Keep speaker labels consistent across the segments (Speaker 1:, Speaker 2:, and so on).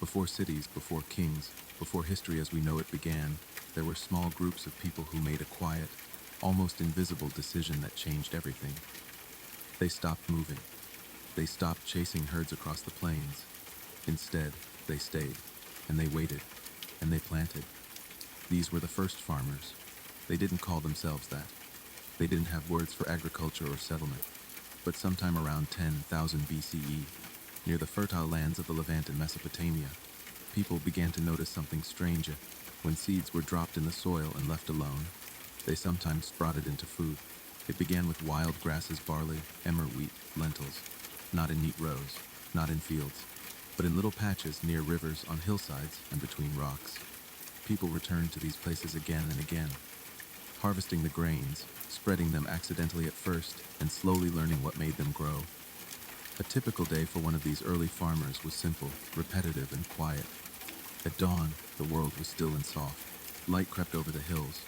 Speaker 1: Before cities, before kings, before history as we know it began, there were small groups of people who made a quiet, almost invisible decision that changed everything. They stopped moving. They stopped chasing herds across the plains. Instead, they stayed, and they waited, and they planted. These were the first farmers. They didn't call themselves that. They didn't have words for agriculture or settlement. But sometime around 10,000 BCE, near the fertile lands of the Levant and Mesopotamia, people began to notice something strange. When seeds were dropped in the soil and left alone, they sometimes sprouted into food. It began with wild grasses, barley, emmer wheat, lentils, not in neat rows, not in fields, but in little patches near rivers, on hillsides, and between rocks. People returned to these places again and again, harvesting the grains, spreading them accidentally at first, and slowly learning what made them grow. A typical day for one of these early farmers was simple, repetitive, and quiet. At dawn, the world was still and soft. Light crept over the hills.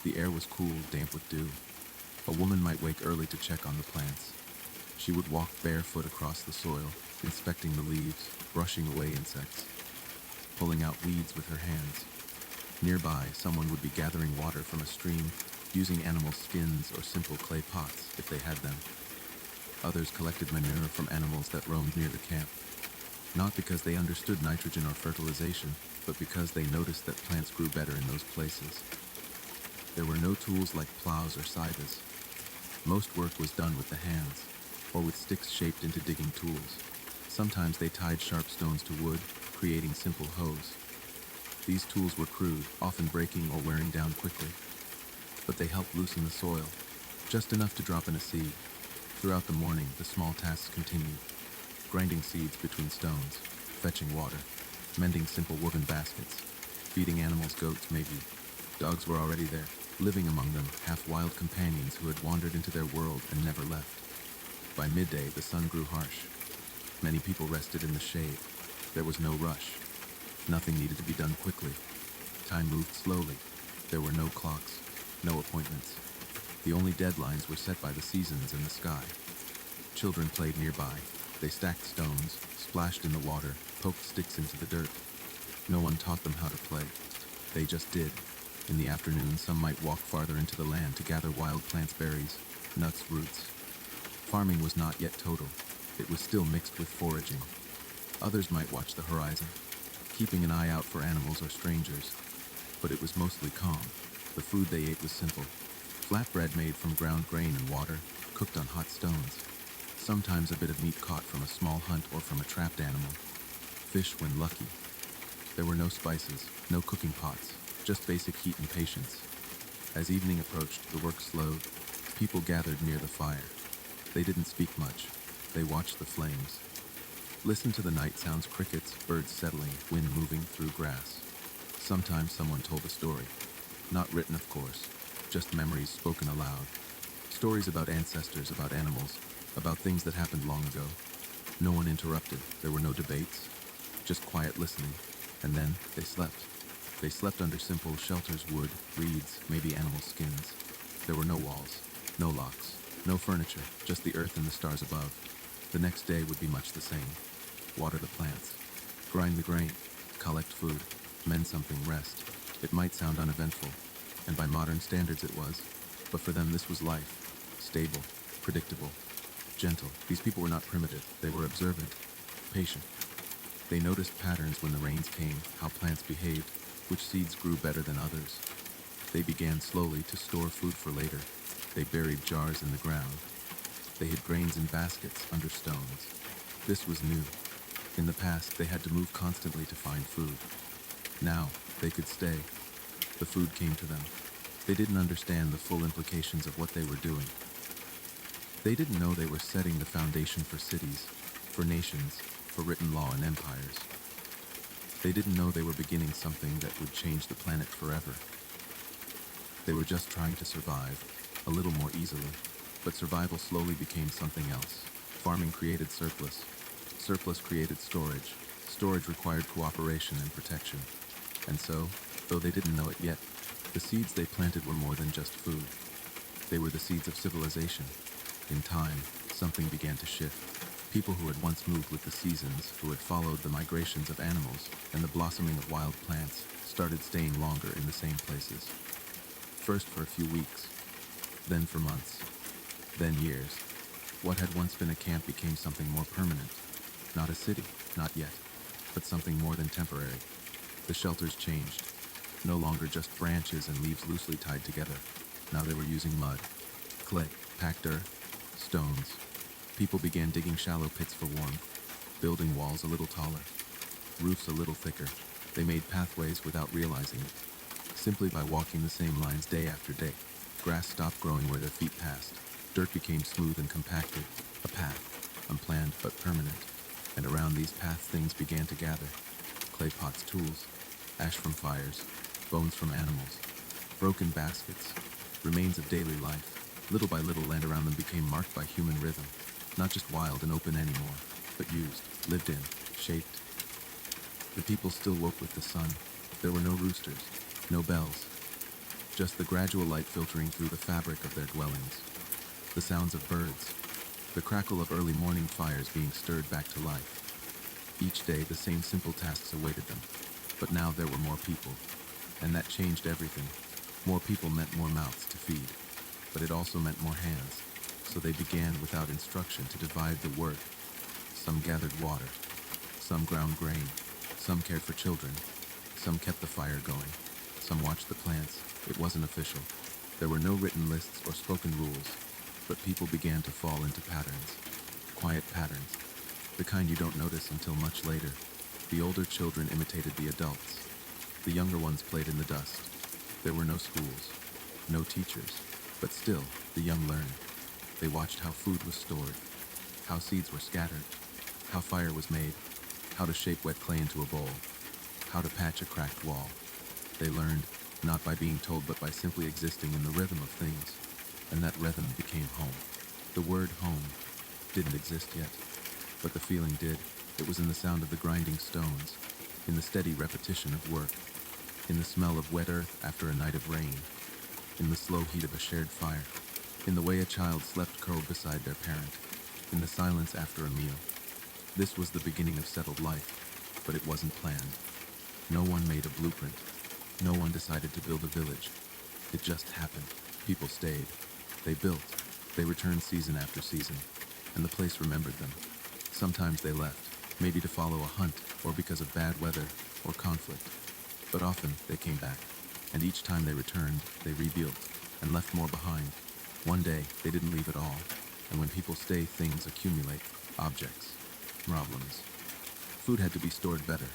Speaker 1: The air was cool, damp with dew. A woman might wake early to check on the plants. She would walk barefoot across the soil, inspecting the leaves, brushing away insects, pulling out weeds with her hands. Nearby, someone would be gathering water from a stream, using animal skins or simple clay pots if they had them. Others collected manure from animals that roamed near the camp, not because they understood nitrogen or fertilization, but because they noticed that plants grew better in those places. There were no tools like plows or scythes. Most work was done with the hands, or with sticks shaped into digging tools. Sometimes they tied sharp stones to wood, creating simple hoes. These tools were crude, often breaking or wearing down quickly, but they helped loosen the soil, just enough to drop in a seed. Throughout the morning, the small tasks continued, grinding seeds between stones, fetching water, mending simple woven baskets, feeding animals, goats, maybe. Dogs were already there, living among them, half-wild companions who had wandered into their world and never left. By midday, the sun grew harsh. Many people rested in the shade. There was no rush. Nothing needed to be done quickly. Time moved slowly. There were no clocks, no appointments. The only deadlines were set by the seasons and the sky. Children played nearby. They stacked stones, splashed in the water, poked sticks into the dirt. No one taught them how to play. They just did. In the afternoon, some might walk farther into the land to gather wild plants, berries, nuts, roots. Farming was not yet total. It was still mixed with foraging. Others might watch the horizon, keeping an eye out for animals or strangers. But it was mostly calm. The food they ate was simple. Flatbread made from ground grain and water, cooked on hot stones. Sometimes a bit of meat caught from a small hunt or from a trapped animal. Fish when lucky. There were no spices, no cooking pots, just basic heat and patience. As evening approached, the work slowed. People gathered near the fire. They didn't speak much. They watched the flames. Listened to the night sounds, crickets, birds settling, wind moving through grass. Sometimes someone told a story. Not written, of course, just memories spoken aloud. Stories about ancestors, about animals, about things that happened long ago. No one interrupted. There were no debates, just quiet listening. And then they slept. They slept under simple shelters, wood, reeds, maybe animal skins. There were no walls, no locks, no furniture, just the earth and the stars above. The next day would be much the same. Water the plants, grind the grain, collect food, mend something, rest. It might sound uneventful, and by modern standards it was, but for them this was life. Stable, predictable, gentle. These people were not primitive. They were observant, patient. They noticed patterns when the rains came, how plants behaved, which seeds grew better than others. They began slowly to store food for later. They buried jars in the ground. They hid grains in baskets under stones. This was new. In the past, they had to move constantly to find food. Now, they could stay. The food came to them. They didn't understand the full implications of what they were doing. They didn't know they were setting the foundation for cities, for nations, for written law and empires. They didn't know they were beginning something that would change the planet forever. They were just trying to survive, a little more easily, but survival slowly became something else. Farming created surplus. Surplus created storage. Storage required cooperation and protection. And so, though they didn't know it yet, the seeds they planted were more than just food. They were the seeds of civilization. In time, something began to shift. People who had once moved with the seasons, who had followed the migrations of animals and the blossoming of wild plants, started staying longer in the same places. First for a few weeks, then for months, then years. What had once been a camp became something more permanent. Not a city, not yet, but something more than temporary. The shelters changed. No longer just branches and leaves loosely tied together. Now they were using mud, clay, packed earth, stones. People began digging shallow pits for warmth, building walls a little taller, roofs a little thicker. They made pathways without realizing it. Simply by walking the same lines day after day, grass stopped growing where their feet passed. Dirt became smooth and compacted, a path, unplanned but permanent. And around these paths things began to gather. Clay pots, tools, ash from fires, bones from animals, broken baskets, remains of daily life. Little by little, land around them became marked by human rhythm, not just wild and open anymore, but used, lived in, shaped. The people still woke with the sun. There were no roosters, no bells, just the gradual light filtering through the fabric of their dwellings. The sounds of birds, the crackle of early morning fires being stirred back to life. Each day, the same simple tasks awaited them. But now there were more people, and that changed everything. More people meant more mouths to feed, but it also meant more hands. So they began without instruction to divide the work. Some gathered water, some ground grain, some cared for children, some kept the fire going, some watched the plants. It wasn't official. There were no written lists or spoken rules, but people began to fall into patterns. Quiet patterns, the kind you don't notice until much later. The older children imitated the adults. The younger ones played in the dust. There were no schools, no teachers, but still, the young learned. They watched how food was stored, how seeds were scattered, how fire was made, how to shape wet clay into a bowl, how to patch a cracked wall. They learned, not by being told, but by simply existing in the rhythm of things. And that rhythm became home. The word home didn't exist yet, but the feeling did. It was in the sound of the grinding stones, in the steady repetition of work, in the smell of wet earth after a night of rain, in the slow heat of a shared fire, in the way a child slept curled beside their parent, in the silence after a meal. This was the beginning of settled life, but it wasn't planned. No one made a blueprint. No one decided to build a village. It just happened. People stayed. They built. They returned season after season, and the place remembered them. Sometimes they left, maybe to follow a hunt, or because of bad weather or conflict. But often they came back, and each time they returned, they rebuilt and left more behind. One day, they didn't leave at all, and when people stay, things accumulate, objects, problems. Food had to be stored better,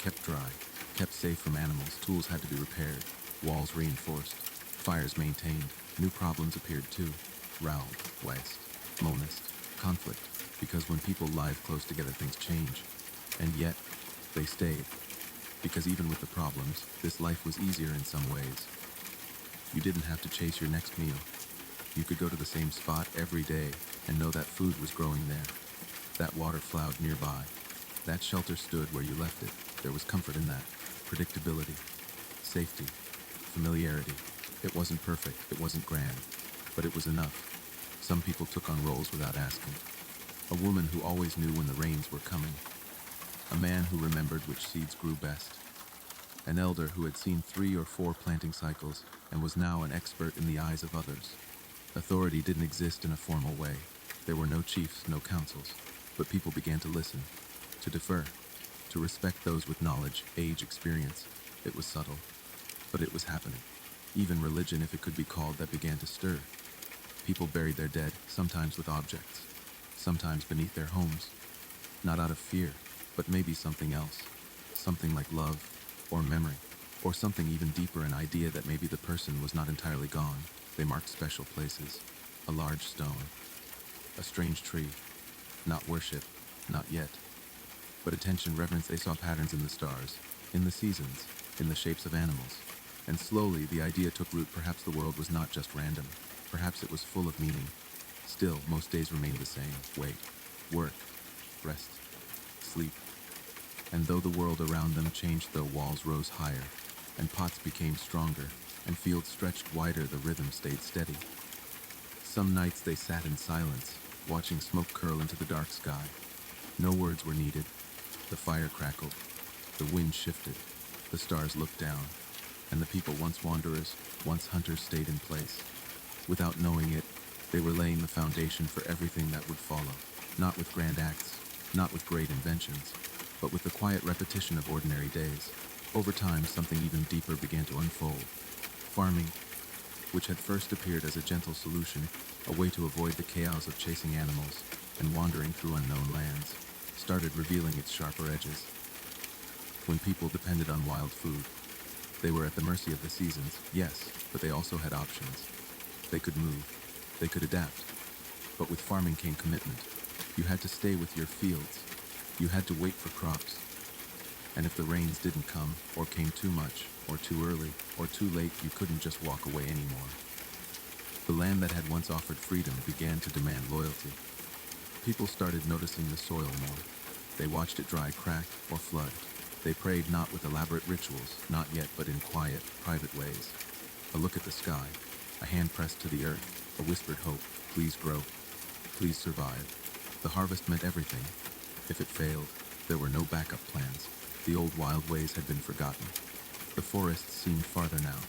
Speaker 1: kept dry, kept safe from animals. Tools had to be repaired, walls reinforced, fires maintained. New problems appeared too. Row, waste, monist, conflict. Because when people live close together, things change. And yet, they stayed. Because even with the problems, this life was easier in some ways. You didn't have to chase your next meal. You could go to the same spot every day and know that food was growing there. That water flowed nearby. That shelter stood where you left it. There was comfort in that. Predictability, safety, familiarity. It wasn't perfect, it wasn't grand, but it was enough. Some people took on roles without asking. A woman who always knew when the rains were coming. A man who remembered which seeds grew best. An elder who had seen 3 or 4 planting cycles and was now an expert in the eyes of others. Authority didn't exist in a formal way. There were no chiefs, no councils, but people began to listen, to defer, to respect those with knowledge, age, experience. It was subtle, but it was happening. Even religion, if it could be called, that began to stir. People buried their dead, sometimes with objects, sometimes beneath their homes. Not out of fear, but maybe something else. Something like love, or memory, or something even deeper, an idea that maybe the person was not entirely gone. They marked special places, a large stone, a strange tree. Not worship, not yet. But attention, reverence. They saw patterns in the stars, in the seasons, in the shapes of animals. And slowly the idea took root. Perhaps the world was not just random. Perhaps it was full of meaning. Still, most days remained the same. Wait, work, rest, sleep. And though the world around them changed, though walls rose higher, and pots became stronger, and fields stretched wider, the rhythm stayed steady. Some nights they sat in silence, watching smoke curl into the dark sky. No words were needed. The fire crackled, the wind shifted, the stars looked down, and the people, once wanderers, once hunters, stayed in place. Without knowing it, they were laying the foundation for everything that would follow, not with grand acts, not with great inventions, but with the quiet repetition of ordinary days. Over time, something even deeper began to unfold. Farming, which had first appeared as a gentle solution, a way to avoid the chaos of chasing animals and wandering through unknown lands, started revealing its sharper edges. When people depended on wild food, they were at the mercy of the seasons, yes, but they also had options. They could move, they could adapt. But with farming came commitment. You had to stay with your fields. You had to wait for crops. And if the rains didn't come, or came too much, or too early, or too late, you couldn't just walk away anymore. The land that had once offered freedom began to demand loyalty. People started noticing the soil more. They watched it dry, crack, or flood. They prayed not with elaborate rituals, not yet, but in quiet, private ways. A look at the sky, a hand pressed to the earth, a whispered hope, please grow, please survive. The harvest meant everything. If it failed, there were no backup plans. The old wild ways had been forgotten. The forests seemed farther now.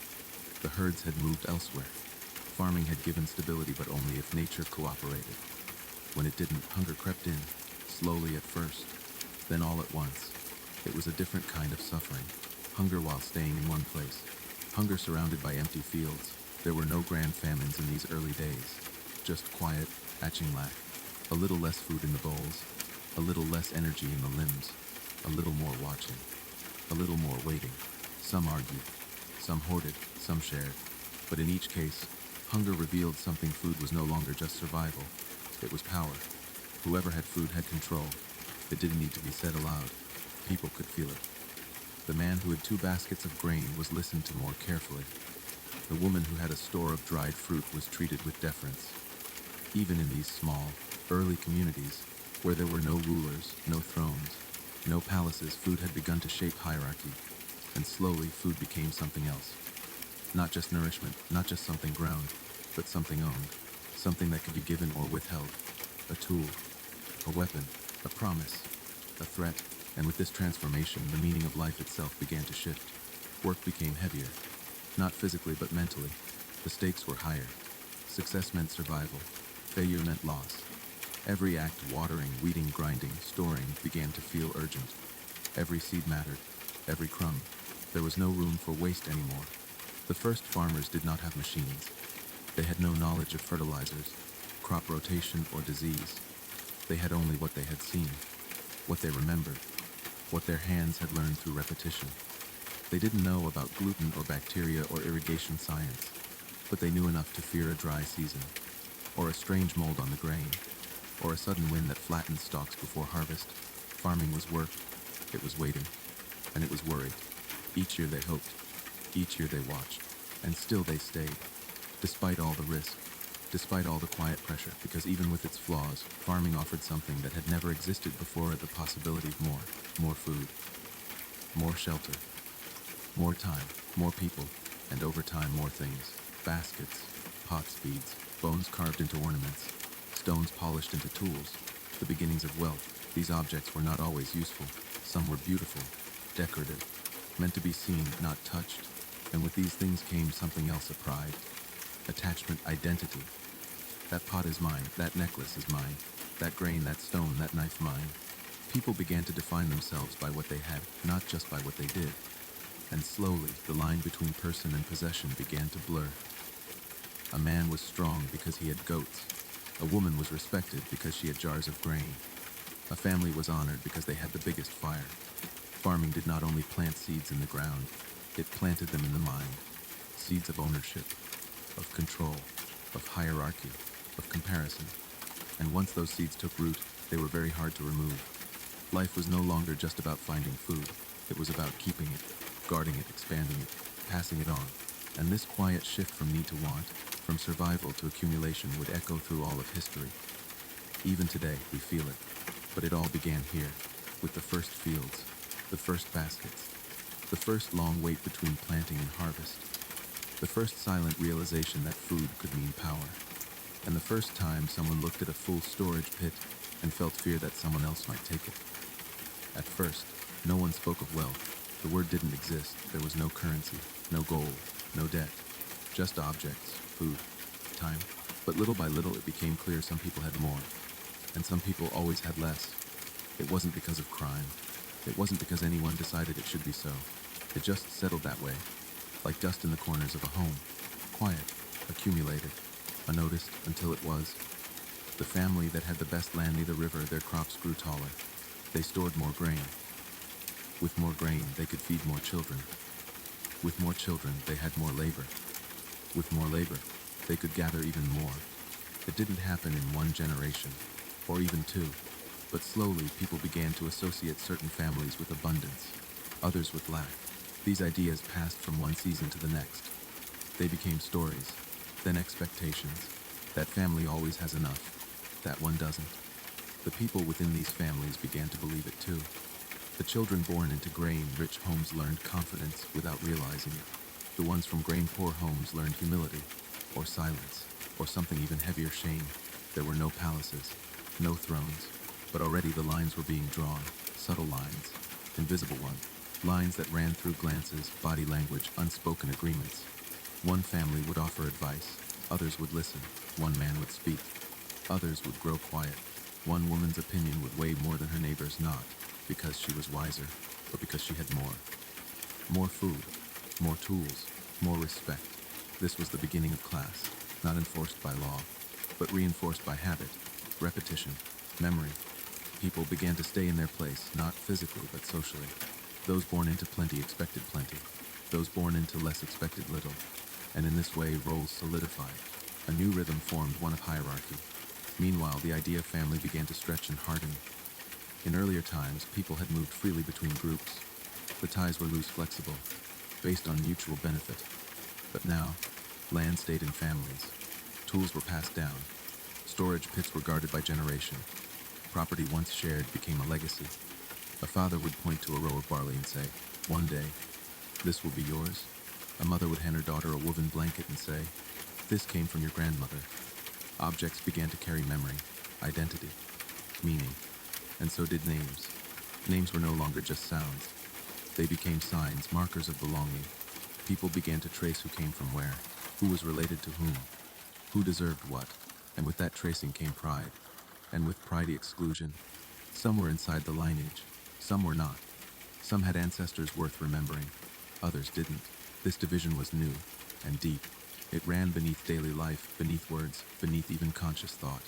Speaker 1: The herds had moved elsewhere. Farming had given stability, but only if nature cooperated. When it didn't, hunger crept in, slowly at first, then all at once. It was a different kind of suffering. Hunger while staying in one place. Hunger surrounded by empty fields. There were no grand famines in these early days. Just quiet, hatching lack. A little less food in the bowls. A little less energy in the limbs. A little more watching. A little more waiting. Some argued. Some hoarded. Some shared. But in each case, hunger revealed something. Food was no longer just survival. It was power. Whoever had food had control. It didn't need to be said aloud. People could feel it. The man who had 2 baskets of grain was listened to more carefully. The woman who had a store of dried fruit was treated with deference. Even in these small, early communities, where there were no rulers, no thrones, no palaces, food had begun to shape hierarchy, and slowly food became something else. Not just nourishment, not just something ground, but something owned, something that could be given or withheld, a tool, a weapon, a promise, a threat. And with this transformation, the meaning of life itself began to shift. Work became heavier, not physically but mentally. The stakes were higher. Success meant survival. Failure meant loss. Every act, watering, weeding, grinding, storing, began to feel urgent. Every seed mattered, every crumb. There was no room for waste anymore. The first farmers did not have machines. They had no knowledge of fertilizers, crop rotation, or disease. They had only what they had seen, what they remembered, what their hands had learned through repetition. They didn't know about gluten or bacteria or irrigation science, but they knew enough to fear a dry season, or a strange mold on the grain, or a sudden wind that flattened stalks before harvest. Farming was work, it was waiting, and it was worried. Each year they hoped, each year they watched, and still they stayed, despite all the risk, despite all the quiet pressure, because even with its flaws, farming offered something that had never existed before: the possibility of more food, more shelter, more time, more people, and over time more things. Baskets, pots, beads, bones carved into ornaments, stones polished into tools, the beginnings of wealth. These objects were not always useful. Some were beautiful, decorative, meant to be seen, not touched. And with these things came something else: a pride, attachment, identity. That pot is mine, that necklace is mine, that grain, that stone, that knife mine. People began to define themselves by what they had, not just by what they did. And slowly, the line between person and possession began to blur. A man was strong because he had goats. A woman was respected because she had jars of grain. A family was honored because they had the biggest fire. Farming did not only plant seeds in the ground, it planted them in the mind. Seeds of ownership, of control, of hierarchy, of comparison. And once those seeds took root, they were very hard to remove. Life was no longer just about finding food. It was about keeping it, guarding it, expanding it, passing it on. And this quiet shift from need to want, from survival to accumulation, would echo through all of history. Even today, we feel it. But it all began here, with the first fields, the first baskets, the first long wait between planting and harvest, the first silent realization that food could mean power. and the first time someone looked at a full storage pit and felt fear that someone else might take it. At first, no one spoke of wealth. The word didn't exist. There was no currency, no gold, no debt, just objects, food, time. But little by little, it became clear some people had more, and some people always had less. It wasn't because of crime. It wasn't because anyone decided it should be so. It just settled that way, like dust in the corners of a home. Quiet, accumulated, unnoticed until it was. The family that had the best land near the river, their crops grew taller. They stored more grain. With more grain, they could feed more children. With more children, they had more labor. With more labor, they could gather even more. It didn't happen in one generation, or even two, but slowly people began to associate certain families with abundance, others with lack. These ideas passed from one season to the next. They became stories, then expectations. That family always has enough, that one doesn't. The people within these families began to believe it too. The children born into grain-rich homes learned confidence without realizing it. The ones from grain-poor homes learned humility, or silence, or something even heavier, shame. There were no palaces, no thrones, but already the lines were being drawn, subtle lines, invisible ones, lines that ran through glances, body language, unspoken agreements. One family would offer advice, others would listen, one man would speak, others would grow quiet. One woman's opinion would weigh more than her neighbor's, not because she was wiser, but because she had more. More food, more tools, more respect. This was the beginning of class, not enforced by law, but reinforced by habit, repetition, memory. People began to stay in their place, not physically, but socially. Those born into plenty expected plenty. Those born into less expected little. And in this way, roles solidified. A new rhythm formed, one of hierarchy. Meanwhile, the idea of family began to stretch and harden. In earlier times, people had moved freely between groups. The ties were loose, flexible, based on mutual benefit. But now, land stayed in families. Tools were passed down. Storage pits were guarded by generation. Property once shared became a legacy. A father would point to a row of barley and say, "One day, this will be yours." A mother would hand her daughter a woven blanket and say, "This came from your grandmother." Objects began to carry memory, identity, meaning, and so did names. Names were no longer just sounds. They became signs, markers of belonging. People began to trace who came from where, who was related to who deserved what, and with that tracing came pride, and with pride exclusion. Some were inside the lineage, some were not. Some had ancestors worth remembering, others didn't. This division was new and deep. It ran beneath daily life, beneath words, beneath even conscious thought.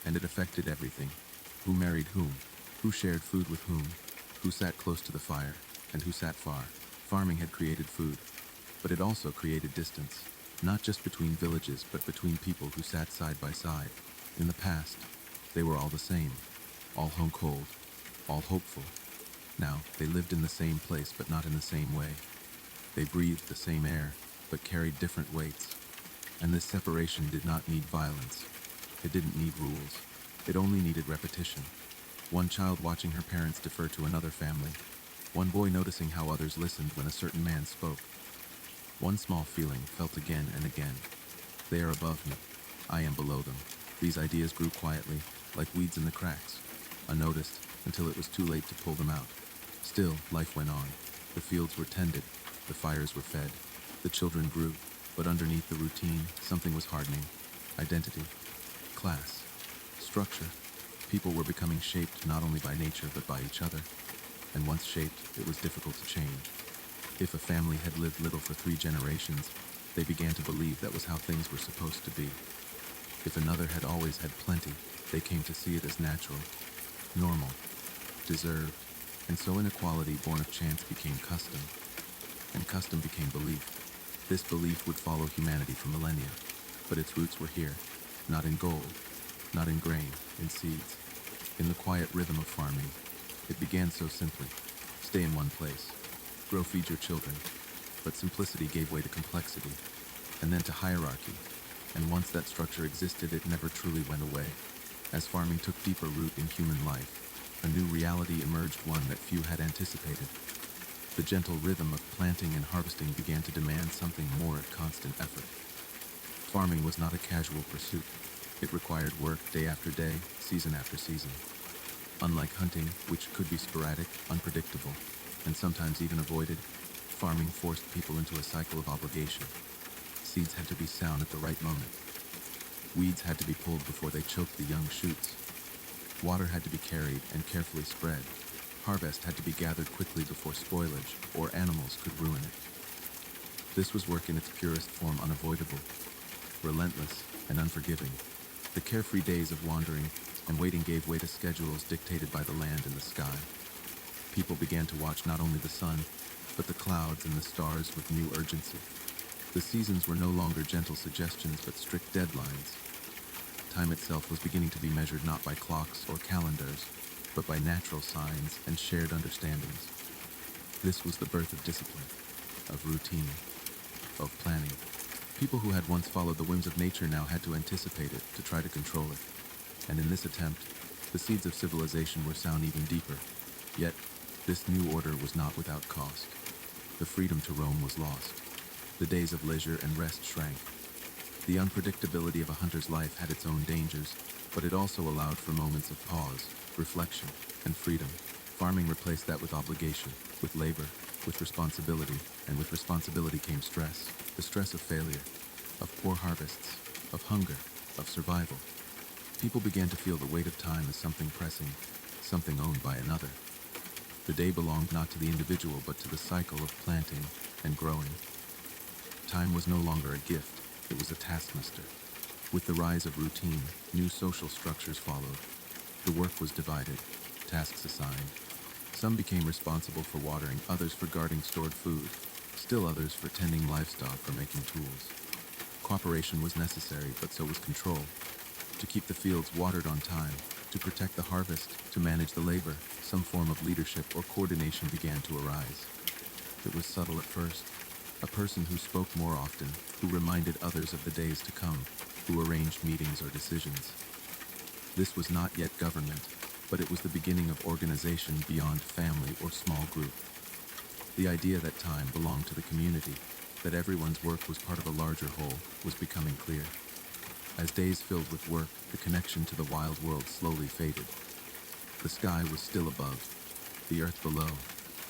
Speaker 1: And it affected everything. Who married whom? Who shared food with whom? Who sat close to the fire? And who sat far? Farming had created food, but it also created distance. Not just between villages, but between people who sat side by side. In the past, they were all the same. All home cold, all hopeful. Now, they lived in the same place, but not in the same way. They breathed the same air, but carried different weights. And this separation did not need violence. It didn't need rules. It only needed repetition. One child watching her parents defer to another family. One boy noticing how others listened when a certain man spoke. One small feeling felt again and again. They are above me. I am below them. These ideas grew quietly, like weeds in the cracks, unnoticed until it was too late to pull them out. Still, life went on. The fields were tended. The fires were fed. The children grew. But underneath the routine, something was hardening. Identity, class, structure. People were becoming shaped not only by nature, but by each other. And once shaped, it was difficult to change. If a family had lived little for 3 generations, they began to believe that was how things were supposed to be. If another had always had plenty, they came to see it as natural, normal, deserved. And so inequality born of chance became custom, and custom became belief. This belief would follow humanity for millennia, but its roots were here, not in gold, not in grain, in seeds, in the quiet rhythm of farming. It began so simply: stay in one place, grow, feed your children. But simplicity gave way to complexity, and then to hierarchy. And once that structure existed, it never truly went away. As farming took deeper root in human life, a new reality emerged, one that few had anticipated. The gentle rhythm of planting and harvesting began to demand something more at constant effort. Farming was not a casual pursuit. It required work day after day, season after season. Unlike hunting, which could be sporadic, unpredictable, and sometimes even avoided, farming forced people into a cycle of obligation. Seeds had to be sown at the right moment. Weeds had to be pulled before they choked the young shoots. Water had to be carried and carefully spread. Harvest had to be gathered quickly before spoilage or animals could ruin it. This was work in its purest form, unavoidable, relentless, and unforgiving. The carefree days of wandering and waiting gave way to schedules dictated by the land and the sky. People began to watch not only the sun, but the clouds and the stars with new urgency. The seasons were no longer gentle suggestions, but strict deadlines. Time itself was beginning to be measured not by clocks or calendars, but by natural signs and shared understandings. This was the birth of discipline, of routine, of planning. People who had once followed the whims of nature now had to anticipate it, to try to control it. And in this attempt, the seeds of civilization were sown even deeper. Yet, this new order was not without cost. The freedom to roam was lost. The days of leisure and rest shrank. The unpredictability of a hunter's life had its own dangers, but it also allowed for moments of pause, reflection, and freedom. Farming replaced that with obligation, with labor, with responsibility, and with responsibility came stress. The stress of failure, of poor harvests, of hunger, of survival. People began to feel the weight of time as something pressing, something owned by another. The day belonged not to the individual, but to the cycle of planting and growing. Time was no longer a gift, it was a taskmaster. With the rise of routine, new social structures followed. The work was divided, tasks assigned. Some became responsible for watering, others for guarding stored food, still others for tending livestock or making tools. Cooperation was necessary, but so was control. To keep the fields watered on time, to protect the harvest, to manage the labor, some form of leadership or coordination began to arise. It was subtle at first. A person who spoke more often, who reminded others of the days to come, who arranged meetings or decisions. This was not yet government, but it was the beginning of organization beyond family or small group. The idea that time belonged to the community, that everyone's work was part of a larger whole, was becoming clear. As days filled with work, the connection to the wild world slowly faded. The sky was still above, the earth below,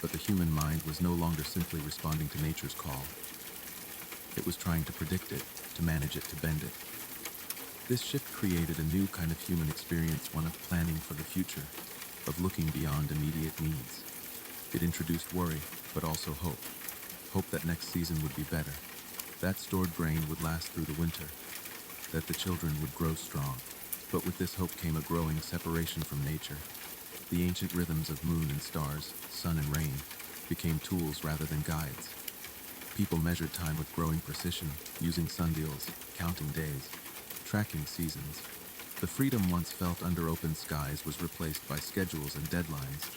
Speaker 1: but the human mind was no longer simply responding to nature's call. It was trying to predict it, to manage it, to bend it. This shift created a new kind of human experience, one of planning for the future, of looking beyond immediate needs. It introduced worry, but also hope. Hope that next season would be better, that stored grain would last through the winter, that the children would grow strong. But with this hope came a growing separation from nature. The ancient rhythms of moon and stars, sun and rain, became tools rather than guides. People measured time with growing precision, using sundials, counting days, tracking seasons. The freedom once felt under open skies was replaced by schedules and deadlines.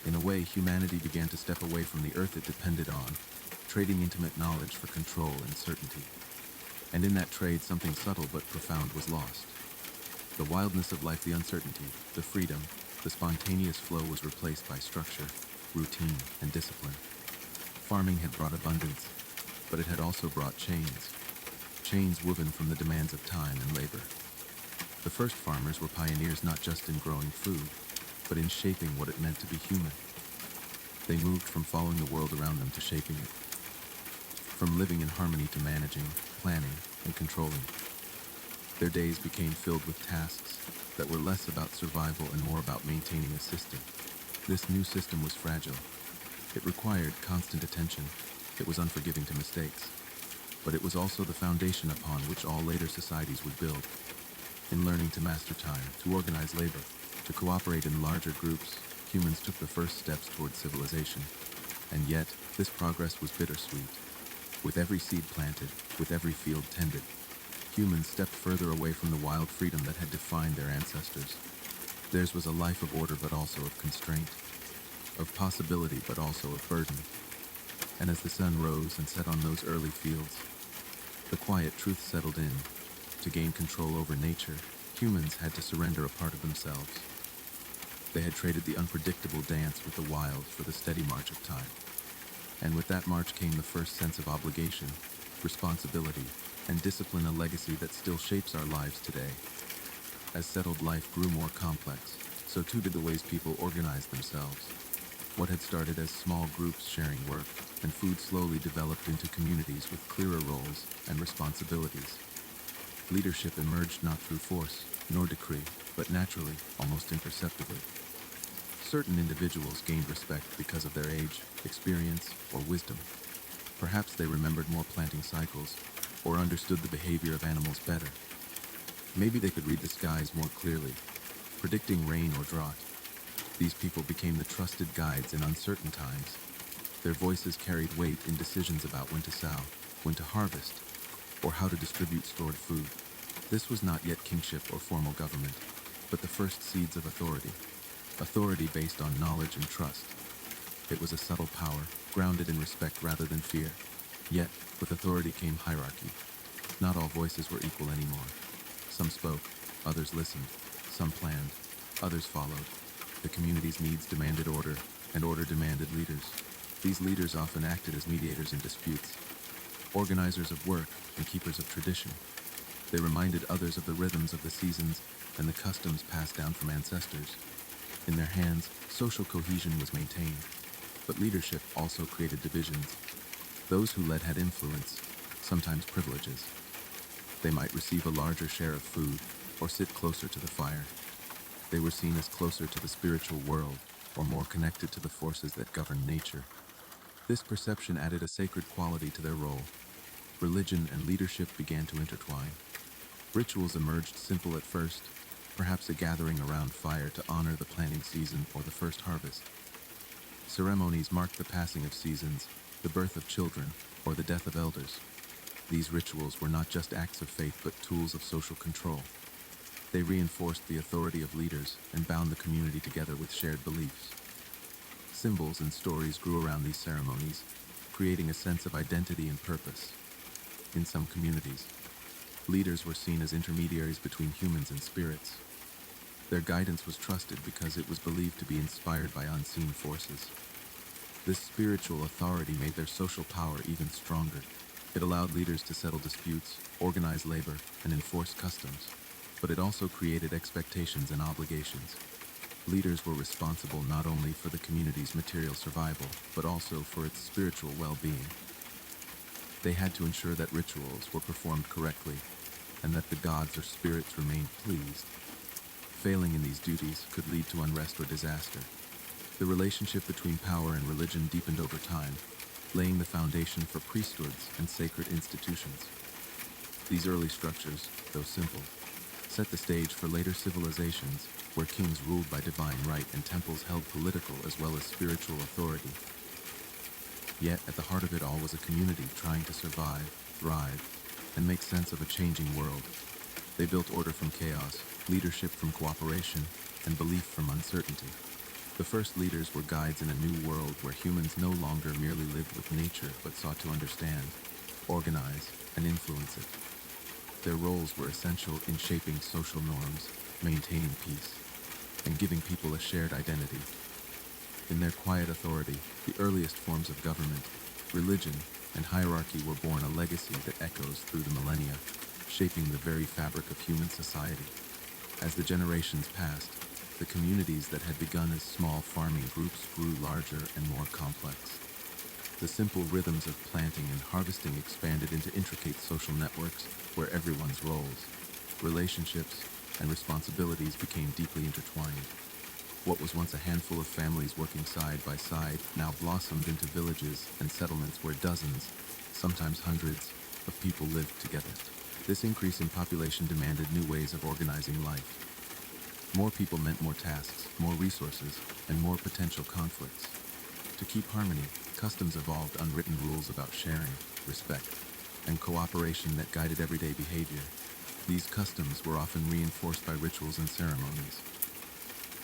Speaker 1: In a way, humanity began to step away from the earth it depended on, trading intimate knowledge for control and certainty. And in that trade, something subtle but profound was lost. The wildness of life, the uncertainty, the freedom, the spontaneous flow was replaced by structure, routine, and discipline. Farming had brought abundance, but it had also brought chains. Chains woven from the demands of time and labor. The first farmers were pioneers not just in growing food, but in shaping what it meant to be human. They moved from following the world around them to shaping it. From living in harmony to managing, planning, and controlling. Their days became filled with tasks that were less about survival and more about maintaining a system. This new system was fragile. It required constant attention. It was unforgiving to mistakes. But it was also the foundation upon which all later societies would build. In learning to master time, to organize labor, to cooperate in larger groups, humans took the first steps toward civilization. And yet, this progress was bittersweet. With every seed planted, with every field tended, humans stepped further away from the wild freedom that had defined their ancestors. Theirs was a life of order but also of constraint, of possibility but also of burden. And as the sun rose and set on those early fields, the quiet truth settled in. To gain control over nature, humans had to surrender a part of themselves. They had traded the unpredictable dance with the wild for the steady march of time. And with that march came the first sense of obligation, responsibility, and discipline, a legacy that still shapes our lives today. As settled life grew more complex, so too did the ways people organized themselves. What had started as small groups sharing work and food slowly developed into communities with clearer roles and responsibilities. Leadership emerged not through force nor decree, but naturally, almost imperceptibly. Certain individuals gained respect because of their age, experience, or wisdom. Perhaps they remembered more planting cycles, or understood the behavior of animals better. Maybe they could read the skies more clearly, predicting rain or drought. These people became the trusted guides in uncertain times. Their voices carried weight in decisions about when to sow, when to harvest, or how to distribute stored food. This was not yet kingship or formal government, but the first seeds of authority based on knowledge and trust. It was a subtle power, grounded in respect rather than fear. Yet, with authority came hierarchy. Not all voices were equal anymore. Some spoke, others listened, some planned, others followed. The community's needs demanded order, and order demanded leaders. These leaders often acted as mediators in disputes, organizers of work and keepers of tradition. They reminded others of the rhythms of the seasons and the customs passed down from ancestors. In their hands, social cohesion was maintained, but leadership also created divisions. Those who led had influence, sometimes privileges. They might receive a larger share of food or sit closer to the fire. They were seen as closer to the spiritual world or more connected to the forces that govern nature. This perception added a sacred quality to their role. Religion and leadership began to intertwine. Rituals emerged simple at first, perhaps a gathering around fire to honor the planting season or the first harvest. Ceremonies marked the passing of seasons, the birth of children, or the death of elders. These rituals were not just acts of faith but tools of social control. They reinforced the authority of leaders and bound the community together with shared beliefs. Symbols and stories grew around these ceremonies, creating a sense of identity and purpose. In some communities, leaders were seen as intermediaries between humans and spirits. Their guidance was trusted because it was believed to be inspired by unseen forces. This spiritual authority made their social power even stronger. It allowed leaders to settle disputes, organize labor, and enforce customs. But it also created expectations and obligations. Leaders were responsible not only for the community's material survival, but also for its spiritual well-being. They had to ensure that rituals were performed correctly and that the gods or spirits remained pleased. Failing in these duties could lead to unrest or disaster. The relationship between power and religion deepened over time, laying the foundation for priesthoods and sacred institutions. These early structures, though simple, set the stage for later civilizations where kings ruled by divine right and temples held political as well as spiritual authority. Yet, at the heart of it all was a community trying to survive, thrive, and make sense of a changing world. They built order from chaos, leadership from cooperation, and belief from uncertainty. The first leaders were guides in a new world where humans no longer merely lived with nature but sought to understand, organize, and influence it. Their roles were essential in shaping social norms, maintaining peace, and giving people a shared identity. In their quiet authority, the earliest forms of government, religion, and hierarchy were born, a legacy that echoes through the millennia, shaping the very fabric of human society. As the generations passed, the communities that had begun as small farming groups grew larger and more complex. The simple rhythms of planting and harvesting expanded into intricate social networks where everyone's roles, relationships, and responsibilities became deeply intertwined. What was once a handful of families working side by side now blossomed into villages and settlements where dozens, sometimes hundreds, of people lived together. This increase in population demanded new ways of organizing life. More people meant more tasks, more resources, and more potential conflicts. To keep harmony, customs evolved unwritten rules about sharing, respect, and cooperation that guided everyday behavior. These customs were often reinforced by rituals and ceremonies.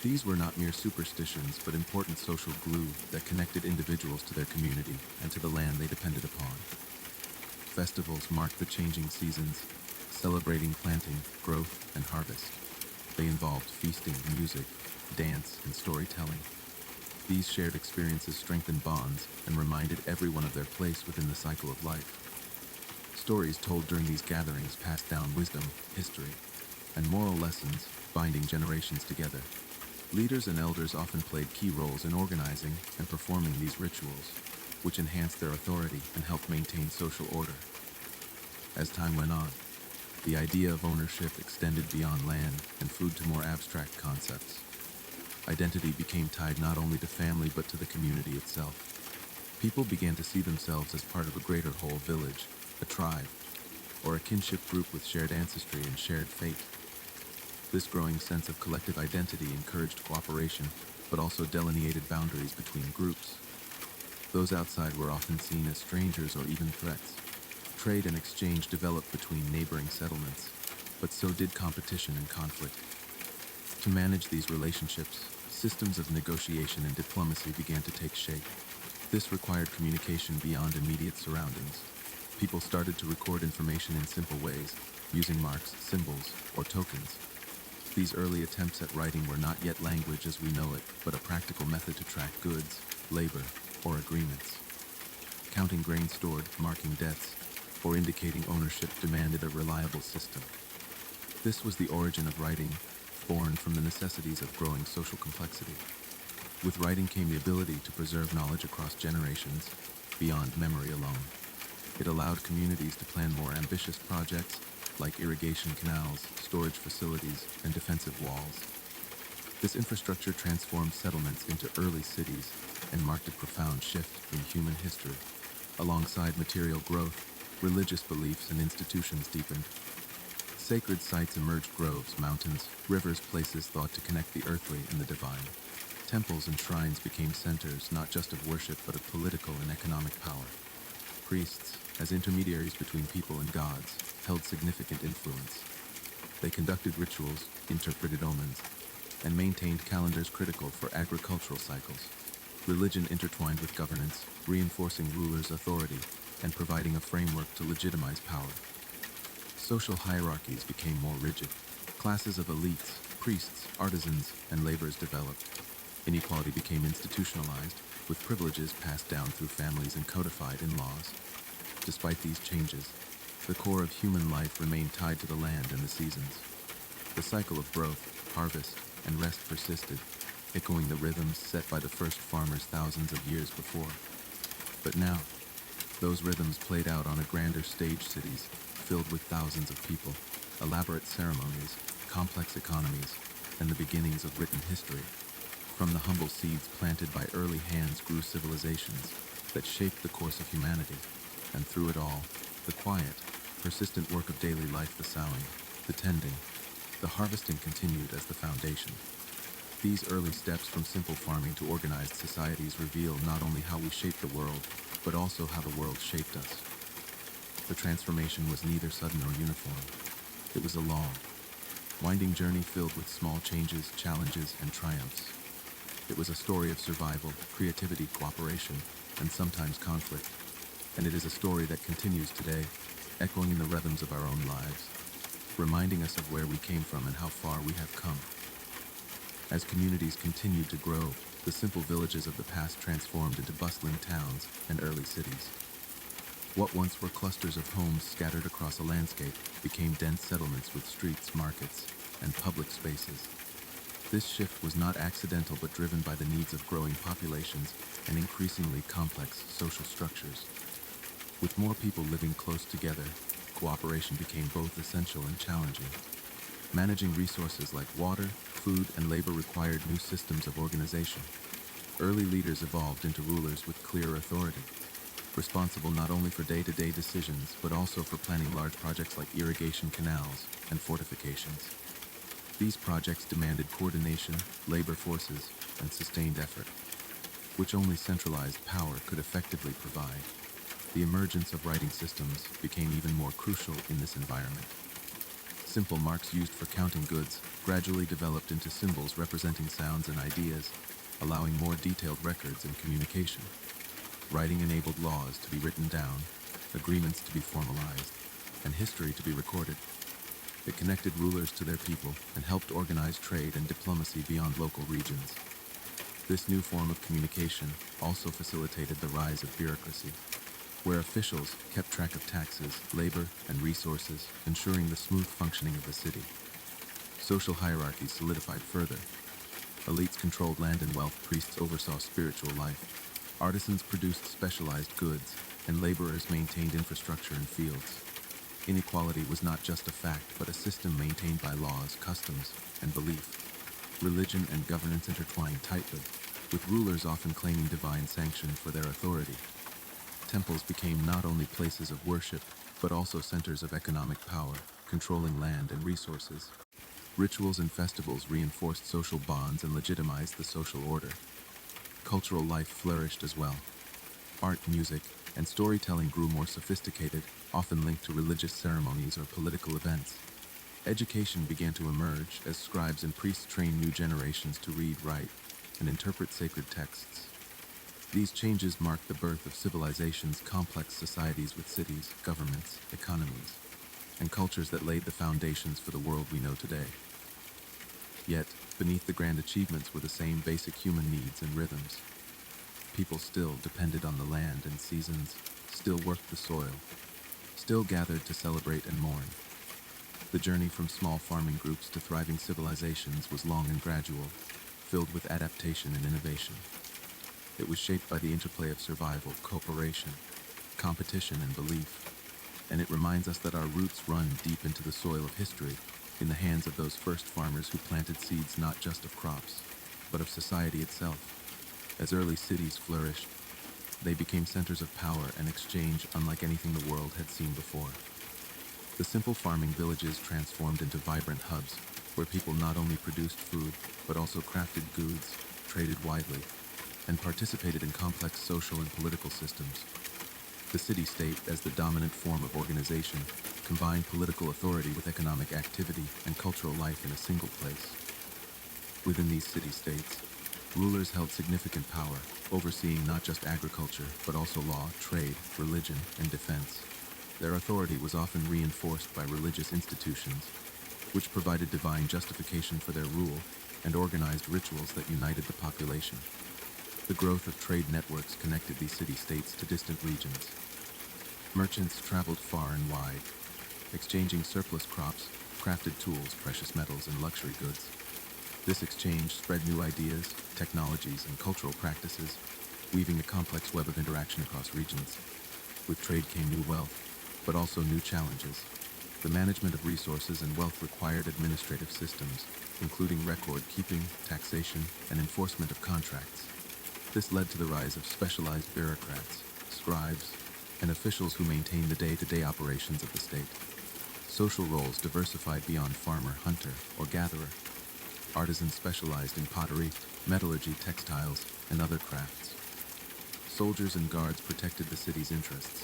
Speaker 1: These were not mere superstitions, but important social glue that connected individuals to their community and to the land they depended upon. Festivals marked the changing seasons, celebrating planting, growth, and harvest. They involved feasting, music, dance, and storytelling. These shared experiences strengthened bonds and reminded everyone of their place within the cycle of life. stories told during these gatherings passed down wisdom, history, and moral lessons, binding generations together. Leaders and elders often played key roles in organizing and performing these rituals, which enhanced their authority and helped maintain social order. As time went on, the idea of ownership extended beyond land and food to more abstract concepts. Identity became tied not only to family but to the community itself. People began to see themselves as part of a greater whole village, a tribe, or a kinship group with shared ancestry and shared fate. This growing sense of collective identity encouraged cooperation, but also delineated boundaries between groups. Those outside were often seen as strangers or even threats. Trade and exchange developed between neighboring settlements, but so did competition and conflict. To manage these relationships, systems of negotiation and diplomacy began to take shape. This required communication beyond immediate surroundings. People started to record information in simple ways, using marks, symbols, or tokens. These early attempts at writing were not yet language as we know it, but a practical method to track goods, labor, or agreements. Counting grain stored, marking debts, or indicating ownership demanded a reliable system. This was the origin of writing, born from the necessities of growing social complexity. With writing came the ability to preserve knowledge across generations, beyond memory alone. It allowed communities to plan more ambitious projects, like irrigation canals, storage facilities, and defensive walls. This infrastructure transformed settlements into early cities and marked a profound shift in human history. Alongside material growth, religious beliefs and institutions deepened. Sacred sites emerged: groves, mountains, rivers, places thought to connect the earthly and the divine. Temples and shrines became centers not just of worship but of political and economic power. Priests, as intermediaries between people and gods, held significant influence. They conducted rituals, interpreted omens, and maintained calendars critical for agricultural cycles. Religion intertwined with governance, reinforcing rulers' authority and providing a framework to legitimize power. Social hierarchies became more rigid. Classes of elites, priests, artisans, and laborers developed. Inequality became institutionalized, with privileges passed down through families and codified in laws. Despite these changes, the core of human life remained tied to the land and the seasons. The cycle of growth, harvest, and rest persisted, echoing the rhythms set by the first farmers thousands of years before. But now, those rhythms played out on a grander stage: cities filled with thousands of people, elaborate ceremonies, complex economies, and the beginnings of written history. From the humble seeds planted by early hands grew civilizations that shaped the course of humanity. And through it all, the quiet, persistent work of daily life, the sowing, the tending, the harvesting continued as the foundation. These early steps from simple farming to organized societies reveal not only how we shaped the world, but also how the world shaped us. The transformation was neither sudden nor uniform. It was a long, winding journey filled with small changes, challenges, and triumphs. It was a story of survival, creativity, cooperation, and sometimes conflict. And it is a story that continues today, echoing in the rhythms of our own lives, reminding us of where we came from and how far we have come. As communities continued to grow, the simple villages of the past transformed into bustling towns and early cities. What once were clusters of homes scattered across a landscape became dense settlements with streets, markets, and public spaces. This shift was not accidental but driven by the needs of growing populations and increasingly complex social structures. With more people living close together, cooperation became both essential and challenging. Managing resources like water, food, and labor required new systems of organization. Early leaders evolved into rulers with clear authority, responsible not only for day-to-day decisions, but also for planning large projects like irrigation canals and fortifications. These projects demanded coordination, labor forces, and sustained effort, which only centralized power could effectively provide. The emergence of writing systems became even more crucial in this environment. Simple marks used for counting goods gradually developed into symbols representing sounds and ideas, allowing more detailed records and communication. Writing enabled laws to be written down, agreements to be formalized, and history to be recorded. It connected rulers to their people and helped organize trade and diplomacy beyond local regions. This new form of communication also facilitated the rise of bureaucracy. where officials kept track of taxes, labor, and resources, ensuring the smooth functioning of the city. Social hierarchies solidified further. Elites controlled land and wealth, priests oversaw spiritual life. Artisans produced specialized goods, and laborers maintained infrastructure and fields. Inequality was not just a fact, but a system maintained by laws, customs, and belief. Religion and governance intertwined tightly, with rulers often claiming divine sanction for their authority. Temples became not only places of worship, but also centers of economic power, controlling land and resources. Rituals and festivals reinforced social bonds and legitimized the social order. Cultural life flourished as well. Art, music, and storytelling grew more sophisticated, often linked to religious ceremonies or political events. Education began to emerge as scribes and priests trained new generations to read, write, and interpret sacred texts. These changes marked the birth of civilizations, complex societies with cities, governments, economies, and cultures that laid the foundations for the world we know today. Yet, beneath the grand achievements were the same basic human needs and rhythms. People still depended on the land and seasons, still worked the soil, still gathered to celebrate and mourn. The journey from small farming groups to thriving civilizations was long and gradual, filled with adaptation and innovation. It was shaped by the interplay of survival, cooperation, competition, and belief. And it reminds us that our roots run deep into the soil of history, in the hands of those first farmers who planted seeds not just of crops, but of society itself. As early cities flourished, they became centers of power and exchange unlike anything the world had seen before. The simple farming villages transformed into vibrant hubs, where people not only produced food, but also crafted goods, traded widely, and participated in complex social and political systems. The city-state, as the dominant form of organization, combined political authority with economic activity and cultural life in a single place. Within these city-states, rulers held significant power, overseeing not just agriculture, but also law, trade, religion, and defense. Their authority was often reinforced by religious institutions, which provided divine justification for their rule and organized rituals that united the population. The growth of trade networks connected these city-states to distant regions. Merchants traveled far and wide, exchanging surplus crops, crafted tools, precious metals, and luxury goods. This exchange spread new ideas, technologies, and cultural practices, weaving a complex web of interaction across regions. With trade came new wealth, but also new challenges. The management of resources and wealth required administrative systems, including record keeping, taxation, and enforcement of contracts. This led to the rise of specialized bureaucrats, scribes, and officials who maintained the day-to-day operations of the state. Social roles diversified beyond farmer, hunter, or gatherer. Artisans specialized in pottery, metallurgy, textiles, and other crafts. Soldiers and guards protected the city's interests.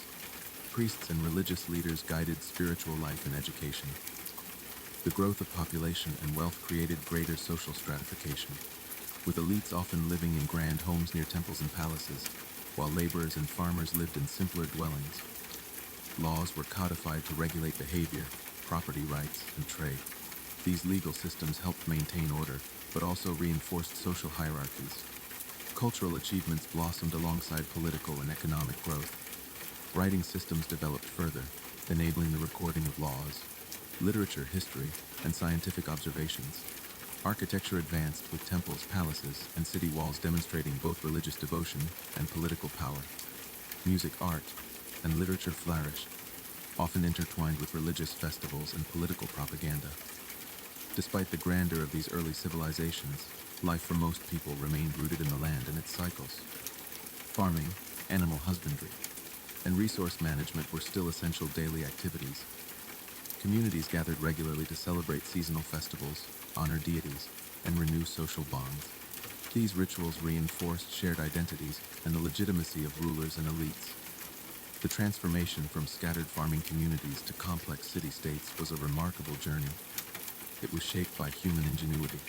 Speaker 1: Priests and religious leaders guided spiritual life and education. The growth of population and wealth created greater social stratification, with elites often living in grand homes near temples and palaces, while laborers and farmers lived in simpler dwellings. Laws were codified to regulate behavior, property rights, and trade. These legal systems helped maintain order, but also reinforced social hierarchies. Cultural achievements blossomed alongside political and economic growth. Writing systems developed further, enabling the recording of laws, literature, history, and scientific observations. Architecture advanced with temples, palaces, and city walls demonstrating both religious devotion and political power. Music, art, and literature flourished, often intertwined with religious festivals and political propaganda. Despite the grandeur of these early civilizations, life for most people remained rooted in the land and its cycles. Farming, animal husbandry, and resource management were still essential daily activities. Communities gathered regularly to celebrate seasonal festivals, honor deities, and renew social bonds. These rituals reinforced shared identities and the legitimacy of rulers and elites. The transformation from scattered farming communities to complex city-states was a remarkable journey. It was shaped by human ingenuity,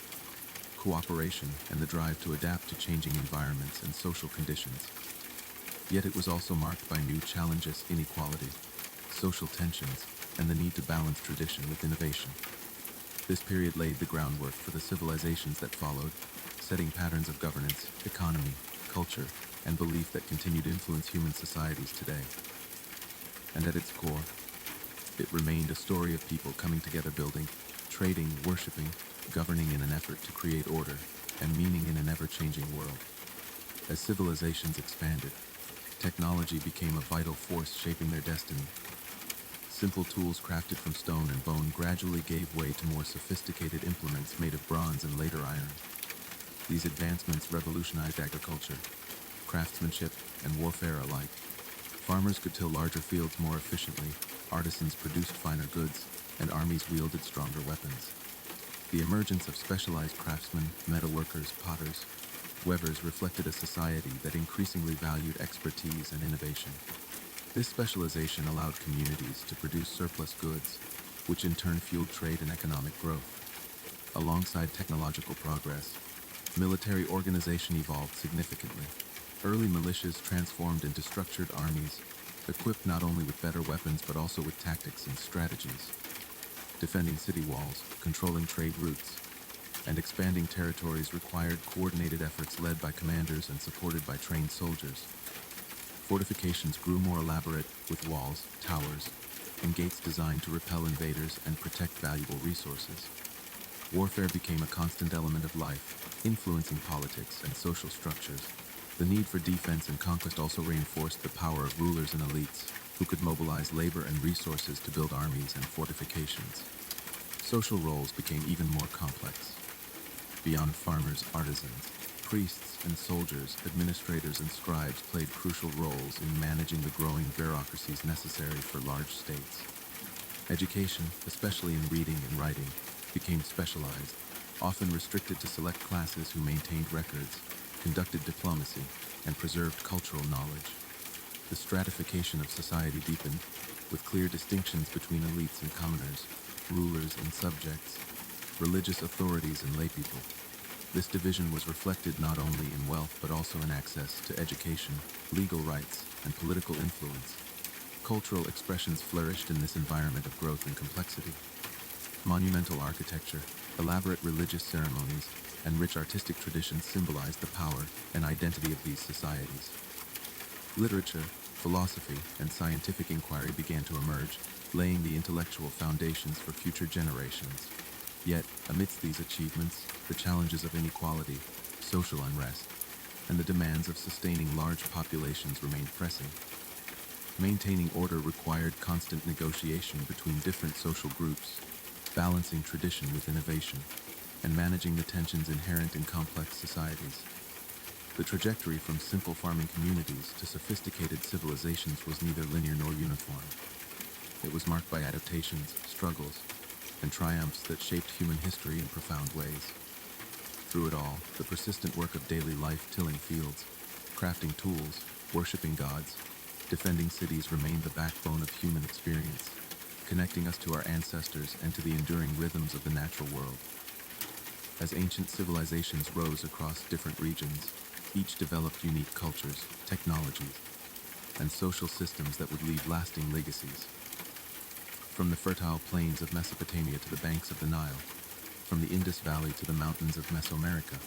Speaker 1: cooperation, and the drive to adapt to changing environments and social conditions. Yet it was also marked by new challenges, inequality, social tensions, and the need to balance tradition with innovation. This period laid the groundwork for the civilizations that followed, setting patterns of governance, economy, culture, and belief that continue to influence human societies today. And at its core, it remained a story of people coming together, building, trading, worshiping, governing in an effort to create order and meaning in an ever-changing world. As civilizations expanded, technology became a vital force shaping their destiny. Simple tools crafted from stone and bone gradually gave way to more sophisticated implements made of bronze and later iron. These advancements revolutionized agriculture, craftsmanship, and warfare alike. Farmers could till larger fields more efficiently, artisans produced finer goods, and armies wielded stronger weapons. The emergence of specialized craftsmen, metalworkers, potters, weavers reflected a society that increasingly valued expertise and innovation. This specialization allowed communities to produce surplus goods, which in turn fueled trade and economic growth. Alongside technological progress, military organization evolved significantly. Early militias transformed into structured armies, equipped not only with better weapons but also with tactics and strategies. Defending city walls, controlling trade routes, and expanding territories required coordinated efforts led by commanders and supported by trained soldiers. Fortifications grew more elaborate, with walls, towers, and gates designed to repel invaders and protect valuable resources. Warfare became a constant element of life, influencing politics and social structures. The need for defense and conquest also reinforced the power of rulers and elites, who could mobilize labor and resources to build armies and fortifications. Social roles became even more complex. Beyond farmers, artisans, priests and soldiers, administrators and scribes played crucial roles in managing the growing bureaucracies necessary for large states. Education, especially in reading and writing, became specialized, often restricted to select classes who maintained records, conducted diplomacy, and preserved cultural knowledge. The stratification of society deepened, with clear distinctions between elites and commoners, rulers and subjects, religious authorities and laypeople. This division was reflected not only in wealth but also in access to education, legal rights, and political influence. Cultural expressions flourished in this environment of growth and complexity. Monumental architecture, elaborate religious ceremonies, and rich artistic traditions symbolized the power and identity of these societies. Literature, philosophy, and scientific inquiry began to emerge, laying the intellectual foundations for future generations. Yet, amidst these achievements, the challenges of inequality, social unrest, and the demands of sustaining large populations remained pressing. Maintaining order required constant negotiation between different social groups, balancing tradition with innovation, and managing the tensions inherent in complex societies. The trajectory from simple farming communities to sophisticated civilizations was neither linear nor uniform. It was marked by adaptations, struggles, and triumphs that shaped human history in profound ways. Through it all, the persistent work of daily life, tilling fields, crafting tools, worshiping gods, defending cities remained the backbone of human experience, connecting us to our ancestors and to the enduring rhythms of the natural world. As ancient civilizations rose across different regions, each developed unique cultures, technologies, and social systems that would leave lasting legacies. From the fertile plains of Mesopotamia to the banks of the Nile, from the Indus Valley to the mountains of Mesoamerica,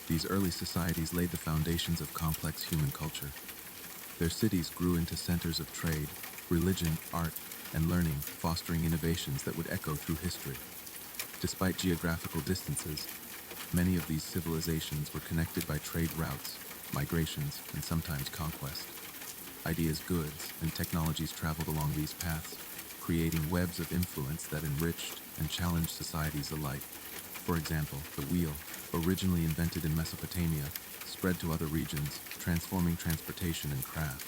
Speaker 1: these early societies laid the foundations of complex human culture. Their cities grew into centers of trade, religion, art, and learning, fostering innovations that would echo through history. Despite geographical distances, many of these civilizations were connected by trade routes, migrations, and sometimes conquest. Ideas, goods, and technologies traveled along these paths, creating webs of influence that enriched and challenged societies alike. For example, the wheel, originally invented in Mesopotamia, spread to other regions, transforming transportation and craft.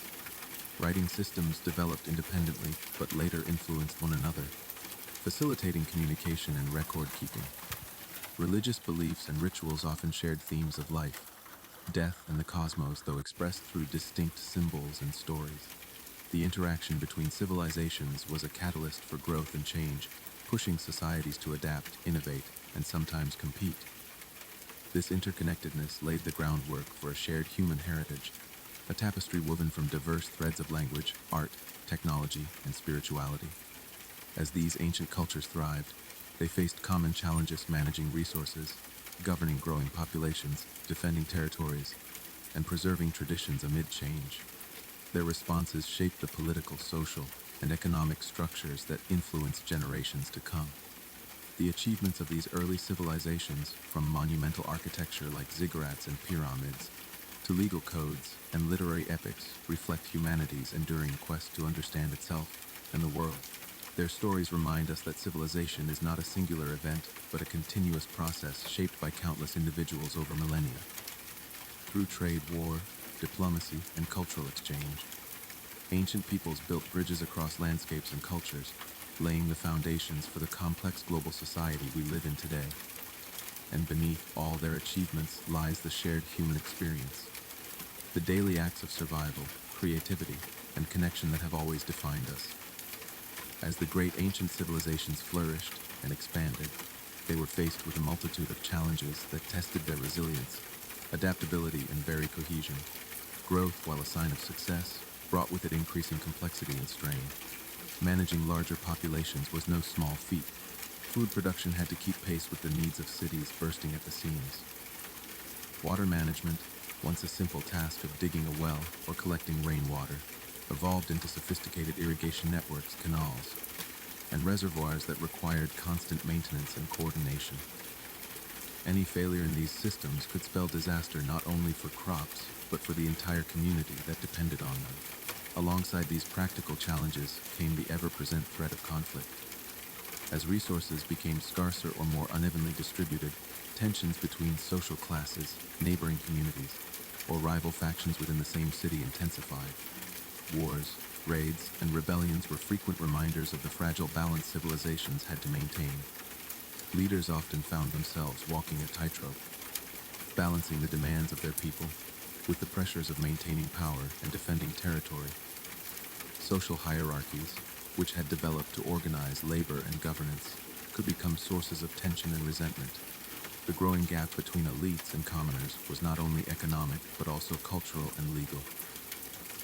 Speaker 1: Writing systems developed independently, but later influenced one another, facilitating communication and record-keeping. Religious beliefs and rituals often shared themes of life, death, and the cosmos, though expressed through distinct symbols and stories. The interaction between civilizations was a catalyst for growth and change, pushing societies to adapt, innovate, and sometimes compete. This interconnectedness laid the groundwork for a shared human heritage, a tapestry woven from diverse threads of language, art, technology, and spirituality. As these ancient cultures thrived, they faced common challenges: managing resources, governing growing populations, defending territories, and preserving traditions amid change. Their responses shaped the political, social, and economic structures that influenced generations to come. The achievements of these early civilizations, from monumental architecture like ziggurats and pyramids, to legal codes and literary epics, reflect humanity's enduring quest to understand itself and the world. Their stories remind us that civilization is not a singular event, but a continuous process shaped by countless individuals over millennia. Through trade, war, diplomacy, and cultural exchange, ancient peoples built bridges across landscapes and cultures, laying the foundations for the complex global society we live in today. And beneath all their achievements lies the shared human experience, the daily acts of survival, creativity, and connection that have always defined us. As the great ancient civilizations flourished and expanded, they were faced with a multitude of challenges that tested their resilience, adaptability, and very cohesion. Growth, while a sign of success, brought with it increasing complexity and strain. Managing larger populations was no small feat. Food production had to keep pace with the needs of cities bursting at the seams. Water management, once a simple task of digging a well or collecting rainwater, evolved into sophisticated irrigation networks, canals, and reservoirs that required constant maintenance and coordination. Any failure in these systems could spell disaster not only for crops, but for the entire community that depended on them. Alongside these practical challenges came the ever-present threat of conflict. As resources became scarcer or more unevenly distributed, tensions between social classes, neighboring communities, or rival factions within the same city intensified. Wars, raids, and rebellions were frequent reminders of the fragile balance civilizations had to maintain. Leaders often found themselves walking a tightrope, balancing the demands of their people with the pressures of maintaining power and defending territory. Social hierarchies, which had developed to organize labor and governance, could become sources of tension and resentment. The growing gap between elites and commoners was not only economic, but also cultural and legal.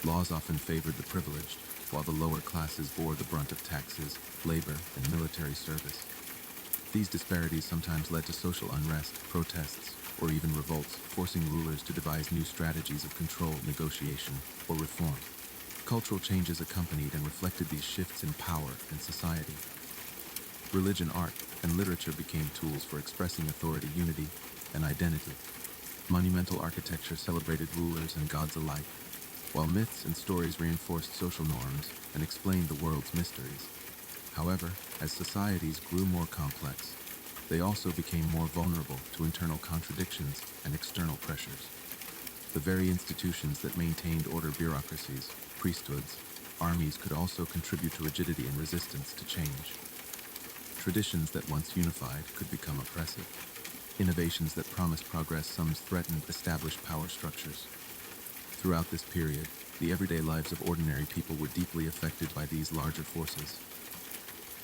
Speaker 1: Laws often favored the privileged, while the lower classes bore the brunt of taxes, labor, and military service. These disparities sometimes led to social unrest, protests, or even revolts, forcing rulers to devise new strategies of control, negotiation, or reform. Cultural changes accompanied and reflected these shifts in power and society. Religion, art, and literature became tools for expressing authority, unity, and identity. Monumental architecture celebrated rulers and gods alike, while myths and stories reinforced social norms and explained the world's mysteries. However, as societies grew more complex, they also became more vulnerable to internal contradictions and external pressures. The very institutions that maintained order, bureaucracies, priesthoods, armies, could also contribute to rigidity and resistance to change. Traditions that once unified could become oppressive. Innovations that promised progress sometimes threatened established power structures. Throughout this period, the everyday lives of ordinary people were deeply affected by these larger forces.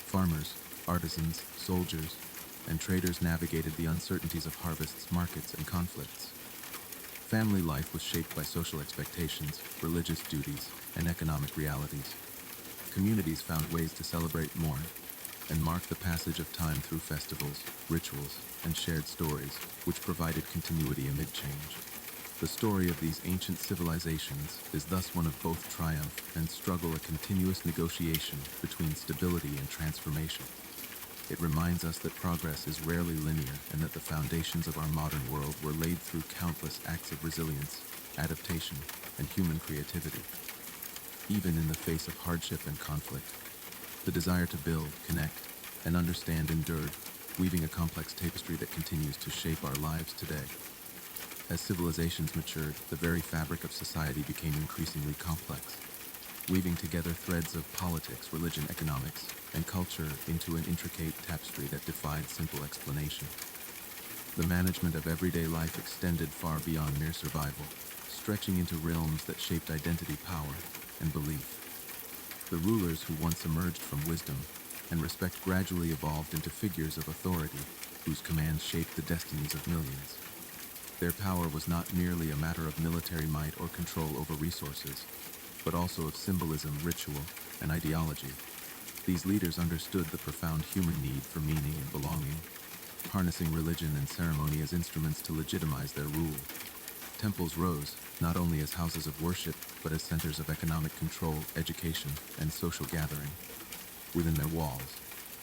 Speaker 1: Farmers, artisans, soldiers, and traders navigated the uncertainties of harvests, markets, and conflicts. Family life was shaped by social expectations, religious duties, and economic realities. Communities found ways to celebrate, mourn, and mark the passage of time through festivals, rituals, and shared stories, which provided continuity amid change. The story of these ancient civilizations is thus one of both triumph and struggle, a continuous negotiation between stability and transformation. It reminds us that progress is rarely linear and that the foundations of our modern world were laid through countless acts of resilience, adaptation, and human creativity. Even in the face of hardship and conflict, the desire to build, connect, and understand endured, weaving a complex tapestry that continues to shape our lives today. As civilizations matured, the very fabric of society became increasingly complex, weaving together threads of politics, religion, economics, and culture into an intricate tapestry that defied simple explanation. The management of everyday life extended far beyond mere survival, stretching into realms that shaped identity, power, and belief. The rulers who once emerged from wisdom and respect gradually evolved into figures of authority whose commands shaped the destinies of millions. Their power was not merely a matter of military might or control over resources, but also of symbolism, ritual, and ideology. These leaders understood the profound human need for meaning and belonging, harnessing religion and ceremony as instruments to legitimize their rule. Temples rose, not only as houses of worship, but as centers of economic control, education, and social gathering. Within their walls,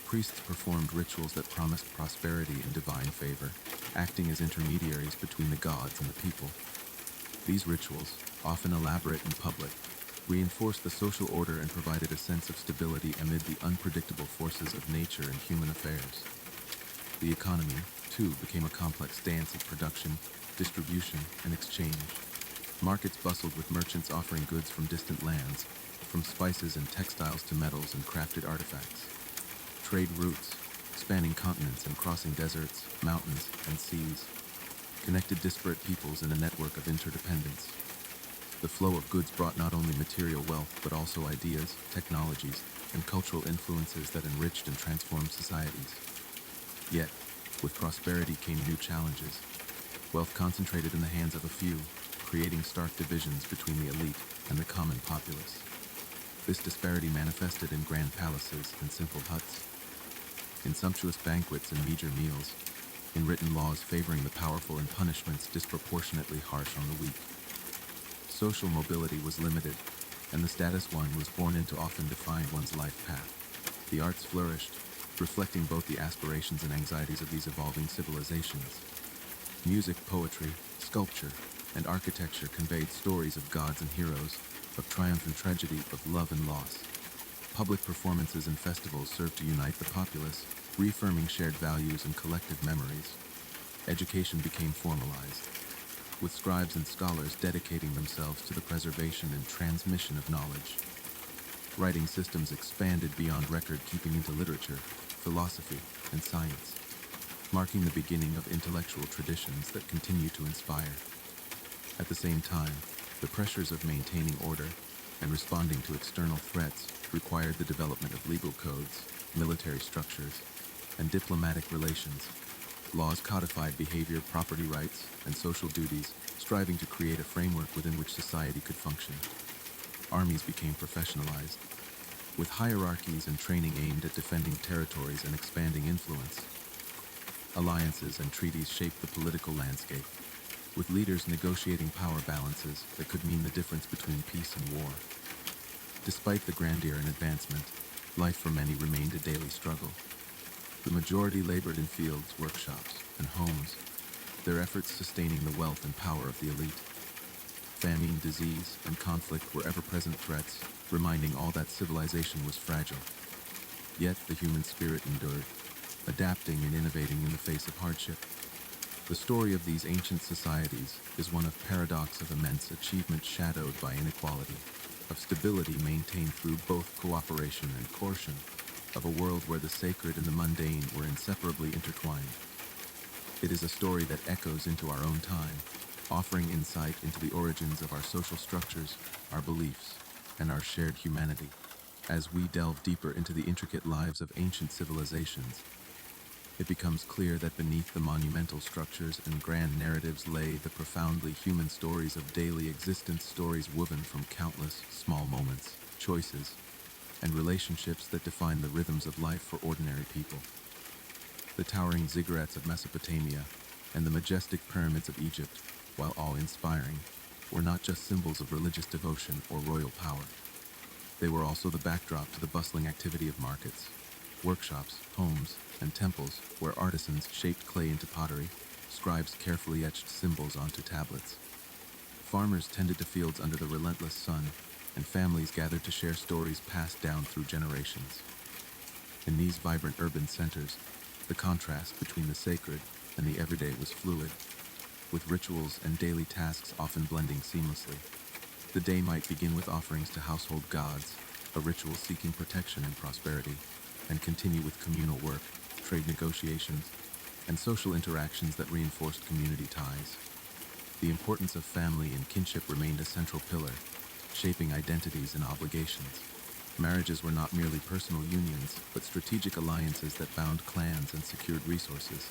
Speaker 1: priests performed rituals that promised prosperity and divine favor, acting as intermediaries between the gods and the people. These rituals, often elaborate and public, reinforced the social order and provided a sense of stability amid the unpredictable forces of nature and human affairs. The economy, too, became a complex dance of production, distribution, and exchange. Markets bustled with merchants offering goods from distant lands, from spices and textiles to metals and crafted artifacts. Trade routes, spanning continents and crossing deserts, mountains, and seas, connected disparate peoples in a network of interdependence. The flow of goods brought not only material wealth, but also ideas, technologies, and cultural influences that enriched and transformed societies. Yet, with prosperity came new challenges. Wealth concentrated in the hands of a few, creating stark divisions between the elite and the common populace. This disparity manifested in grand palaces and simple huts, in sumptuous banquets and meager meals, in written laws favoring the powerful and punishments disproportionately harsh on the weak. Social mobility was limited, and the status one was born in to often define one's life path. The arts flourished, reflecting both the aspirations and anxieties of these evolving civilizations. Music, poetry, sculpture, and architecture conveyed stories of gods and heroes, of triumph and tragedy, of love and loss. Public performances and festivals served to unite the populace, reaffirming shared values and collective memories. Education became formalized, with scribes and scholars dedicating themselves to the preservation and transmission of knowledge. Writing systems expanded beyond record-keeping into literature, philosophy, and science, marking the beginning of intellectual traditions that continue to inspire. At the same time, the pressures of maintaining order and responding to external threats required the development of legal codes, military structures, and diplomatic relations. Laws codified behavior, property rights, and social duties, striving to create a framework within which society could function. Armies became professionalized, with hierarchies and training aimed at defending territories and expanding influence. Alliances and treaties shaped the political landscape, with leaders negotiating power balances that could mean the difference between peace and war. Despite the grandeur and advancement, life for many remained a daily struggle. The majority labored in fields, workshops, and homes, their efforts sustaining the wealth and power of the elite. Famine, disease, and conflict were ever-present threats, reminding all that civilization was fragile. Yet the human spirit endured, adapting and innovating in the face of hardship. The story of these ancient societies is one of paradox, of immense achievement shadowed by inequality, of stability maintained through both cooperation and coercion, of a world where the sacred and the mundane were inseparably intertwined. It is a story that echoes into our own time, offering insight into the origins of our social structures, our beliefs, and our shared humanity. As we delve deeper into the intricate lives of ancient civilizations, it becomes clear that beneath the monumental structures and grand narratives lay the profoundly human stories of daily existence, stories woven from countless small moments, choices, and relationships that define the rhythms of life for ordinary people. The towering ziggurats of Mesopotamia and the majestic pyramids of Egypt, while awe-inspiring, were not just symbols of religious devotion or royal power. They were also the backdrop to the bustling activity of markets, workshops, homes, and temples where artisans shaped clay into pottery, scribes carefully etched symbols onto tablets. Farmers tended to fields under the relentless sun, and families gathered to share stories passed down through generations. In these vibrant urban centers, the contrast between the sacred and the everyday was fluid, with rituals and daily tasks often blending seamlessly. The day might begin with offerings to household gods, a ritual seeking protection and prosperity, and continue with communal work, trade negotiations, and social interactions that reinforced community ties. The importance of family and kinship remained a central pillar, shaping identities and obligations. Marriages were not merely personal unions, but strategic alliances that bound clans and secured resources.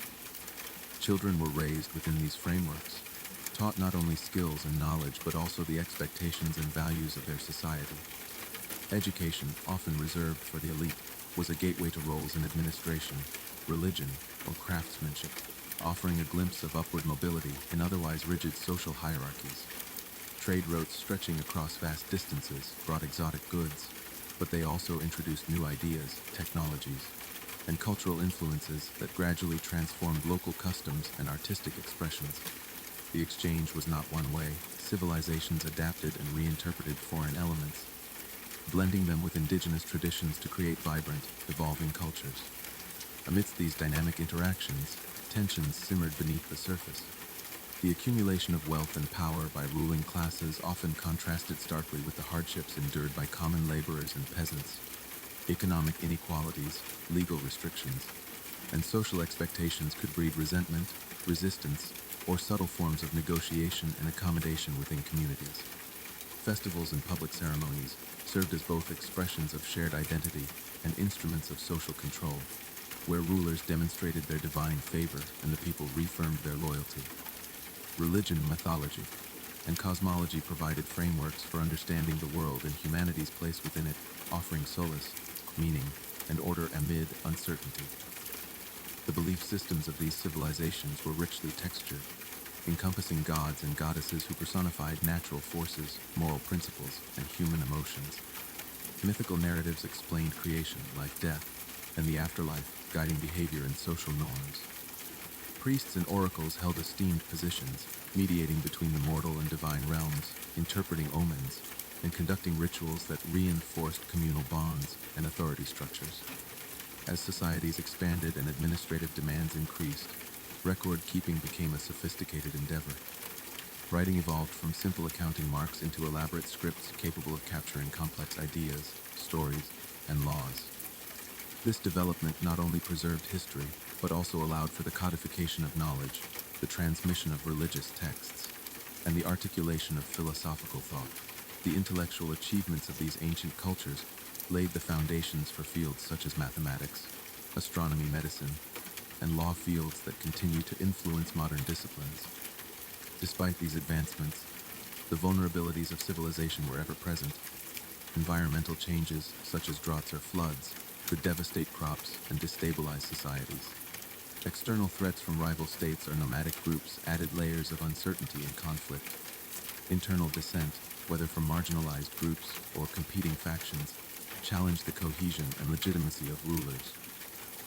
Speaker 1: Children were raised within these frameworks, taught not only skills and knowledge, but also the expectations and values of their society. Education, often reserved for the elite, was a gateway to roles in administration, religion, or craftsmanship, offering a glimpse of upward mobility in otherwise rigid social hierarchies. Trade routes stretching across vast distances brought exotic goods, but they also introduced new ideas, technologies, and cultural influences that gradually transformed local customs and artistic expressions. The exchange was not one way. Civilizations adapted and reinterpreted foreign elements, blending them with indigenous traditions to create vibrant, evolving cultures. Amidst these dynamic interactions, tensions simmered beneath the surface. The accumulation of wealth and power by ruling classes often contrasted starkly with the hardships endured by common laborers and peasants. Economic inequalities, legal restrictions, and social expectations could breed resentment, resistance, or subtle forms of negotiation and accommodation within communities. Festivals and public ceremonies served as both expressions of shared identity and instruments of social control, where rulers demonstrated their divine favor and the people reaffirmed their loyalty. Religion, mythology, and cosmology provided frameworks for understanding the world and humanity's place within it, offering solace, meaning, and order amid uncertainty. The belief systems of these civilizations were richly textured, encompassing gods and goddesses who personified natural forces, moral principles, and human emotions. Mythical narratives explained creation, life, death, and the afterlife, guiding behavior and social norms. Priests and oracles held esteemed positions, mediating between the mortal and divine realms, interpreting omens, and conducting rituals that reinforced communal bonds and authority structures. As societies expanded and administrative demands increased, record-keeping became a sophisticated endeavor. Writing evolved from simple accounting marks into elaborate scripts capable of capturing complex ideas, stories, and laws. This development not only preserved history, but also allowed for the codification of knowledge, the transmission of religious texts, and the articulation of philosophical thought. The intellectual achievements of these ancient cultures laid the foundations for fields such as mathematics, astronomy, medicine, and law, fields that continue to influence modern disciplines. Despite these advancements, the vulnerabilities of civilization were ever present. Environmental changes, such as droughts or floods, could devastate crops and destabilize societies. External threats from rival states or nomadic groups added layers of uncertainty and conflict. Internal dissent, whether from marginalized groups or competing factions, challenged the cohesion and legitimacy of rulers.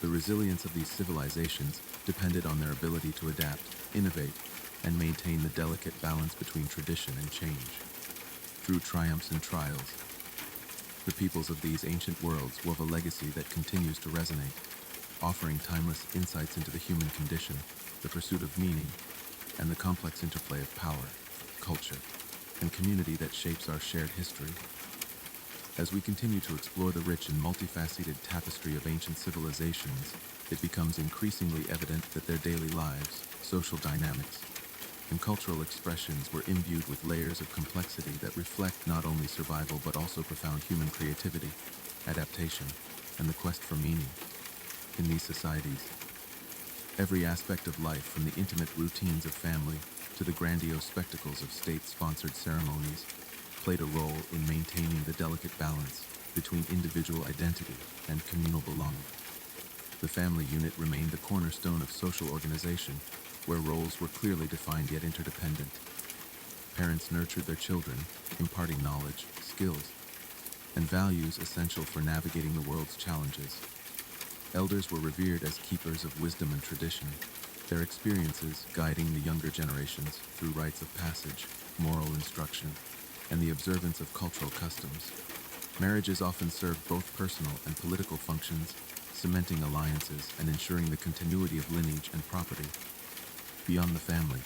Speaker 1: The resilience of these civilizations depended on their ability to adapt, innovate, and maintain the delicate balance between tradition and change. Through triumphs and trials, the peoples of these ancient worlds wove a legacy that continues to resonate, offering timeless insights into the human condition, the pursuit of meaning, and the complex interplay of power, culture, and community that shapes our shared history. As we continue to explore the rich and multifaceted tapestry of ancient civilizations, it becomes increasingly evident that their daily lives, social dynamics, and cultural expressions were imbued with layers of complexity that reflect not only survival but also profound human creativity, adaptation, and the quest for meaning. In these societies, every aspect of life, from the intimate routines of family to the grandiose spectacles of state-sponsored ceremonies, played a role in maintaining the delicate balance between individual identity and communal belonging. The family unit remained the cornerstone of social organization, where roles were clearly defined yet interdependent. Parents nurtured their children, imparting knowledge, skills, and values essential for navigating the world's challenges. Elders were revered as keepers of wisdom and tradition, their experiences guiding the younger generations through rites of passage, moral instruction, and the observance of cultural customs. Marriages often served both personal and political functions, cementing alliances and ensuring the continuity of lineage and property. Beyond the family,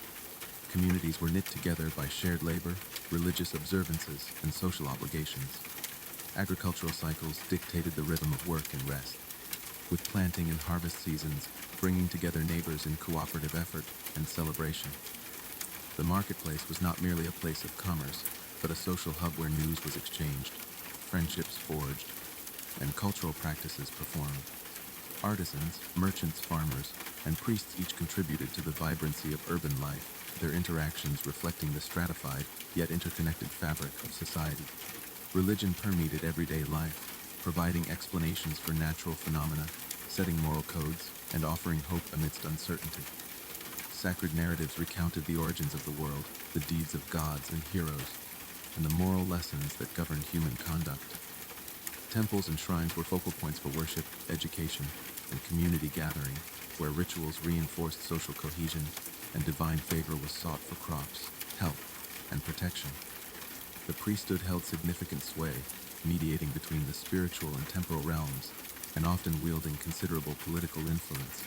Speaker 1: communities were knit together by shared labor, religious observances, and social obligations. Agricultural cycles dictated the rhythm of work and rest, with planting and harvest seasons bringing together neighbors in cooperative effort and celebration. The marketplace was not merely a place of commerce, but a social hub where news was exchanged, friendships forged, and cultural practices performed. Artisans, merchants, farmers, and priests each contributed to the vibrancy of urban life, their interactions reflecting the stratified yet interconnected fabric of society. Religion permeated everyday life, providing explanations for natural phenomena, setting moral codes, and offering hope amidst uncertainty. Sacred narratives recounted the origins of the world, the deeds of gods and heroes, and the moral lessons that governed human conduct. Temples and shrines were focal points for worship, education, and community gathering, where rituals reinforced social cohesion and divine favor was sought for crops, health, and protection. The priesthood held significant sway, mediating between the spiritual and temporal realms, and often wielding considerable political influence.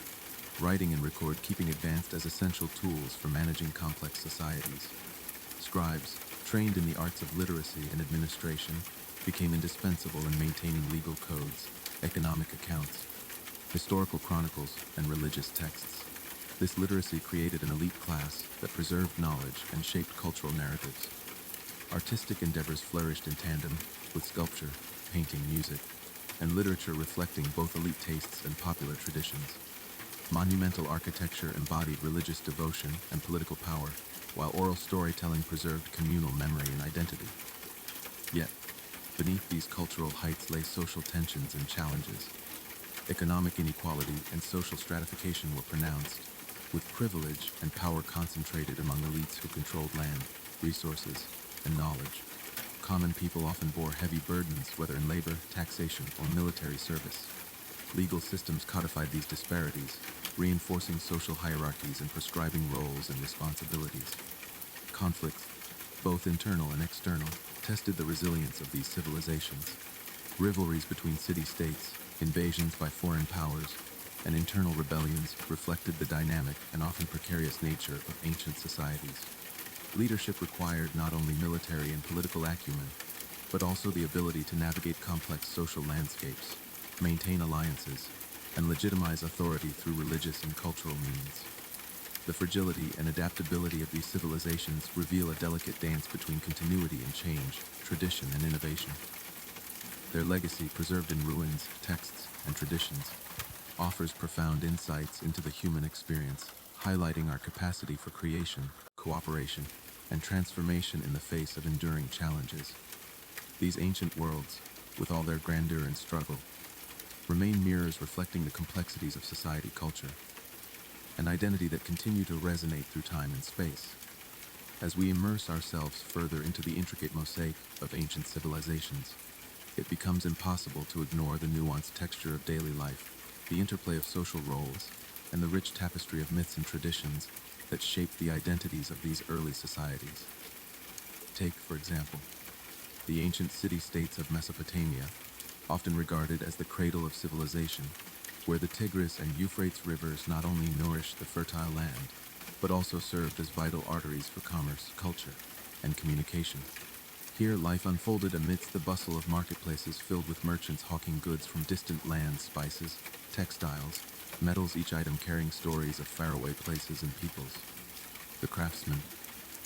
Speaker 1: Writing and record keeping advanced as essential tools for managing complex societies. Scribes, trained in the arts of literacy and administration, became indispensable in maintaining legal codes, economic accounts, historical chronicles, and religious texts. This literacy created an elite class that preserved knowledge and shaped cultural narratives. Artistic endeavors flourished in tandem, with sculpture, painting, music, and literature reflecting both elite tastes and popular traditions. Monumental architecture embodied religious devotion and political power, while oral storytelling preserved communal memory and identity. Yet, beneath these cultural heights lay social tensions and challenges. Economic inequality and social stratification were pronounced, with privilege and power concentrated among elites who controlled land, resources, and knowledge. Common people often bore heavy burdens, whether in labor, taxation, or military service. Legal systems codified these disparities, reinforcing social hierarchies and prescribing roles and responsibilities. Conflicts, both internal and external, tested the resilience of these civilizations. Rivalries between city-states, invasions by foreign powers, and internal rebellions reflected the dynamic and often precarious nature of ancient societies. Leadership required not only military and political acumen, but also the ability to navigate complex social landscapes, maintain alliances, and legitimize authority through religious and cultural means. The fragility and adaptability of these civilizations reveal a delicate dance between continuity and change, tradition and innovation. Their legacy, preserved in ruins, texts, and traditions, offers profound insights into the human experience, highlighting our capacity for creation, cooperation, and transformation in the face of enduring challenges. These ancient worlds, with all their grandeur and struggle, remain mirrors reflecting the complexities of society culture, an identity that continue to resonate through time and space. As we immerse ourselves further into the intricate mosaic of ancient civilizations, it becomes impossible to ignore the nuanced texture of daily life, the interplay of social roles, and the rich tapestry of myths and traditions that shape the identities of these early societies. Take, for example, the ancient city-states of Mesopotamia, often regarded as the cradle of civilization, where the Tigris and Euphrates rivers not only nourished the fertile land, but also served as vital arteries for commerce, culture, and communication. Here, life unfolded amidst the bustle of marketplaces filled with merchants hawking goods from distant lands, spices, textiles, metals, each item carrying stories of faraway places and peoples. The craftsmen,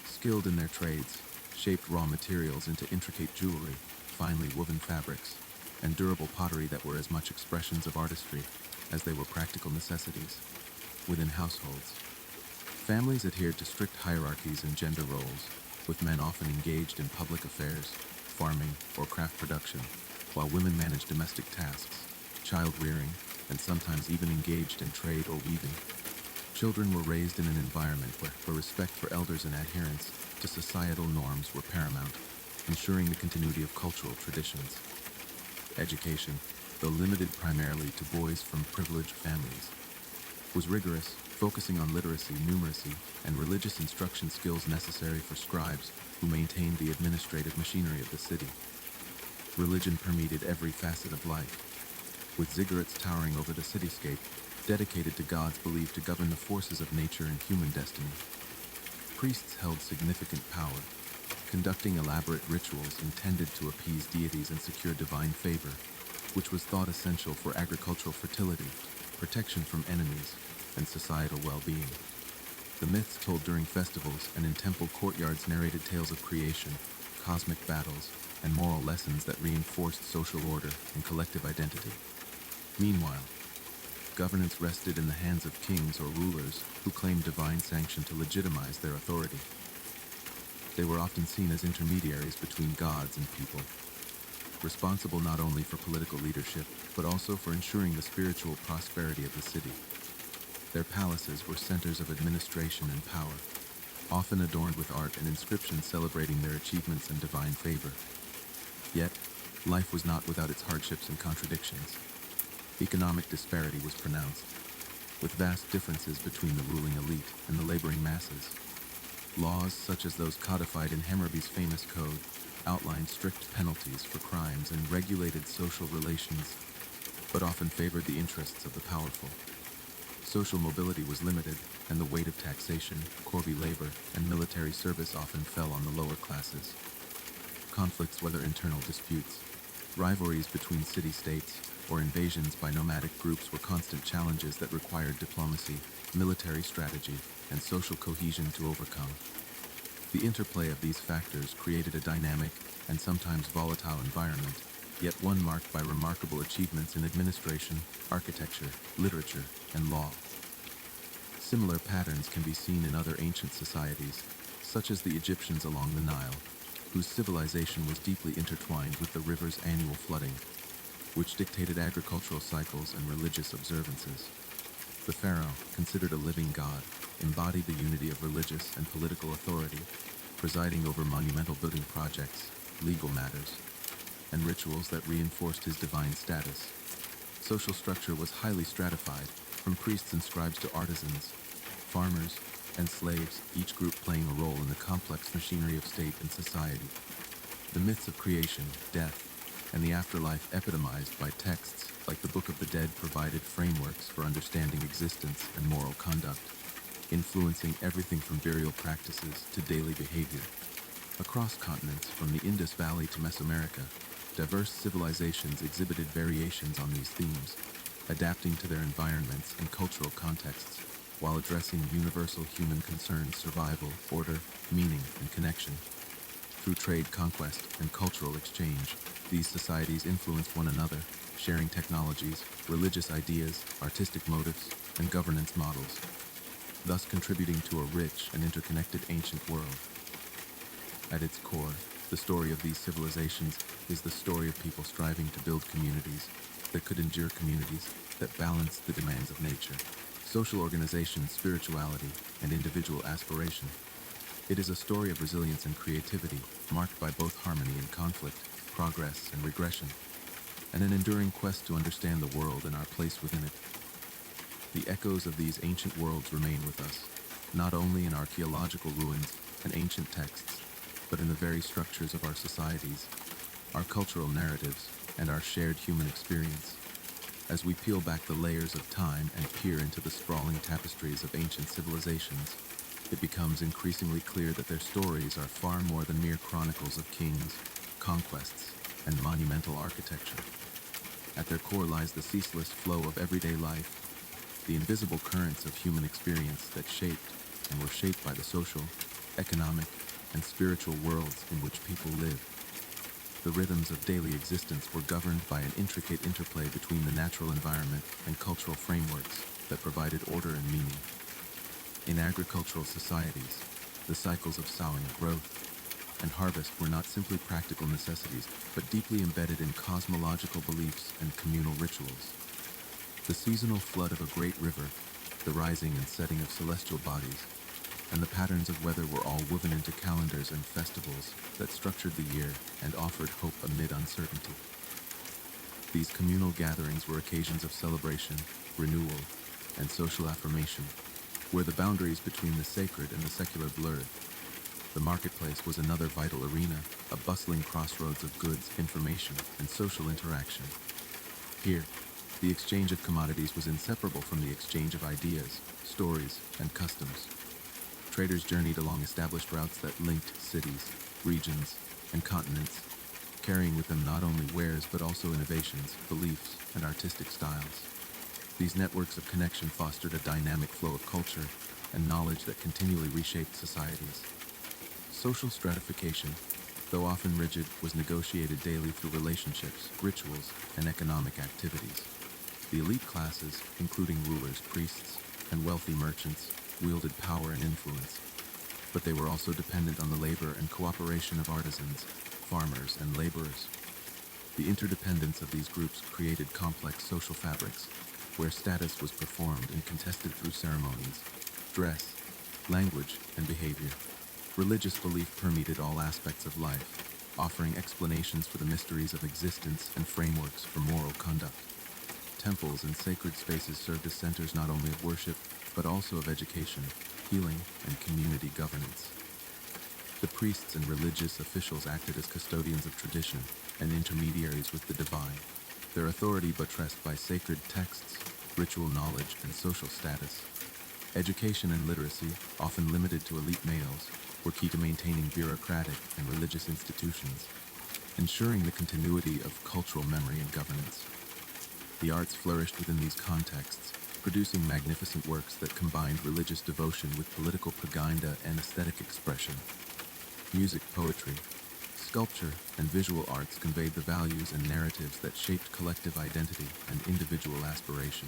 Speaker 1: skilled in their trades, shaped raw materials into intricate jewelry, finely woven fabrics, and durable pottery that were as much expressions of artistry as they were practical necessities. Within households, families adhered to strict hierarchies and gender roles, with men often engaged in public affairs, farming, or craft production, while women managed domestic tasks, child-rearing, and sometimes even engaged in trade or weaving. Children were raised in an environment where respect for elders and adherence to societal norms were paramount, ensuring the continuity of cultural traditions. Education, though limited primarily to boys from privileged families, was rigorous, focusing on literacy, numeracy, and religious instruction skills necessary for scribes who maintained the administrative machinery of the city. Religion permeated every facet of life, with ziggurats towering over the cityscape, dedicated to gods believed to govern the forces of nature and human destiny. Priests held significant power, conducting elaborate rituals intended to appease deities and secure divine favor, which was thought essential for agricultural fertility, protection from enemies, and societal well-being. The myths told during festivals and in temple courtyards narrated tales of creation, cosmic battles, and moral lessons that reinforced social order and collective identity. Meanwhile, governance rested in the hands of kings or rulers who claimed divine sanction to legitimize their authority. They were often seen as intermediaries between gods and people, responsible not only for political leadership, but also for ensuring the spiritual prosperity of the city. Their palaces were centers of administration and power, often adorned with art and inscriptions celebrating their achievements and divine favor. Yet, life was not without its hardships and contradictions. Economic disparity was pronounced, with vast differences between the ruling elite and the laboring masses. Laws such as those codified in Hammurabi's famous code outlined strict penalties for crimes and regulated social relations, but often favored the interests of the powerful. Social mobility was limited, and the weight of taxation, corvée labor, and military service often fell on the lower classes. Conflicts, whether internal disputes, rivalries between city-states, or invasions by nomadic groups were constant challenges that required diplomacy, military strategy, and social cohesion to overcome. The interplay of these factors created a dynamic and sometimes volatile environment, yet one marked by remarkable achievements in administration, architecture, literature, and law. Similar patterns can be seen in other ancient societies, such as the Egyptians along the Nile, whose civilization was deeply intertwined with the river's annual flooding, which dictated agricultural cycles and religious observances. The pharaoh, considered a living god, embodied the unity of religious and political authority, presiding over monumental building projects, legal matters, and rituals that reinforced his divine status. Social structure was highly stratified, from priests and scribes to artisans, farmers, and slaves, each group playing a role in the complex machinery of state and society. The myths of creation, death, and the afterlife epitomized by texts like the Book of the Dead provided frameworks for understanding existence and moral conduct, influencing everything from burial practices to daily behavior. Across continents, from the Indus Valley to Mesoamerica, diverse civilizations exhibited variations on these themes, adapting to their environments and cultural contexts, while addressing universal human concerns: survival, order, meaning, and connection. Through trade, conquest, and cultural exchange, these societies influenced one another, sharing technologies, religious ideas, artistic motives, and governance models, thus contributing to a rich and interconnected ancient world. At its core, the story of these civilizations is the story of people striving to build communities that could endure, communities that balance the demands of nature, social organization, spirituality, and individual aspiration. It is a story of resilience and creativity, marked by both harmony and conflict, progress and regression, and an enduring quest to understand the world and our place within it. The echoes of these ancient worlds remain with us, not only in archaeological ruins and ancient texts, but in the very structures of our societies, our cultural narratives, and our shared human experience. As we peel back the layers of time and peer into the sprawling tapestries of ancient civilizations, it becomes increasingly clear that their stories are far more than mere chronicles of kings, conquests, and monumental architecture. At their core lies the ceaseless flow of everyday life, the invisible currents of human experience that shaped and were shaped by the social, economic, and spiritual worlds in which people live. The rhythms of daily existence were governed by an intricate interplay between the natural environment and cultural frameworks that provided order and meaning. In agricultural societies, the cycles of sowing, growth, and harvest were not simply practical necessities, but deeply embedded in cosmological beliefs and communal rituals. The seasonal flood of a great river, the rising and setting of celestial bodies, and the patterns of weather were all woven into calendars and festivals that structured the year and offered hope amid uncertainty. These communal gatherings were occasions of celebration, renewal, and social affirmation, where the boundaries between the sacred and the secular blurred. The marketplace was another vital arena, a bustling crossroads of goods, information, and social interaction. Here, the exchange of commodities was inseparable from the exchange of ideas, stories, and customs. Traders journeyed along established routes that linked cities, regions, and continents, carrying with them not only wares but also innovations, beliefs, and artistic styles. These networks of connection fostered a dynamic flow of culture and knowledge that continually reshaped societies. Social stratification, though often rigid, was negotiated daily through relationships, rituals, and economic activities. The elite classes, including rulers, priests, and wealthy merchants, wielded power and influence, but they were also dependent on the labor and cooperation of artisans, farmers, and laborers. The interdependence of these groups created complex social fabrics, where status was performed and contested through ceremonies, dress, language, and behavior. Religious belief permeated all aspects of life, offering explanations for the mysteries of existence and frameworks for moral conduct. Temples and sacred spaces served as centers not only of worship, but also of education, healing, and community governance. The priests and religious officials acted as custodians of tradition and intermediaries with the divine, their authority buttressed by sacred texts, ritual knowledge, and social status. Education and literacy, often limited to elite males, were key to maintaining bureaucratic and religious institutions, ensuring the continuity of cultural memory and governance. The arts flourished within these contexts, producing magnificent works that combined religious devotion with political propaganda and aesthetic expression. Music, poetry, sculpture, and visual arts conveyed the values and narratives that shaped collective identity and individual aspiration.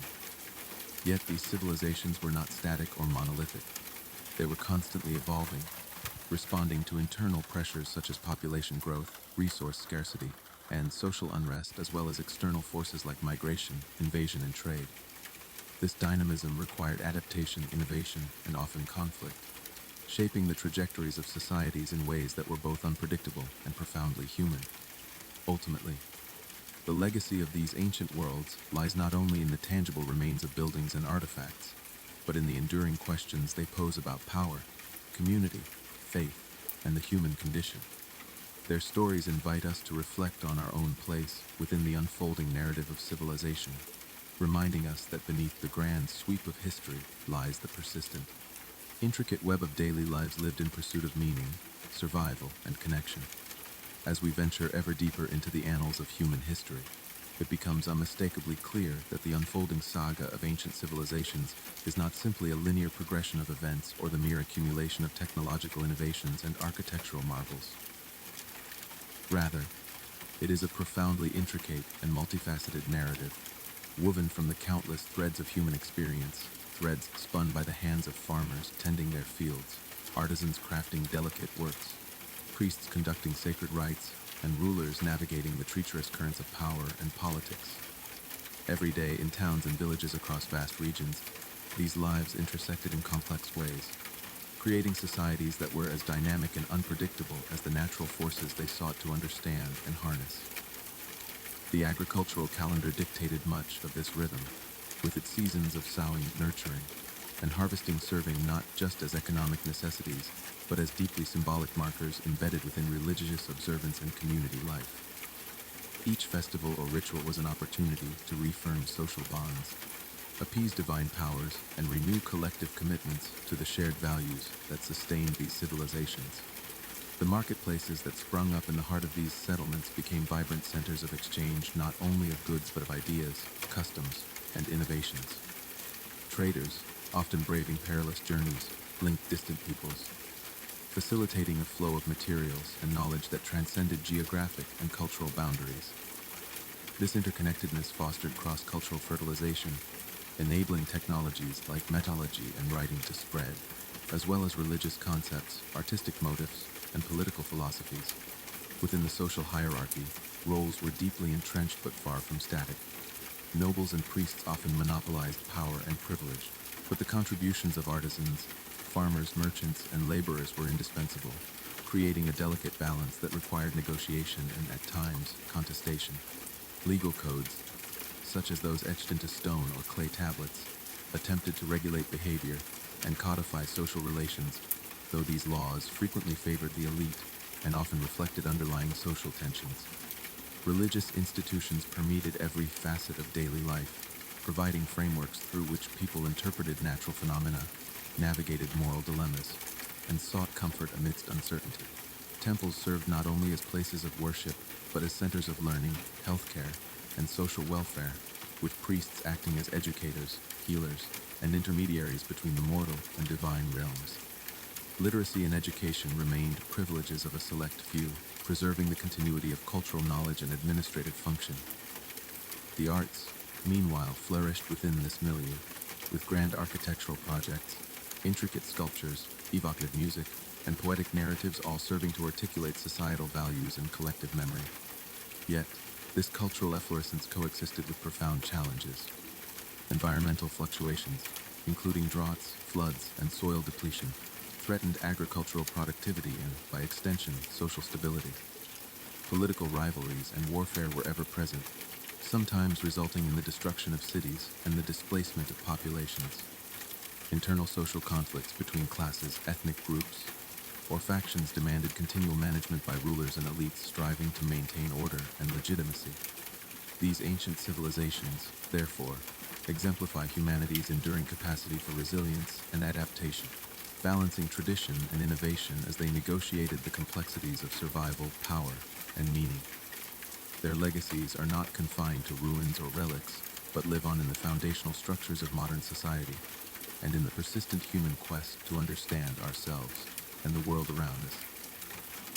Speaker 1: Yet these civilizations were not static or monolithic. They were constantly evolving, responding to internal pressures such as population growth, resource scarcity, and social unrest, as well as external forces like migration, invasion, and trade. This dynamism required adaptation, innovation, and often conflict, shaping the trajectories of societies in ways that were both unpredictable and profoundly human. Ultimately, the legacy of these ancient worlds lies not only in the tangible remains of buildings and artifacts, but in the enduring questions they pose about power, community, faith, and the human condition. Their stories invite us to reflect on our own place within the unfolding narrative of civilization, reminding us that beneath the grand sweep of history lies the persistent, intricate web of daily lives lived in pursuit of meaning, survival, and connection. As we venture ever deeper into the annals of human history, it becomes unmistakably clear that the unfolding saga of ancient civilizations is not simply a linear progression of events or the mere accumulation of technological innovations and architectural marvels. Rather, it is a profoundly intricate and multifaceted narrative, woven from the countless threads of human experience, threads spun by the hands of farmers tending their fields, artisans crafting delicate works, priests conducting sacred rites, and rulers navigating the treacherous currents of power and politics. Every day in towns and villages across vast regions, these lives intersected in complex ways, creating societies that were as dynamic and unpredictable as the natural forces they sought to understand and harness. The agricultural calendar dictated much of this rhythm, with its seasons of sowing, nurturing, and harvesting serving not just as economic necessities, but as deeply symbolic markers embedded within religious observance and community life. Each festival or ritual was an opportunity to reaffirm social bonds, appease divine powers, and renew collective commitments to the shared values that sustained these civilizations. The marketplaces that sprung up in the heart of these settlements became vibrant centers of exchange not only of goods but of ideas, customs, and innovations. Traders, often braving perilous journeys, linked distant peoples, facilitating a flow of materials and knowledge that transcended geographic and cultural boundaries. This interconnectedness fostered cross-cultural fertilization, enabling technologies like metallurgy and writing to spread, as well as religious concepts, artistic motifs, and political philosophies. Within the social hierarchy, roles were deeply entrenched but far from static. Nobles and priests often monopolized power and privilege, but the contributions of artisans, farmers, merchants, and laborers were indispensable, creating a delicate balance that required negotiation and, at times, contestation. Legal codes, such as those etched into stone or clay tablets, attempted to regulate behavior and codify social relations, though these laws frequently favored the elite and often reflected underlying social tensions. Religious institutions permeated every facet of daily life, providing frameworks through which people interpreted natural phenomena, navigated moral dilemmas, and sought comfort amidst uncertainty. Temples served not only as places of worship, but as centers of learning, healthcare, and social welfare, with priests acting as educators, healers, and intermediaries between the mortal and divine realms. Literacy and education remained privileges of a select few, preserving the continuity of cultural knowledge and administrative function. The arts, meanwhile, flourished within this milieu, with grand architectural projects, intricate sculptures, evocative music, and poetic narratives all serving to articulate societal values and collective memory. Yet, this cultural efflorescence coexisted with profound challenges. Environmental fluctuations, including droughts, floods, and soil depletion, threatened agricultural productivity and, by extension, social stability. Political rivalries and warfare were ever present, sometimes resulting in the destruction of cities and the displacement of populations. Internal social conflicts between classes, ethnic groups, or factions demanded continual management by rulers and elites striving to maintain order and legitimacy. These ancient civilizations, therefore, exemplify humanity's enduring capacity for resilience and adaptation, balancing tradition and innovation as they negotiated the complexities of survival, power, and meaning. Their legacies are not confined to ruins or relics, but live on in the foundational structures of modern society and in the persistent human quest to understand ourselves and the world around us.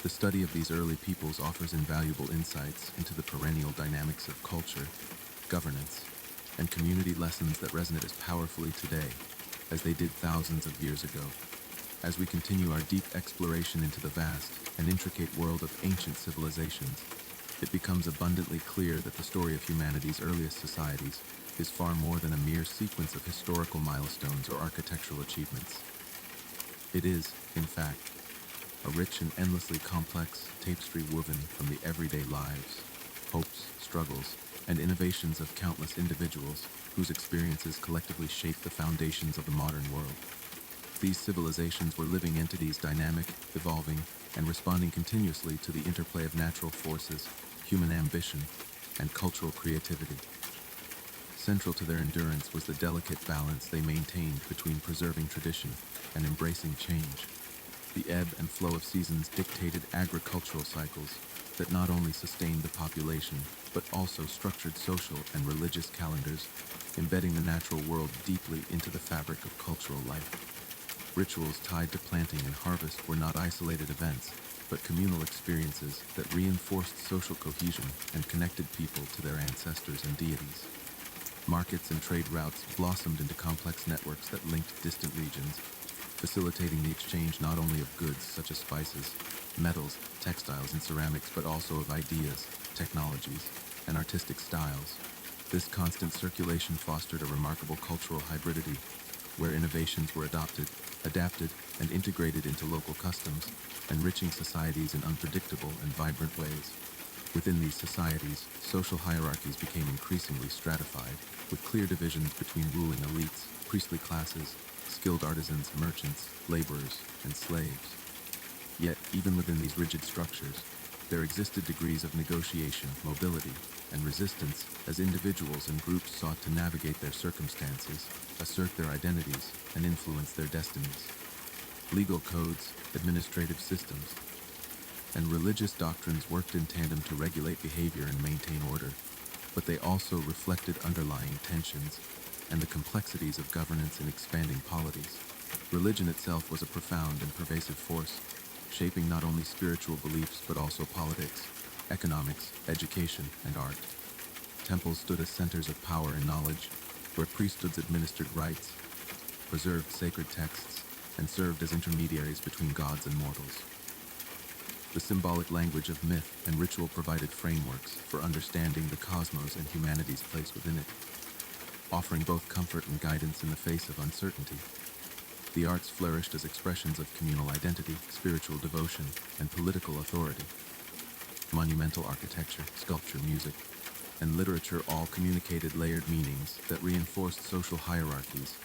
Speaker 1: The study of these early peoples offers invaluable insights into the perennial dynamics of culture, governance, and community lessons that resonate as powerfully today as they did thousands of years ago. As we continue our deep exploration into the vast and intricate world of ancient civilizations, it becomes abundantly clear that the story of humanity's earliest societies is far more than a mere sequence of historical milestones or architectural achievements. It is, in fact, a rich and endlessly complex tapestry woven from the everyday lives, hopes, struggles, and innovations of countless individuals whose experiences collectively shape the foundations of the modern world. These civilizations were living entities, dynamic, evolving, and responding continuously to the interplay of natural forces, human ambition, and cultural creativity. Central to their endurance was the delicate balance they maintained between preserving tradition and embracing change. The ebb and flow of seasons dictated agricultural cycles that not only sustained the population, but also structured social and religious calendars, embedding the natural world deeply into the fabric of cultural life. Rituals tied to planting and harvest were not isolated events, but communal experiences that reinforced social cohesion and connected people to their ancestors and deities. Markets and trade routes blossomed into complex networks that linked distant regions, facilitating the exchange not only of goods such as spices, metals, textiles, and ceramics, but also of ideas, technologies, and artistic styles. This constant circulation fostered a remarkable cultural hybridity, where innovations were adopted, adapted, and integrated into local customs, enriching societies in unpredictable and vibrant ways. Within these societies, social hierarchies became increasingly stratified, with clear divisions between ruling elites, priestly classes, skilled artisans, merchants, laborers, and slaves. Yet, even within these rigid structures, there existed degrees of negotiation, mobility, and resistance as individuals and groups sought to navigate their circumstances, assert their identities, and influence their destinies. Legal codes, administrative systems, and religious doctrines worked in tandem to regulate behavior and maintain order, but they also reflected underlying tensions and the complexities of governance and expanding polities. Religion itself was a profound and pervasive force, shaping not only spiritual beliefs but also politics, economics, education, and art. Temples stood as centers of power and knowledge, where priesthoods administered rites, preserved sacred texts, and served as intermediaries between gods and mortals. The symbolic language of myth and ritual provided frameworks for understanding the cosmos and humanity's place within it, offering both comfort and guidance in the face of uncertainty. The arts flourished as expressions of communal identity, spiritual devotion, and political authority. Monumental architecture, sculpture, music, and literature all communicated layered meanings that reinforced social hierarchies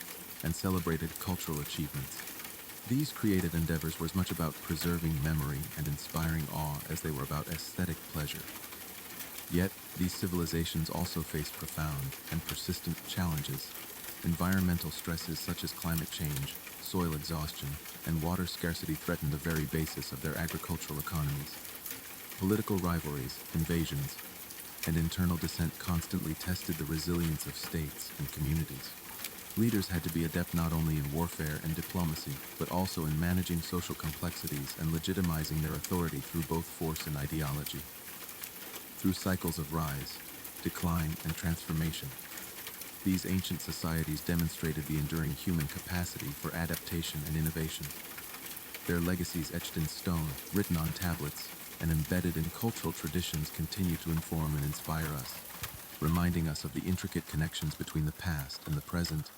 Speaker 1: and celebrated cultural achievements. These creative endeavors were as much about preserving memory and inspiring awe as they were about aesthetic pleasure. Yet, these civilizations also faced profound and persistent challenges. Environmental stresses such as climate change, soil exhaustion, and water scarcity threatened the very basis of their agricultural economies. Political rivalries, invasions, and internal dissent constantly tested the resilience of states and communities. Leaders had to be adept not only in warfare and diplomacy, but also in managing social complexities and legitimizing their authority through both force and ideology. Through cycles of rise, decline, and transformation, these ancient societies demonstrated the enduring human capacity for adaptation and innovation. Their legacies etched in stone, written on tablets, and embedded in cultural traditions continue to inform and inspire us, reminding us of the intricate connections between the past and the present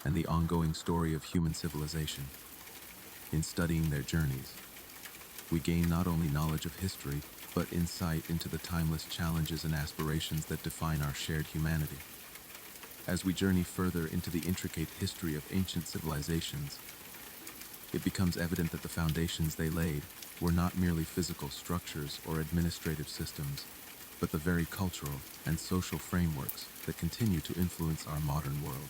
Speaker 1: and the ongoing story of human civilization. In studying their journeys, we gain not only knowledge of history, but insight into the timeless challenges and aspirations that define our shared humanity. As we journey further into the intricate history of ancient civilizations, it becomes evident that the foundations they laid were not merely physical structures or administrative systems, but the very cultural and social frameworks that continue to influence our modern world.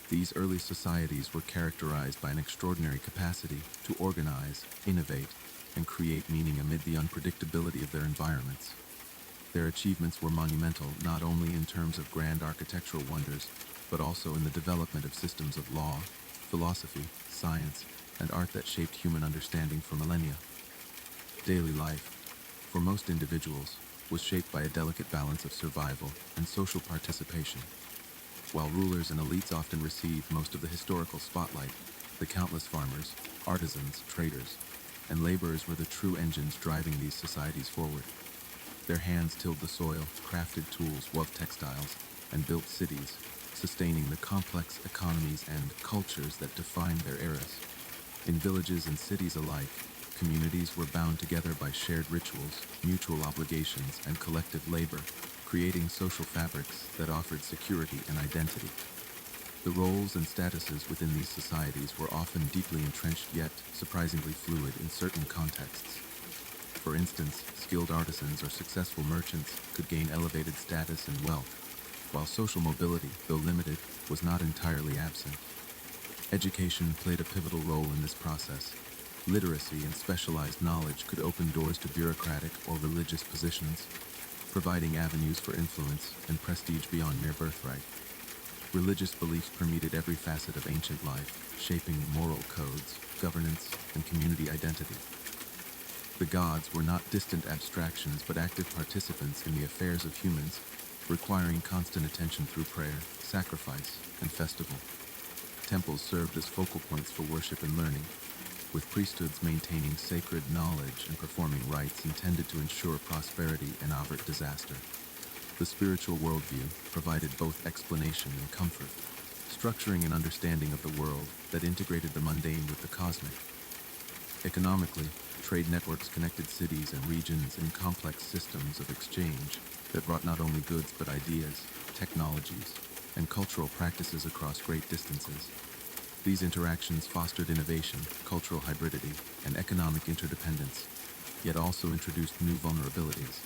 Speaker 1: These early societies were characterized by an extraordinary capacity to organize, innovate, and create meaning amid the unpredictability of their environments. Their achievements were monumental not only in terms of grand architectural wonders, but also in the development of systems of law, philosophy, science, and art that shaped human understanding for millennia. Daily life, for most individuals, was shaped by a delicate balance of survival and social participation. While rulers and elites often received most of the historical spotlight, the countless farmers, artisans, traders, and laborers were the true engines driving these societies forward. Their hands tilled the soil, crafted tools, wove textiles, and built cities, sustaining the complex economies and cultures that defined their eras. In villages and cities alike, communities were bound together by shared rituals, mutual obligations, and collective labor, creating social fabrics that offered security and identity. The roles and statuses within these societies were often deeply entrenched yet surprisingly fluid in certain contexts. For instance, skilled artisans or successful merchants could gain elevated status and wealth, while social mobility, though limited, was not entirely absent. Education played a pivotal role in this process. Literacy and specialized knowledge could open doors to bureaucratic or religious positions, providing avenues for influence and prestige beyond mere birthright. Religious beliefs permeated every facet of ancient life, shaping moral codes, governance, and community identity. The gods were not distant abstractions but active participants in the affairs of humans, requiring constant attention through prayer, sacrifice, and festival. Temples served as focal points for worship and learning, with priesthoods maintaining sacred knowledge and performing rites intended to ensure prosperity and avert disaster. The spiritual worldview provided both explanation and comfort, structuring an understanding of the world that integrated the mundane with the cosmic. Economically, trade networks connected cities and regions in complex systems of exchange that brought not only goods but ideas, technologies, and cultural practices across great distances. These interactions fostered innovation, cultural hybridity, and economic interdependence, yet also introduced new vulnerabilities,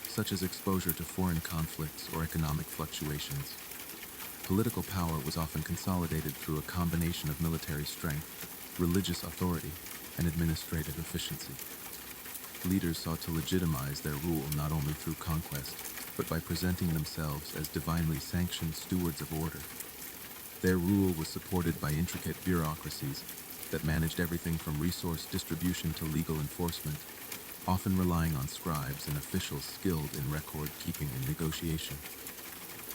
Speaker 1: such as exposure to foreign conflicts or economic fluctuations. Political power was often consolidated through a combination of military strength, religious authority, and administrative efficiency. Leaders sought to legitimize their rule not only through conquest, but by presenting themselves as divinely sanctioned stewards of order. Their rule was supported by intricate bureaucracies that managed everything from resource distribution to legal enforcement, often relying on scribes and officials skilled in record-keeping and negotiation.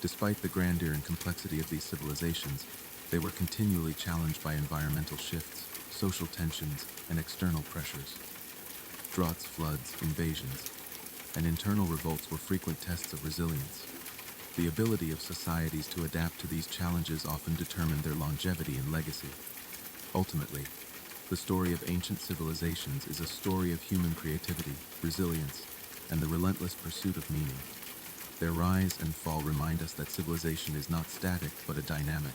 Speaker 1: Despite the grandeur and complexity of these civilizations, they were continually challenged by environmental shifts, social tensions, and external pressures. Droughts, floods, invasions, and internal revolts were frequent tests of resilience. The ability of societies to adapt to these challenges often determined their longevity and legacy. Ultimately, the story of ancient civilizations is a story of human creativity, resilience, and the relentless pursuit of meaning. Their rise and fall remind us that civilization is not static but a dynamic,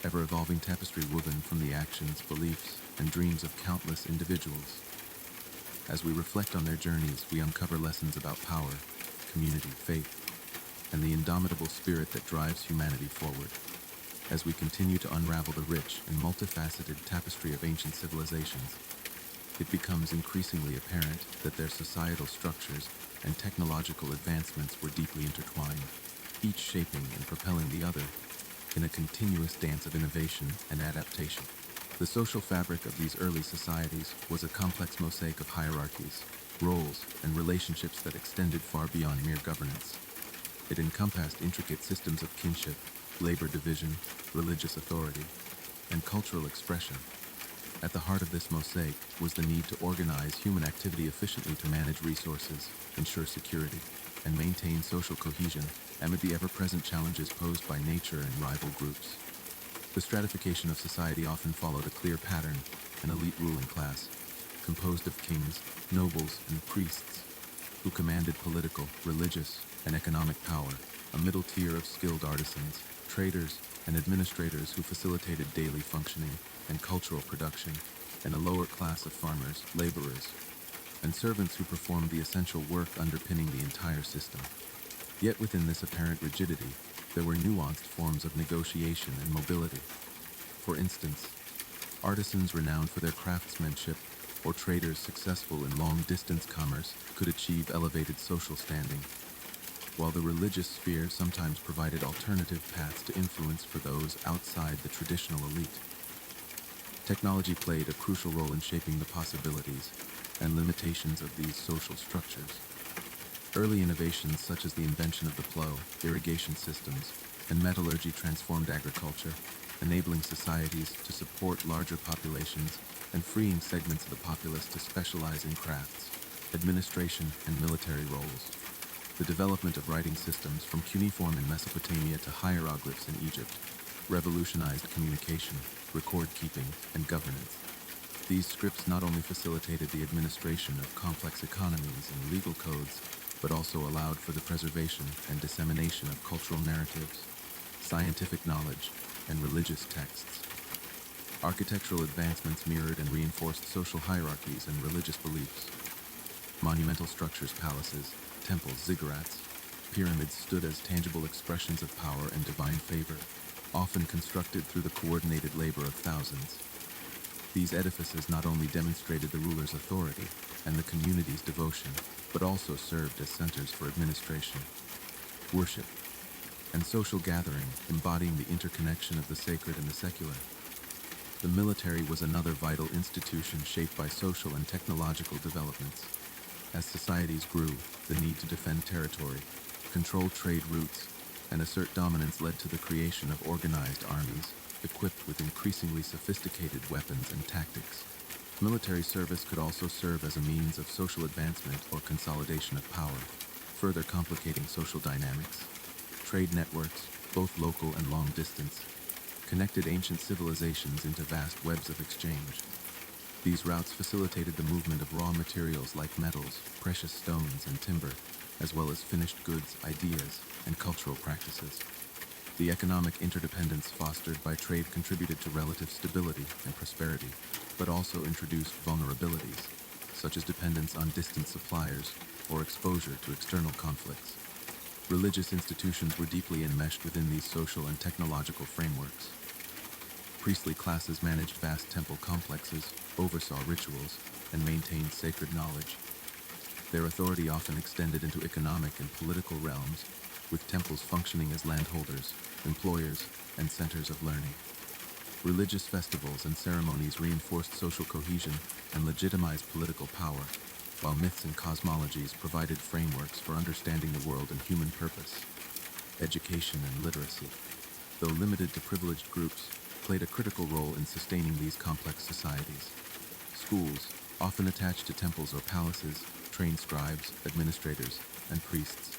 Speaker 1: ever-evolving tapestry woven from the actions, beliefs, and dreams of countless individuals. As we reflect on their journeys, we uncover lessons about power, community, faith, and the indomitable spirit that drives humanity forward. As we continue to unravel the rich and multifaceted tapestry of ancient civilizations, it becomes increasingly apparent that their societal structures and technological advancements were deeply intertwined, each shaping and propelling the other in a continuous dance of innovation and adaptation. The social fabric of these early societies was a complex mosaic of hierarchies, roles, and relationships that extended far beyond mere governance. It encompassed intricate systems of kinship, labor division, religious authority, and cultural expression. At the heart of this mosaic was the need to organize human activity efficiently to manage resources, ensure security, and maintain social cohesion amid the ever-present challenges posed by nature and rival groups. The stratification of society often followed a clear pattern: an elite ruling class, composed of kings, nobles, and priests, who commanded political, religious, and economic power, a middle tier of skilled artisans, traders, and administrators who facilitated daily functioning and cultural production, and a lower class of farmers, laborers, and servants who performed the essential work underpinning the entire system. Yet within this apparent rigidity, there were nuanced forms of negotiation and mobility. For instance, artisans renowned for their craftsmanship or traders successful in long-distance commerce could achieve elevated social standing, while the religious sphere sometimes provided alternative paths to influence for those outside the traditional elite. Technology played a crucial role in shaping the possibilities and limitations of these social structures. Early innovations such as the invention of the plow, irrigation systems, and metallurgy transformed agriculture, enabling societies to support larger populations and freeing segments of the populace to specialize in crafts, administration, and military roles. The development of writing systems from cuneiform in Mesopotamia to hieroglyphs in Egypt revolutionized communication, record-keeping, and governance. These scripts not only facilitated the administration of complex economies and legal codes, but also allowed for the preservation and dissemination of cultural narratives, scientific knowledge, and religious texts. Architectural advancements mirrored and reinforced social hierarchies and religious beliefs. Monumental structures, palaces, temples, ziggurats, pyramids stood as tangible expressions of power and divine favor, often constructed through the coordinated labor of thousands. These edifices not only demonstrated the ruler's authority and the community's devotion, but also served as centers for administration, worship, and social gathering, embodying the interconnection of the sacred and the secular. The military was another vital institution shaped by social and technological developments. As societies grew, the need to defend territory, control trade routes, and assert dominance led to the creation of organized armies, equipped with increasingly sophisticated weapons and tactics. Military service could also serve as a means of social advancement or consolidation of power, further complicating social dynamics. Trade networks, both local and long distance, connected ancient civilizations into vast webs of exchange. These routes facilitated the movement of raw materials like metals, precious stones, and timber, as well as finished goods, ideas, and cultural practices. The economic interdependence fostered by trade contributed to relative stability and prosperity, but also introduced vulnerabilities, such as dependence on distant suppliers or exposure to external conflicts. Religious institutions were deeply enmeshed within these social and technological frameworks. Priestly classes managed vast temple complexes, oversaw rituals, and maintained sacred knowledge. Their authority often extended into economic and political realms, with temples functioning as landholders, employers, and centers of learning. Religious festivals and ceremonies reinforced social cohesion and legitimized political power, while myths and cosmologies provided frameworks for understanding the world and human purpose. Education and literacy, though limited to privileged groups, played a critical role in sustaining these complex societies. Schools, often attached to temples or palaces, trained scribes, administrators, and priests,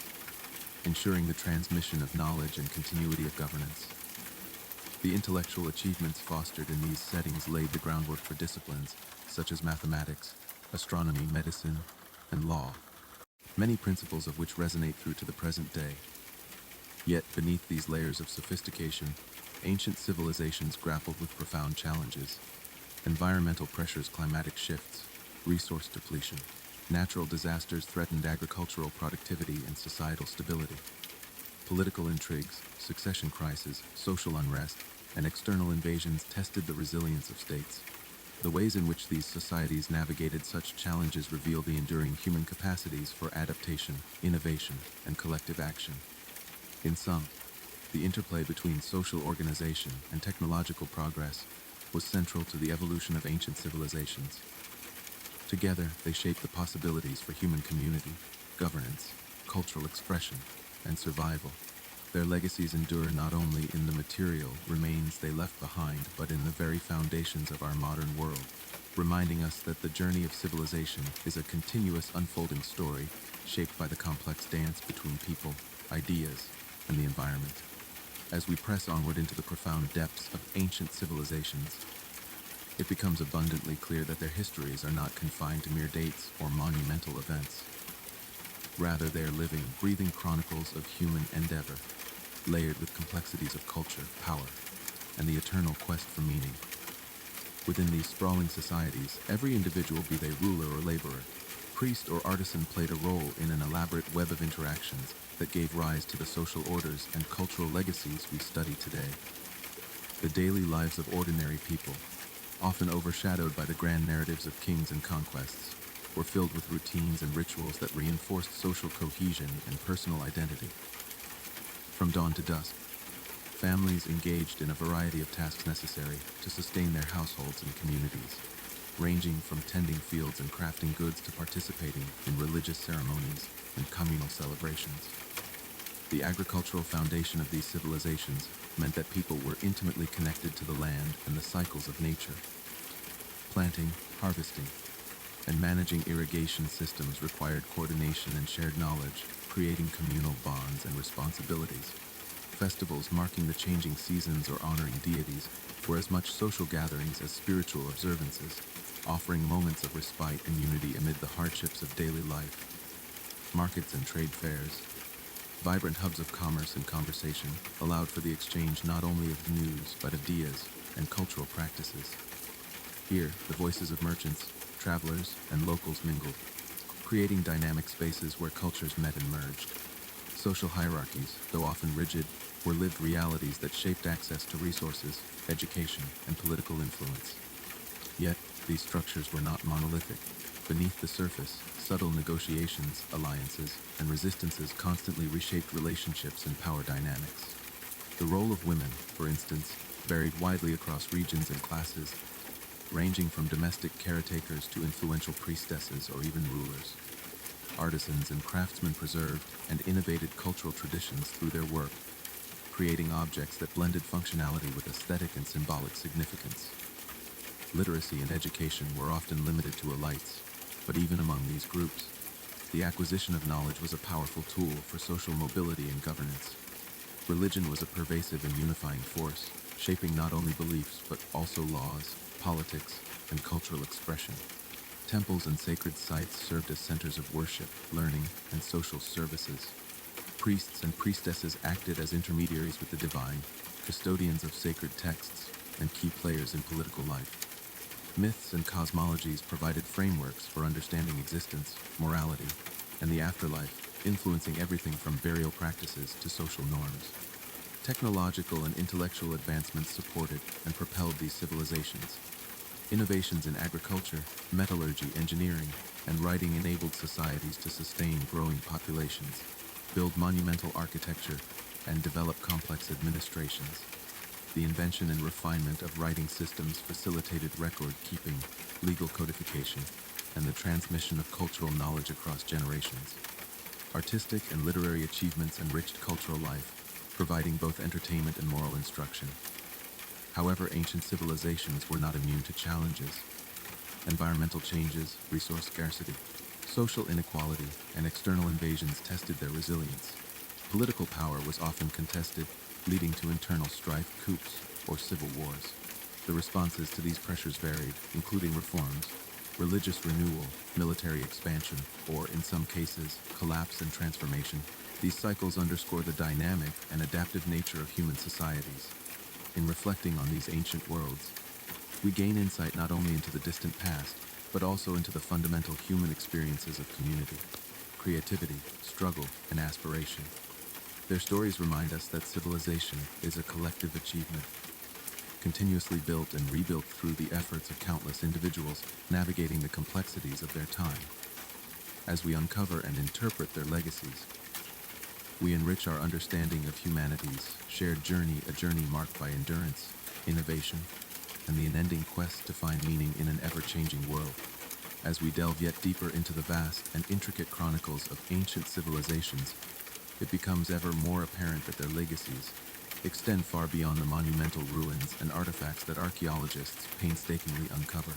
Speaker 1: ensuring the transmission of knowledge and continuity of governance. The intellectual achievements fostered in these settings laid the groundwork for disciplines such as mathematics, astronomy, medicine, and law, many principles of which resonate through to the present day. Yet, beneath these layers of sophistication, ancient civilizations grappled with profound challenges: environmental pressures, climatic shifts, resource depletion. Natural disasters threatened agricultural productivity and societal stability. Political intrigues, succession crises, social unrest, and external invasions tested the resilience of states. The ways in which these societies navigated such challenges reveal the enduring human capacities for adaptation, innovation, and collective action. In sum, the interplay between social organization and technological progress was central to the evolution of ancient civilizations. Together, they shaped the possibilities for human community, governance, cultural expression, and survival. Their legacies endure not only in the material remains they left behind, but in the very foundations of our modern world, reminding us that the journey of civilization is a continuous unfolding story shaped by the complex dance between people, ideas, and the environment. As we press onward into the profound depths of ancient civilizations, it becomes abundantly clear that their histories are not confined to mere dates or monumental events. Rather, they are living, breathing chronicles of human endeavor, layered with complexities of culture, power, and the eternal quest for meaning. Within these sprawling societies, every individual, be they ruler or laborer, priest or artisan, played a role in an elaborate web of interactions that gave rise to the social orders and cultural legacies we study today. The daily lives of ordinary people, often overshadowed by the grand narratives of kings and conquests, were filled with routines and rituals that reinforced social cohesion and personal identity. From dawn to dusk, families engaged in a variety of tasks necessary to sustain their households and communities, ranging from tending fields and crafting goods to participating in religious ceremonies and communal celebrations. The agricultural foundation of these civilizations meant that people were intimately connected to the land and the cycles of nature. Planting, harvesting, and managing irrigation systems required coordination and shared knowledge, creating communal bonds and responsibilities. Festivals marking the changing seasons or honoring deities were as much social gatherings as spiritual observances, offering moments of respite and unity amid the hardships of daily life. Markets and trade fairs, vibrant hubs of commerce and conversation, allowed for the exchange not only of news but of ideas and cultural practices. Here, the voices of merchants, travelers, and locals mingled, creating dynamic spaces where cultures met and merged. Social hierarchies, though often rigid, were lived realities that shaped access to resources, education, and political influence. Yet, these structures were not monolithic. Beneath the surface, subtle negotiations, alliances, and resistances constantly reshaped relationships and power dynamics. The role of women, for instance, varied widely across regions and classes, ranging from domestic caretakers to influential priestesses or even rulers. Artisans and craftsmen preserved and innovated cultural traditions through their work, creating objects that blended functionality with aesthetic and symbolic significance. Literacy and education were often limited to elites, but even among these groups, the acquisition of knowledge was a powerful tool for social mobility and governance. Religion was a pervasive and unifying force, shaping not only beliefs but also laws, politics, and cultural expression. Temples and sacred sites served as centers of worship, learning, and social services. Priests and priestesses acted as intermediaries with the divine, custodians of sacred texts, and key players in political life. Myths and cosmologies provided frameworks for understanding existence, morality, and the afterlife, influencing everything from burial practices to social norms. Technological and intellectual advancements supported and propelled these civilizations. Innovations in agriculture, metallurgy, engineering, and writing enabled societies to sustain growing populations, build monumental architecture, and develop complex administrations. The invention and refinement of writing systems facilitated record-keeping, legal codification, and the transmission of cultural knowledge across generations. Artistic and literary achievements enriched cultural life, providing both entertainment and moral instruction. However, ancient civilizations were not immune to challenges. Environmental changes, resource scarcity, social inequality, and external invasions tested their resilience. Political power was often contested, leading to internal strife, coups, or civil wars. The responses to these pressures varied, including reforms, religious renewal, military expansion, or, in some cases, collapse and transformation. These cycles underscore the dynamic and adaptive nature of human societies. In reflecting on these ancient worlds, we gain insight not only into the distant past, but also into the fundamental human experiences of community, creativity, struggle, and aspiration. Their stories remind us that civilization is a collective achievement, continuously built and rebuilt through the efforts of countless individuals navigating the complexities of their time. As we uncover and interpret their legacies, we enrich our understanding of humanity's shared journey, a journey marked by endurance, innovation, and the unending quest to find meaning in an ever-changing world. As we delve yet deeper into the vast and intricate chronicles of ancient civilizations, it becomes ever more apparent that their legacies extend far beyond the monumental ruins and artifacts that archaeologists painstakingly uncover.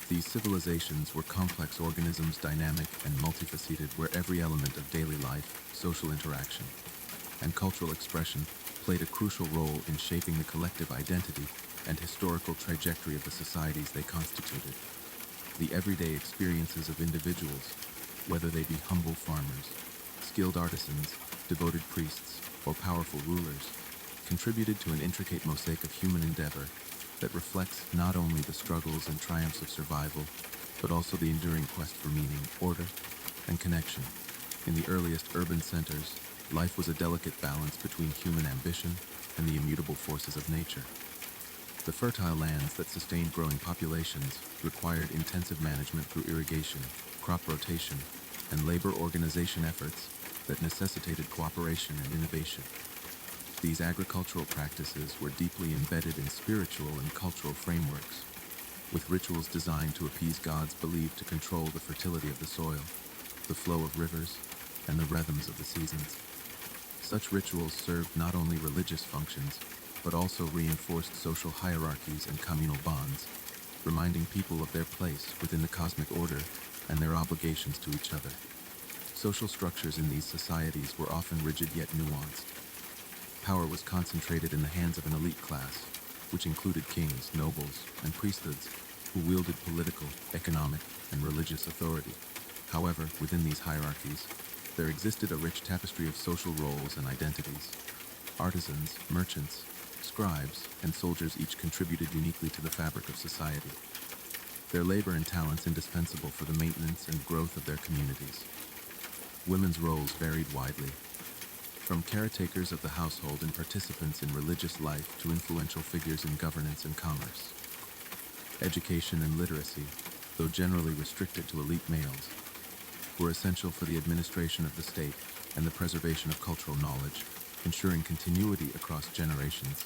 Speaker 1: These civilizations were complex organisms, dynamic and multifaceted, where every element of daily life, social interaction, and cultural expression played a crucial role in shaping the collective identity and historical trajectory of the societies they constituted. The everyday experiences of individuals, whether they be humble farmers, skilled artisans, devoted priests, or powerful rulers, contributed to an intricate mosaic of human endeavor that reflects not only the struggles and triumphs of survival, but also the enduring quest for meaning, order, and connection. In the earliest urban centers, life was a delicate balance between human ambition and the immutable forces of nature. The fertile lands that sustained growing populations required intensive management through irrigation, crop rotation, and labor organization efforts that necessitated cooperation and innovation. These agricultural practices were deeply embedded in spiritual and cultural frameworks, with rituals designed to appease gods believed to control the fertility of the soil, the flow of rivers, and the rhythms of the seasons. Such rituals served not only religious functions, but also reinforced social hierarchies and communal bonds, reminding people of their place within the cosmic order and their obligations to each other. Social structures in these societies were often rigid yet nuanced. Power was concentrated in the hands of an elite class, which included kings, nobles, and priesthoods who wielded political, economic, and religious authority. However, within these hierarchies, there existed a rich tapestry of social roles and identities. Artisans, merchants, scribes, and soldiers each contributed uniquely to the fabric of society. Their labor and talents indispensable for the maintenance and growth of their communities. Women's roles varied widely, from caretakers of the household and participants in religious life to influential figures in governance and commerce. Education and literacy, though generally restricted to elite males, were essential for the administration of the state and the preservation of cultural knowledge, ensuring continuity across generations.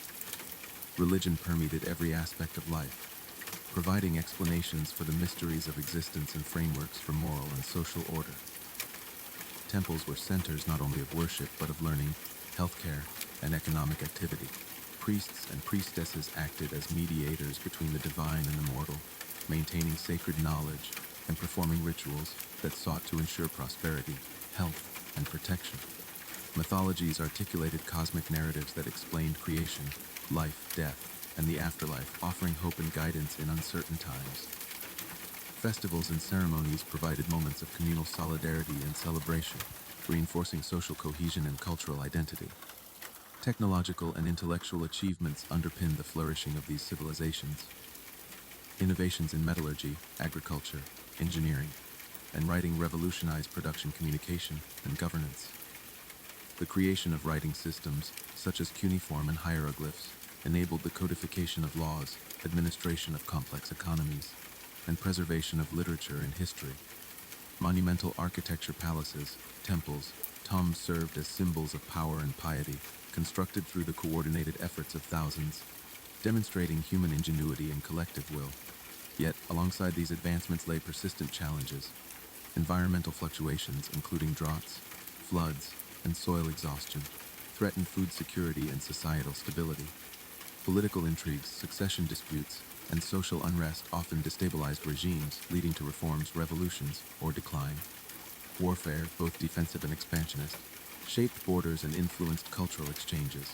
Speaker 1: Religion permeated every aspect of life, providing explanations for the mysteries of existence and frameworks for moral and social order. Temples were centers not only of worship but of learning, healthcare, and economic activity. Priests and priestesses acted as mediators between the divine and the mortal, maintaining sacred knowledge and performing rituals that sought to ensure prosperity, health, and protection. Mythologies articulated cosmic narratives that explained creation, life, death, and the afterlife, offering hope and guidance in uncertain times. Festivals and ceremonies provided moments of communal solidarity and celebration, reinforcing social cohesion and cultural identity. Technological and intellectual achievements underpinned the flourishing of these civilizations. Innovations in metallurgy, agriculture, engineering, and writing revolutionized production, communication, and governance. The creation of writing systems, such as cuneiform and hieroglyphs, enabled the codification of laws, administration of complex economies, and preservation of literature and history. Monumental architecture, palaces, temples, tombs served as symbols of power and piety, constructed through the coordinated efforts of thousands, demonstrating human ingenuity and collective will. Yet, alongside these advancements lay persistent challenges. Environmental fluctuations, including droughts, floods, and soil exhaustion, threatened food security and societal stability. Political intrigues, succession disputes, and social unrest often destabilized regimes, leading to reforms, revolutions, or decline. Warfare, both defensive and expansionist, shaped borders and influenced cultural exchanges.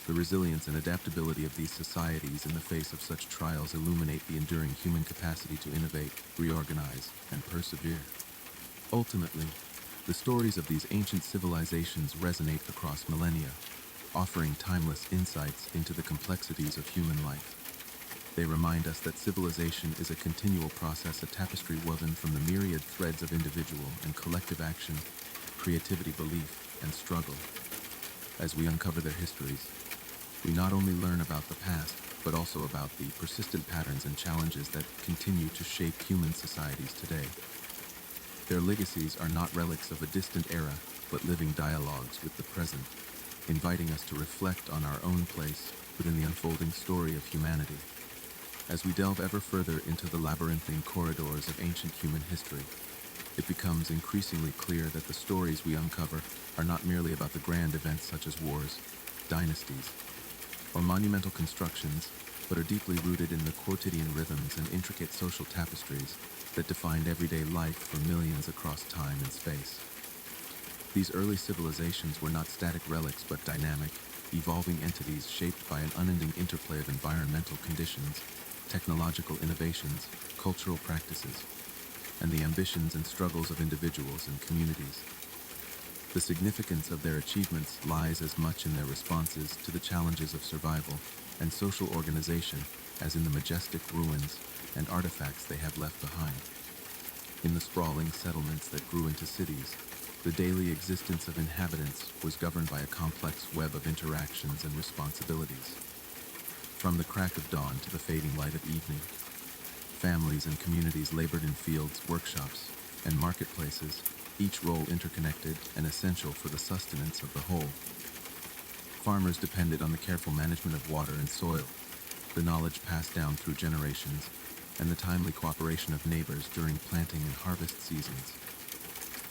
Speaker 1: The resilience and adaptability of these societies in the face of such trials illuminate the enduring human capacity to innovate, reorganize, and persevere. Ultimately, the stories of these ancient civilizations resonate across millennia, offering timeless insights into the complexities of human life. They remind us that civilization is a continual process, a tapestry woven from the myriad threads of individual and collective action, creativity, belief, and struggle. As we uncover their histories, we not only learn about the past, but also about the persistent patterns and challenges that continue to shape human societies today. Their legacies are not relics of a distant era, but living dialogues with the present, inviting us to reflect on our own place within the unfolding story of humanity. As we delve ever further into the labyrinthine corridors of ancient human history, it becomes increasingly clear that the stories we uncover are not merely about the grand events such as wars, dynasties, or monumental constructions, but are deeply rooted in the quotidian rhythms and intricate social tapestries that defined everyday life for millions across time and space. These early civilizations were not static relics but dynamic, evolving entities shaped by an unending interplay of environmental conditions, technological innovations, cultural practices, and the ambitions and struggles of individuals and communities. The significance of their achievements lies as much in their responses to the challenges of survival and social organization as in the majestic ruins and artifacts they have left behind. In the sprawling settlements that grew into cities, the daily existence of inhabitants was governed by a complex web of interactions and responsibilities. From the crack of dawn to the fading light of evening, families and communities labored in fields, workshops, and marketplaces, each role interconnected and essential for the sustenance of the whole. Farmers depended on the careful management of water and soil, the knowledge passed down through generations, and the timely cooperation of neighbors during planting and harvest seasons.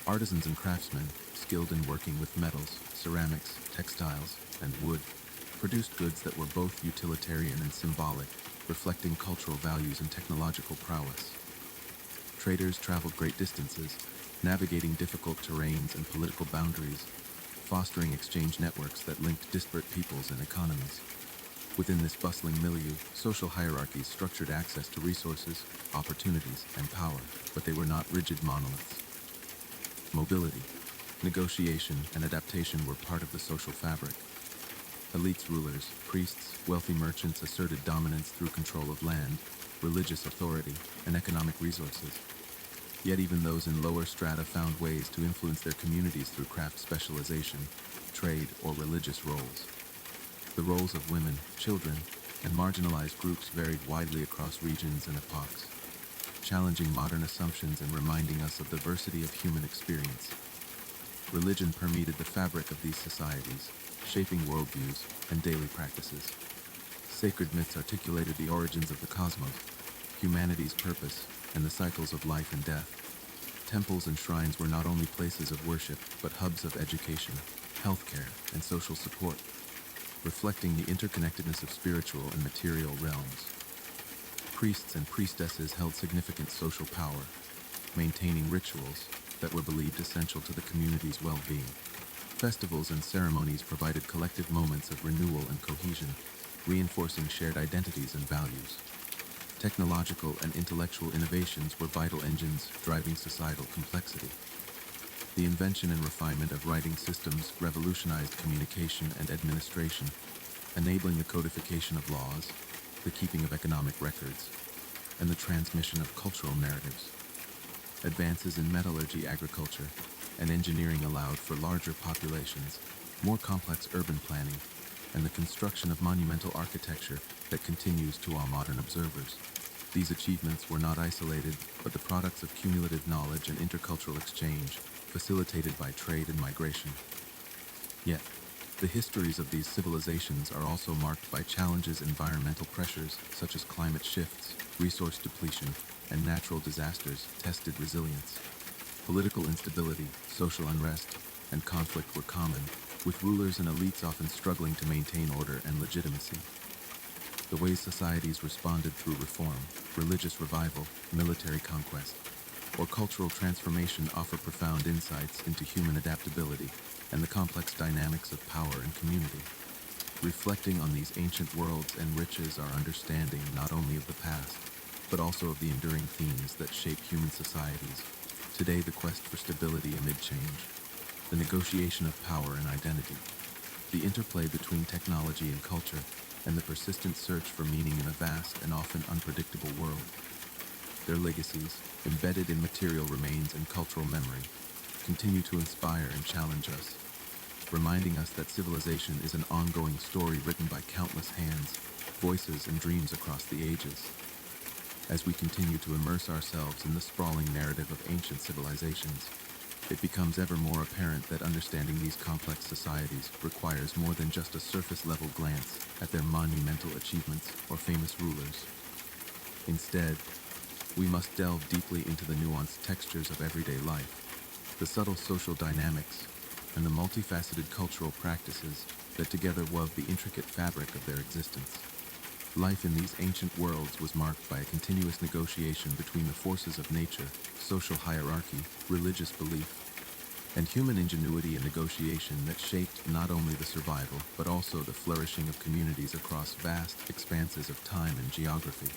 Speaker 1: Artisans and craftsmen, skilled in working with metals, ceramics, textiles, and wood, produced goods that were both utilitarian and symbolic, reflecting cultural values and technological prowess. Traders traveled great distances, navigating difficult terrains and political boundaries, fostering exchange networks that linked disparate peoples and economies. Within this bustling milieu, social hierarchies structured access to resources, opportunities, and power, but they were not rigid monoliths. Mobility, negotiation, and adaptation were part of the social fabric. Elites, rulers, priests, wealthy merchants asserted dominance through control of land, religious authority, and economic resources. Yet even those in lower strata found ways to influence their communities through craft specialization, trade, or religious roles. The roles of women, children, and marginalized groups varied widely across regions and epochs, challenging modern assumptions and reminding us of the diversity of human experience. Religion permeated the fabric of these societies, shaping worldviews and daily practices. Sacred myths articulated the origins of the cosmos, humanity's purpose, and the cycles of life and death. Temples and shrines were not only places of worship, but hubs of education, healthcare, and social support, reflecting the interconnectedness of spiritual and material realms. Priests and priestesses held significant social power, maintaining rituals that were believed essential to the community's well-being. Festivals and ceremonies provided collective moments of renewal and cohesion, reinforcing shared identities and values. Technological and intellectual innovations were vital engines driving societal complexity. The invention and refinement of writing systems revolutionized communication and administration, enabling the codification of laws, the keeping of economic records, and the transmission of cultural narratives. Advances in metallurgy, agriculture, and engineering allowed for larger populations, more complex urban planning, and the construction of monumental architecture that continues to awe modern observers. These achievements were not isolated, but the products of cumulative knowledge and intercultural exchange, facilitated by trade and migration. Yet, the histories of these civilizations are also marked by challenges. Environmental pressures, such as climate shifts, resource depletion, and natural disasters, tested resilience. Political instability, social unrest, and conflict were common, with rulers and elites often struggling to maintain order and legitimacy. The ways societies responded through reform, religious revival, military conquest, or cultural transformation offer profound insights into human adaptability and the complex dynamics of power and community. Reflecting on these ancient worlds enriches our understanding not only of the past, but also of the enduring themes that shape human societies. Today, the quest for stability amid change, the negotiation of power and identity, the interplay between technology and culture, and the persistent search for meaning in a vast and often unpredictable world. Their legacies, embedded in material remains and cultural memory, continue to inspire and challenge us, reminding us that civilization is an ongoing story written by countless hands, voices, and dreams across the ages. As we continue to immerse ourselves in the sprawling narrative of ancient civilizations, it becomes ever more apparent that understanding these complex societies requires more than just a surface-level glance at their monumental achievements or famous rulers. Instead, we must delve deeply into the nuanced textures of everyday life, the subtle social dynamics, and the multifaceted cultural practices that together wove the intricate fabric of their existence. Life in these ancient worlds was marked by a continuous negotiation between the forces of nature, social hierarchy, religious belief, and human ingenuity and negotiation that shaped not only the survival, but also the flourishing of communities across vast expanses of time and geography.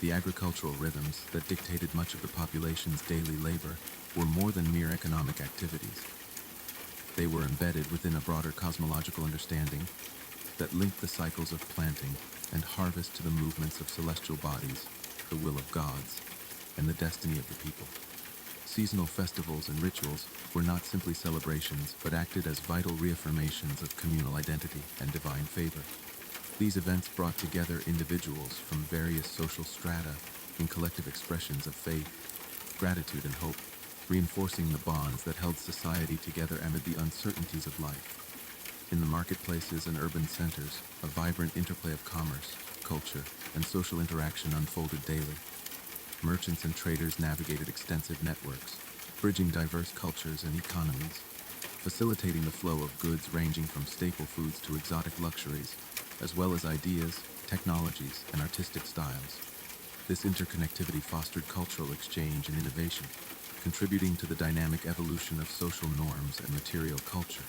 Speaker 1: The agricultural rhythms that dictated much of the population's daily labor were more than mere economic activities. They were embedded within a broader cosmological understanding that linked the cycles of planting and harvest to the movements of celestial bodies, the will of gods, and the destiny of the people. Seasonal festivals and rituals were not simply celebrations, but acted as vital reaffirmations of communal identity and divine favor. These events brought together individuals from various social strata in collective expressions of faith, gratitude, and hope, reinforcing the bonds that held society together amid the uncertainties of life. In the marketplaces and urban centers, a vibrant interplay of commerce, culture, and social interaction unfolded daily. Merchants and traders navigated extensive networks, bridging diverse cultures and economies, facilitating the flow of goods ranging from staple foods to exotic luxuries, as well as ideas, technologies, and artistic styles. This interconnectivity fostered cultural exchange and innovation, contributing to the dynamic evolution of social norms and material culture.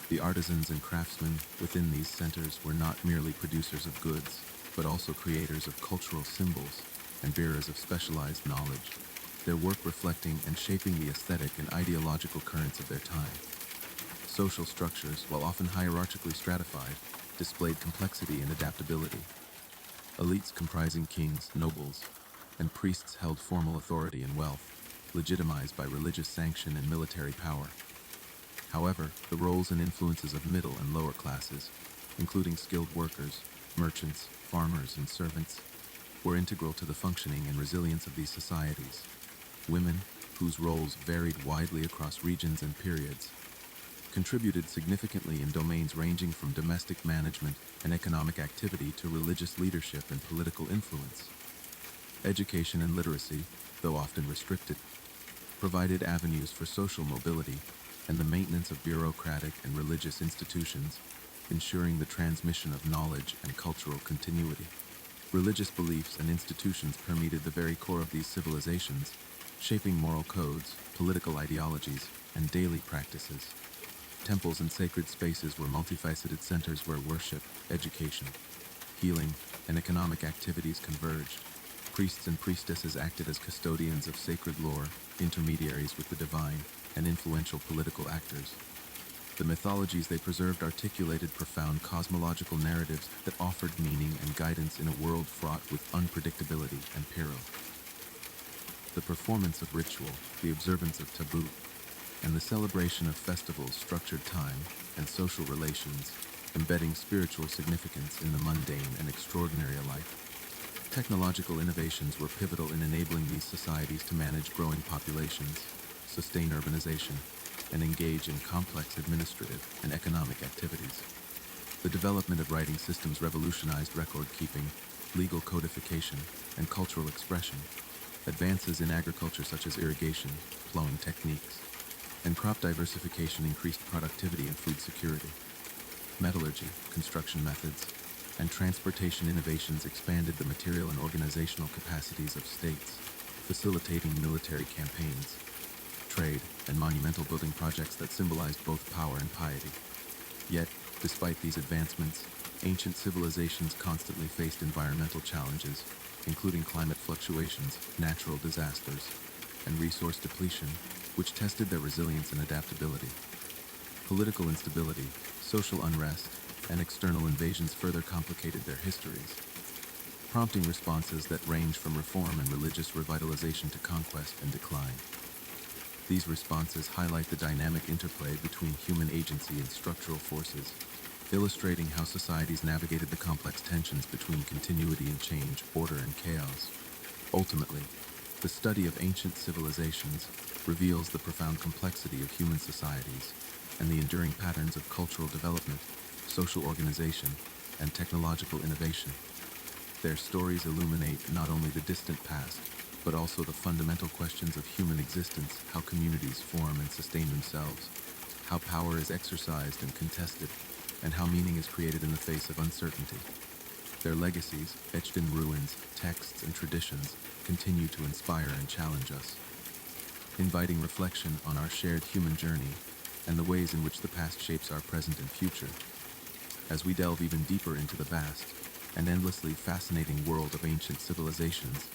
Speaker 1: The artisans and craftsmen within these centers were not merely producers of goods, but also creators of cultural symbols and bearers of specialized knowledge, their work reflecting and shaping the aesthetic and ideological currents of their time. Social structures, while often hierarchically stratified, displayed complexity and adaptability. Elites comprising kings, nobles, and priests held formal authority and wealth, legitimized by religious sanction and military power. However, the roles and influences of middle and lower classes, including skilled workers, merchants, farmers, and servants, were integral to the functioning and resilience of these societies. Women, whose roles varied widely across regions and periods, contributed significantly in domains ranging from domestic management and economic activity to religious leadership and political influence. Education and literacy, though often restricted, provided avenues for social mobility and the maintenance of bureaucratic and religious institutions, ensuring the transmission of knowledge and cultural continuity. Religious beliefs and institutions permeated the very core of these civilizations, shaping moral codes, political ideologies, and daily practices. Temples and sacred spaces were multifaceted centers where worship, education, healing, and economic activities converged. Priests and priestesses acted as custodians of sacred lore, intermediaries with the divine, and influential political actors. The mythologies they preserved articulated profound cosmological narratives that offered meaning and guidance in a world fraught with unpredictability and peril. The performance of ritual, the observance of taboo, and the celebration of festivals structured time and social relations, embedding spiritual significance in the mundane and extraordinary alike. Technological innovations were pivotal in enabling these societies to manage growing populations, sustain urbanization, and engage in complex administrative and economic activities. The development of writing systems revolutionized record-keeping, legal codification, and cultural expression. Advances in agriculture such as irrigation, plowing techniques, and crop diversification increased productivity and food security. Metallurgy, construction methods, and transportation innovations expanded the material and organizational capacities of states, facilitating military campaigns, trade, and monumental building projects that symbolized both power and piety. Yet, despite these advancements, ancient civilizations constantly faced environmental challenges, including climate fluctuations, natural disasters, and resource depletion, which tested their resilience and adaptability. Political instability, social unrest, and external invasions further complicated their histories, prompting responses that range from reform and religious revitalization to conquest and decline. These responses highlight the dynamic interplay between human agency and structural forces, illustrating how societies navigated the complex tensions between continuity and change, order and chaos. Ultimately, the study of ancient civilizations reveals the profound complexity of human societies and the enduring patterns of cultural development, social organization, and technological innovation. Their stories illuminate not only the distant past, but also the fundamental questions of human existence, how communities form and sustain themselves, how power is exercised and contested, and how meaning is created in the face of uncertainty. Their legacies, etched in ruins, texts, and traditions, continue to inspire and challenge us. inviting reflection on our shared human journey and the ways in which the past shapes our present and future. As we delve even deeper into the vast and endlessly fascinating world of ancient civilizations,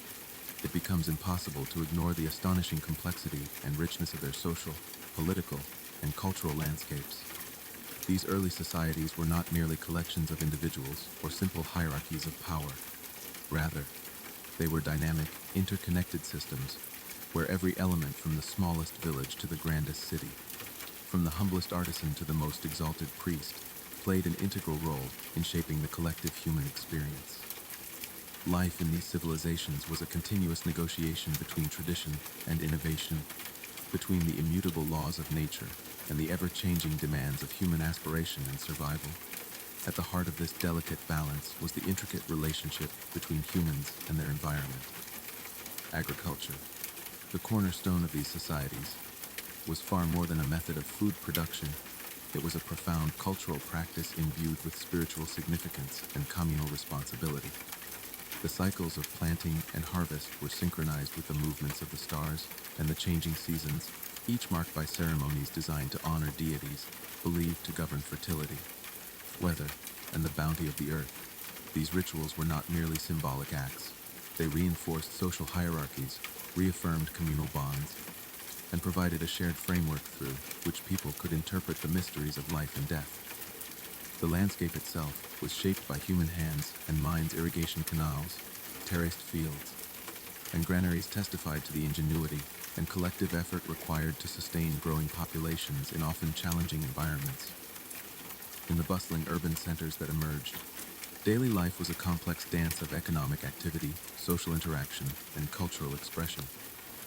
Speaker 1: it becomes impossible to ignore the astonishing complexity and richness of their social, political, and cultural landscapes. These early societies were not merely collections of individuals or simple hierarchies of power. Rather, they were dynamic, interconnected systems where every element, from the smallest village to the grandest city, from the humblest artisan to the most exalted priest, played an integral role in shaping the collective human experience. Life in these civilizations was a continuous negotiation between tradition and innovation, between the immutable laws of nature and the ever-changing demands of human aspiration and survival. At the heart of this delicate balance was the intricate relationship between humans and their environment. Agriculture, the cornerstone of these societies, was far more than a method of food production. It was a profound cultural practice imbued with spiritual significance and communal responsibility. The cycles of planting and harvest were synchronized with the movements of the stars and the changing seasons, each marked by ceremonies designed to honor deities believed to govern fertility, weather, and the bounty of the earth. These rituals were not merely symbolic acts. They reinforced social hierarchies, reaffirmed communal bonds, and provided a shared framework through which people could interpret the mysteries of life and death. The landscape itself was shaped by human hands and minds. Irrigation canals, terraced fields, and granaries testified to the ingenuity and collective effort required to sustain growing populations in often challenging environments. In the bustling urban centers that emerged, daily life was a complex dance of economic activity, social interaction, and cultural expression.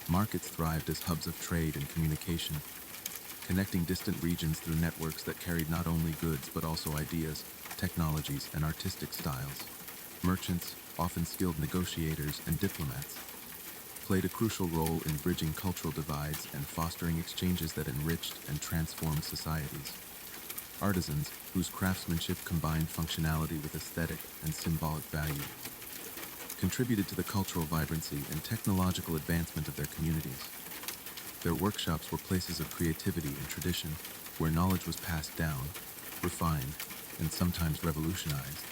Speaker 1: Markets thrived as hubs of trade and communication, connecting distant regions through networks that carried not only goods but also ideas, technologies, and artistic styles. Merchants, often skilled negotiators and diplomats, played a crucial role in bridging cultural divides and fostering exchanges that enriched and transformed societies. Artisans, whose craftsmanship combined functionality with aesthetic and symbolic value, contributed to the cultural vibrancy and technological advancement of their communities. Their workshops were places of creativity and tradition, where knowledge was passed down, refined, and sometimes revolutionized.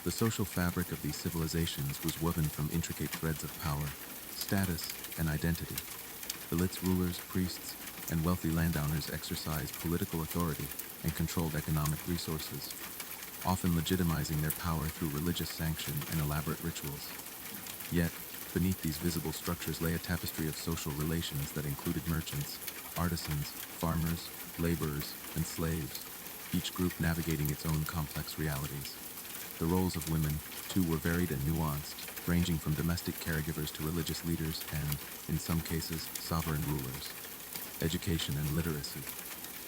Speaker 1: The social fabric of these civilizations was woven from intricate threads of power, status, and identity. Elites, rulers, priests, and wealthy landowners exercised political authority and controlled economic resources, often legitimizing their power through religious sanction and elaborate rituals. Yet, beneath these visible structures lay a tapestry of social relations that included merchants, artisans, farmers, laborers, and slaves, each group navigating its own complex realities. The roles of women, too, were varied and nuanced, ranging from domestic caregivers to religious leaders and, in some cases, sovereign rulers. Education and literacy,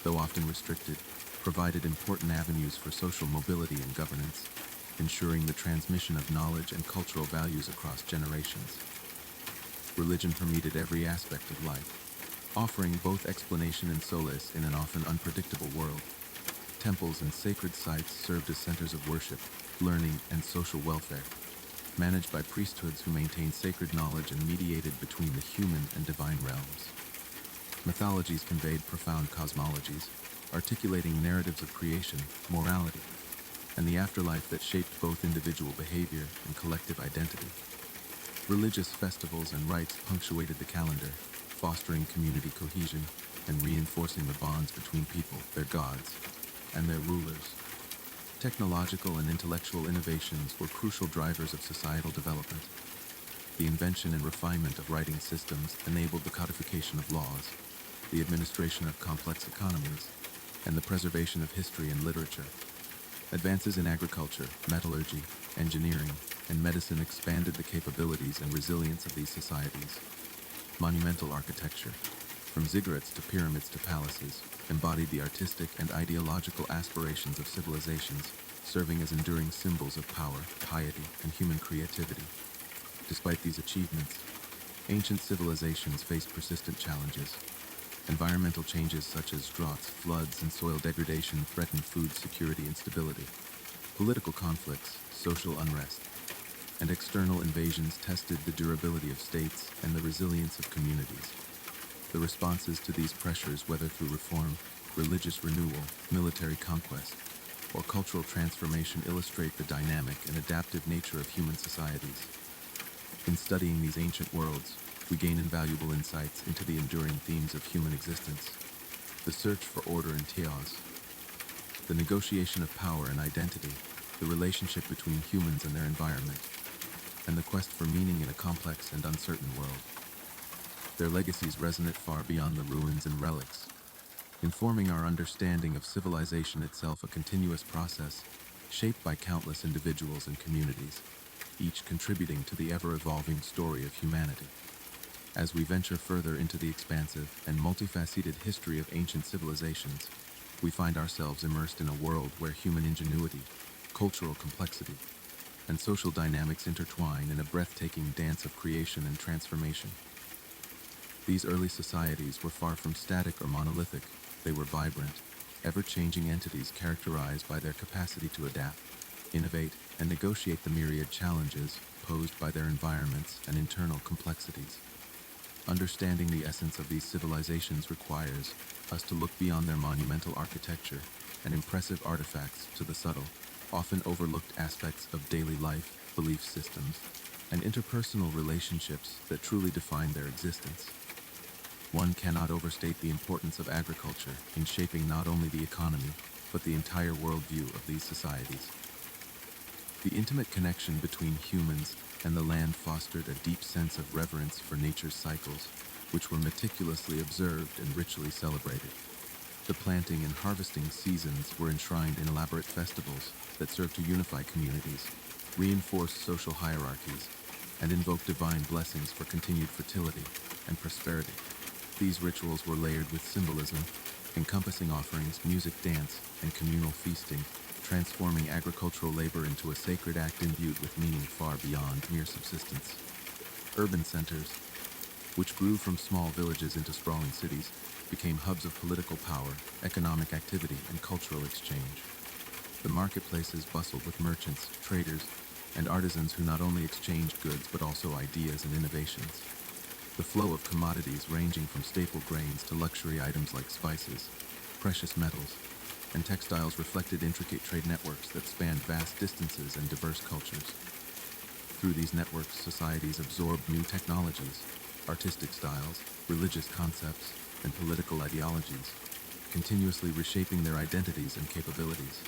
Speaker 1: though often restricted, provided important avenues for social mobility and governance, ensuring the transmission of knowledge and cultural values across generations. Religion permeated every aspect of life, offering both explanation and solace in an often unpredictable world. Temples and sacred sites served as centers of worship, learning, and social welfare, managed by priesthoods who maintained sacred knowledge and mediated between the human and divine realms. Mythologies conveyed profound cosmologies, articulating narratives of creation, morality, and the afterlife that shaped both individual behavior and collective identity. Religious festivals and rites punctuated the calendar, fostering community cohesion and reinforcing the bonds between people, their gods, and their rulers. Technological and intellectual innovations were crucial drivers of societal development. The invention and refinement of writing systems enabled the codification of laws, the administration of complex economies, and the preservation of history and literature. Advances in agriculture, metallurgy, engineering, and medicine expanded the capabilities and resilience of these societies. Monumental architecture, from ziggurats to pyramids to palaces, embodied the artistic and ideological aspirations of civilizations, serving as enduring symbols of power, piety, and human creativity. Despite these achievements, ancient civilizations faced persistent challenges. Environmental changes such as droughts, floods, and soil degradation threatened food security and stability. Political conflicts, social unrest, and external invasions tested the durability of states and the resilience of communities. The responses to these pressures, whether through reform, religious renewal, military conquest, or cultural transformation, illustrate the dynamic and adaptive nature of human societies. In studying these ancient worlds, we gain invaluable insights into the enduring themes of human existence: the search for order and chaos, the negotiation of power and identity, the relationship between humans and their environment, and the quest for meaning in a complex and uncertain world. Their legacies resonate far beyond the ruins and relics, informing our understanding of civilization itself, a continuous process shaped by countless individuals and communities, each contributing to the ever-evolving story of humanity. As we venture further into the expansive and multifaceted history of ancient civilizations, we find ourselves immersed in a world where human ingenuity, cultural complexity, and social dynamics intertwine in a breathtaking dance of creation and transformation. These early societies were far from static or monolithic. They were vibrant, ever-changing entities characterized by their capacity to adapt, innovate, and negotiate the myriad challenges posed by their environments and internal complexities. Understanding the essence of these civilizations requires us to look beyond their monumental architecture and impressive artifacts to the subtle, often overlooked aspects of daily life, belief systems, and interpersonal relationships that truly define their existence. One cannot overstate the importance of agriculture in shaping not only the economy, but the entire worldview of these societies. The intimate connection between humans and the land fostered a deep sense of reverence for nature's cycles, which were meticulously observed and ritually celebrated. The planting and harvesting seasons were enshrined in elaborate festivals that served to unify communities, reinforce social hierarchies, and invoke divine blessings for continued fertility and prosperity. These rituals were layered with symbolism, encompassing offerings, music, dance, and communal feasting, transforming agricultural labor into a sacred act imbued with meaning far beyond mere subsistence. Urban centers, which grew from small villages into sprawling cities, became hubs of political power, economic activity, and cultural exchange. The marketplaces bustled with merchants, traders, and artisans who not only exchanged goods but also ideas and innovations. The flow of commodities ranging from staple grains to luxury items like spices, precious metals, and textiles reflected intricate trade networks that spanned vast distances and diverse cultures. Through these networks, societies absorbed new technologies, artistic styles, religious concepts, and political ideologies, continuously reshaping their identities and capabilities.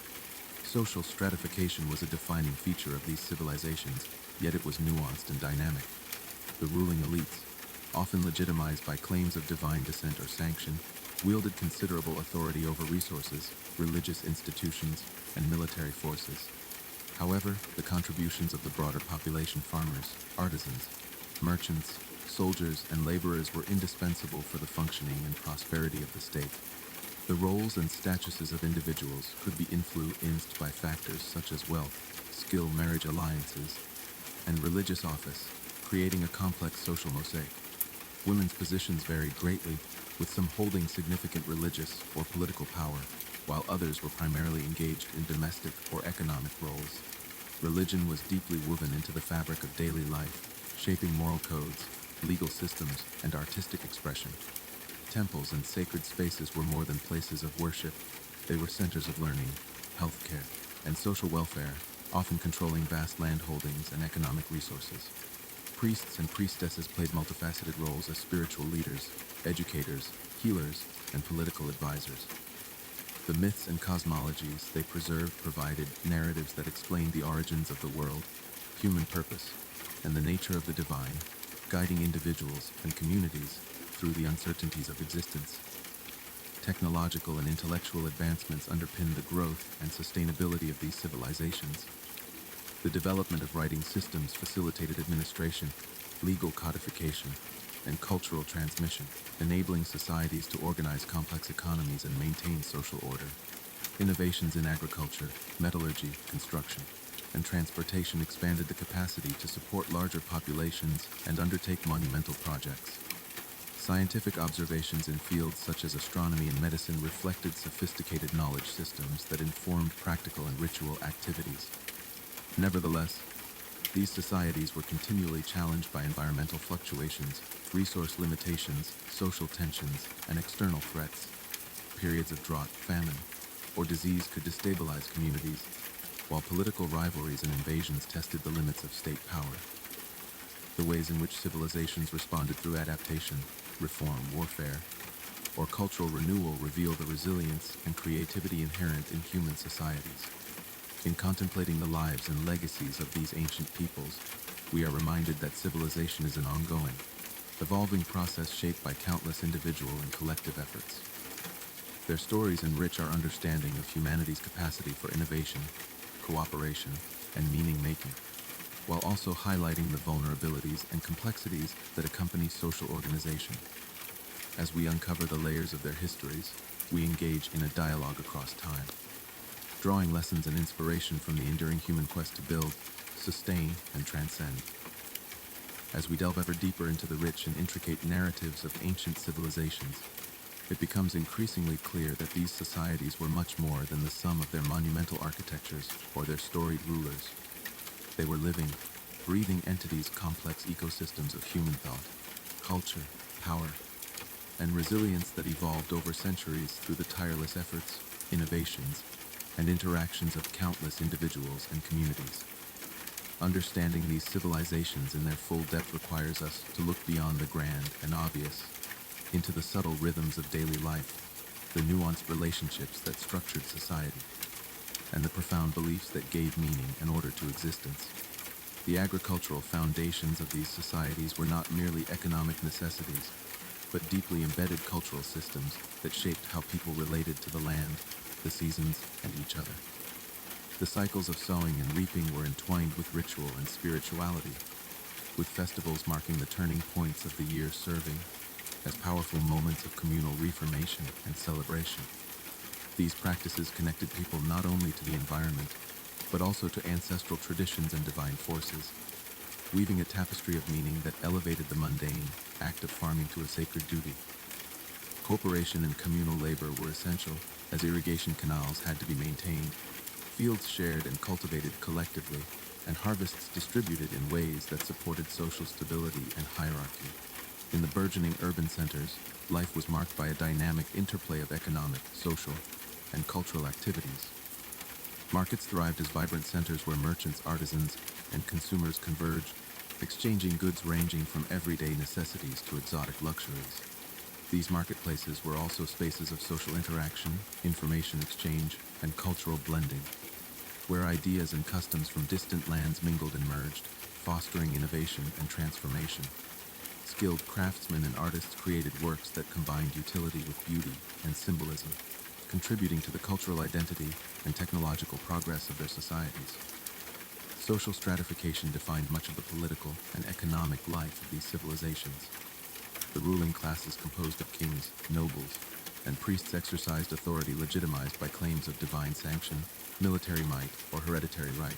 Speaker 1: Social stratification was a defining feature of these civilizations, yet it was nuanced and dynamic. The ruling elites, often legitimized by claims of divine descent or sanction, wielded considerable authority over resources, religious institutions, and military forces. However, the contributions of the broader population, farmers, artisans, merchants, soldiers, and laborers, were indispensable for the functioning and prosperity of the state. The roles and statuses of individuals could be influenced by factors such as wealth, skill, marriage alliances, and religious office, creating a complex social mosaic. Women's positions varied greatly, with some holding significant religious or political power, while others were primarily engaged in domestic or economic roles. Religion was deeply woven into the fabric of daily life, shaping moral codes, legal systems, and artistic expression. Temples and sacred spaces were more than places of worship. They were centers of learning, healthcare, and social welfare, often controlling vast land holdings and economic resources. Priests and priestesses played multifaceted roles as spiritual leaders, educators, healers, and political advisors. The myths and cosmologies they preserved provided narratives that explained the origins of the world, human purpose, and the nature of the divine, guiding individuals and communities through the uncertainties of existence. Technological and intellectual advancements underpinned the growth and sustainability of these civilizations. The development of writing systems facilitated administration, legal codification, and cultural transmission, enabling societies to organize complex economies and maintain social order. Innovations in agriculture, metallurgy, construction, and transportation expanded the capacity to support larger populations and undertake monumental projects. Scientific observations in fields such as astronomy and medicine reflected sophisticated knowledge systems that informed practical and ritual activities. Nevertheless, These societies were continually challenged by environmental fluctuations, resource limitations, social tensions, and external threats. Periods of drought, famine, or disease could destabilize communities, while political rivalries and invasions tested the limits of state power. The ways in which civilizations responded through adaptation, reform, warfare, or cultural renewal reveal the resilience and creativity inherent in human societies. In contemplating the lives and legacies of these ancient peoples, we are reminded that civilization is an ongoing, evolving process shaped by countless individual and collective efforts. Their stories enrich our understanding of humanity's capacity for innovation, cooperation, and meaning-making, while also highlighting the vulnerabilities and complexities that accompany social organization. As we uncover the layers of their histories, we engage in a dialogue across time, drawing lessons and inspiration from the enduring human quest to build, sustain, and transcend. As we delve ever deeper into the rich and intricate narratives of ancient civilizations, it becomes increasingly clear that these societies were much more than the sum of their monumental architectures or their storied rulers. They were living, breathing entities, complex ecosystems of human thought, culture, power, and resilience that evolved over centuries through the tireless efforts, innovations, and interactions of countless individuals and communities. Understanding these civilizations in their full depth requires us to look beyond the grand and obvious, into the subtle rhythms of daily life, the nuanced relationships that structured society, and the profound beliefs that gave meaning and order to existence. The agricultural foundations of these societies were not merely economic necessities, but deeply embedded cultural systems that shaped how people related to the land, the seasons, and each other. The cycles of sowing and reaping were entwined with ritual and spirituality, with festivals marking the turning points of the year serving as powerful moments of communal reformation and celebration. These practices connected people not only to the environment, but also to ancestral traditions and divine forces, weaving a tapestry of meaning that elevated the mundane act of farming to a sacred duty. Cooperation and communal labor were essential, as irrigation canals had to be maintained, fields shared and cultivated collectively, and harvests distributed in ways that supported social stability and hierarchy. In the burgeoning urban centers, life was marked by a dynamic interplay of economic, social, and cultural activities. Markets thrived as vibrant centers where merchants, artisans, and consumers converged, exchanging goods ranging from everyday necessities to exotic luxuries. These marketplaces were also spaces of social interaction, information exchange, and cultural blending, where ideas and customs from distant lands mingled and merged, fostering innovation and transformation. Skilled craftsmen and artists created works that combined utility with beauty and symbolism, contributing to the cultural identity and technological progress of their societies. Social stratification defined much of the political and economic life of these civilizations. The ruling classes composed of kings, nobles, and priests exercised authority legitimized by claims of divine sanction, military might, or hereditary right.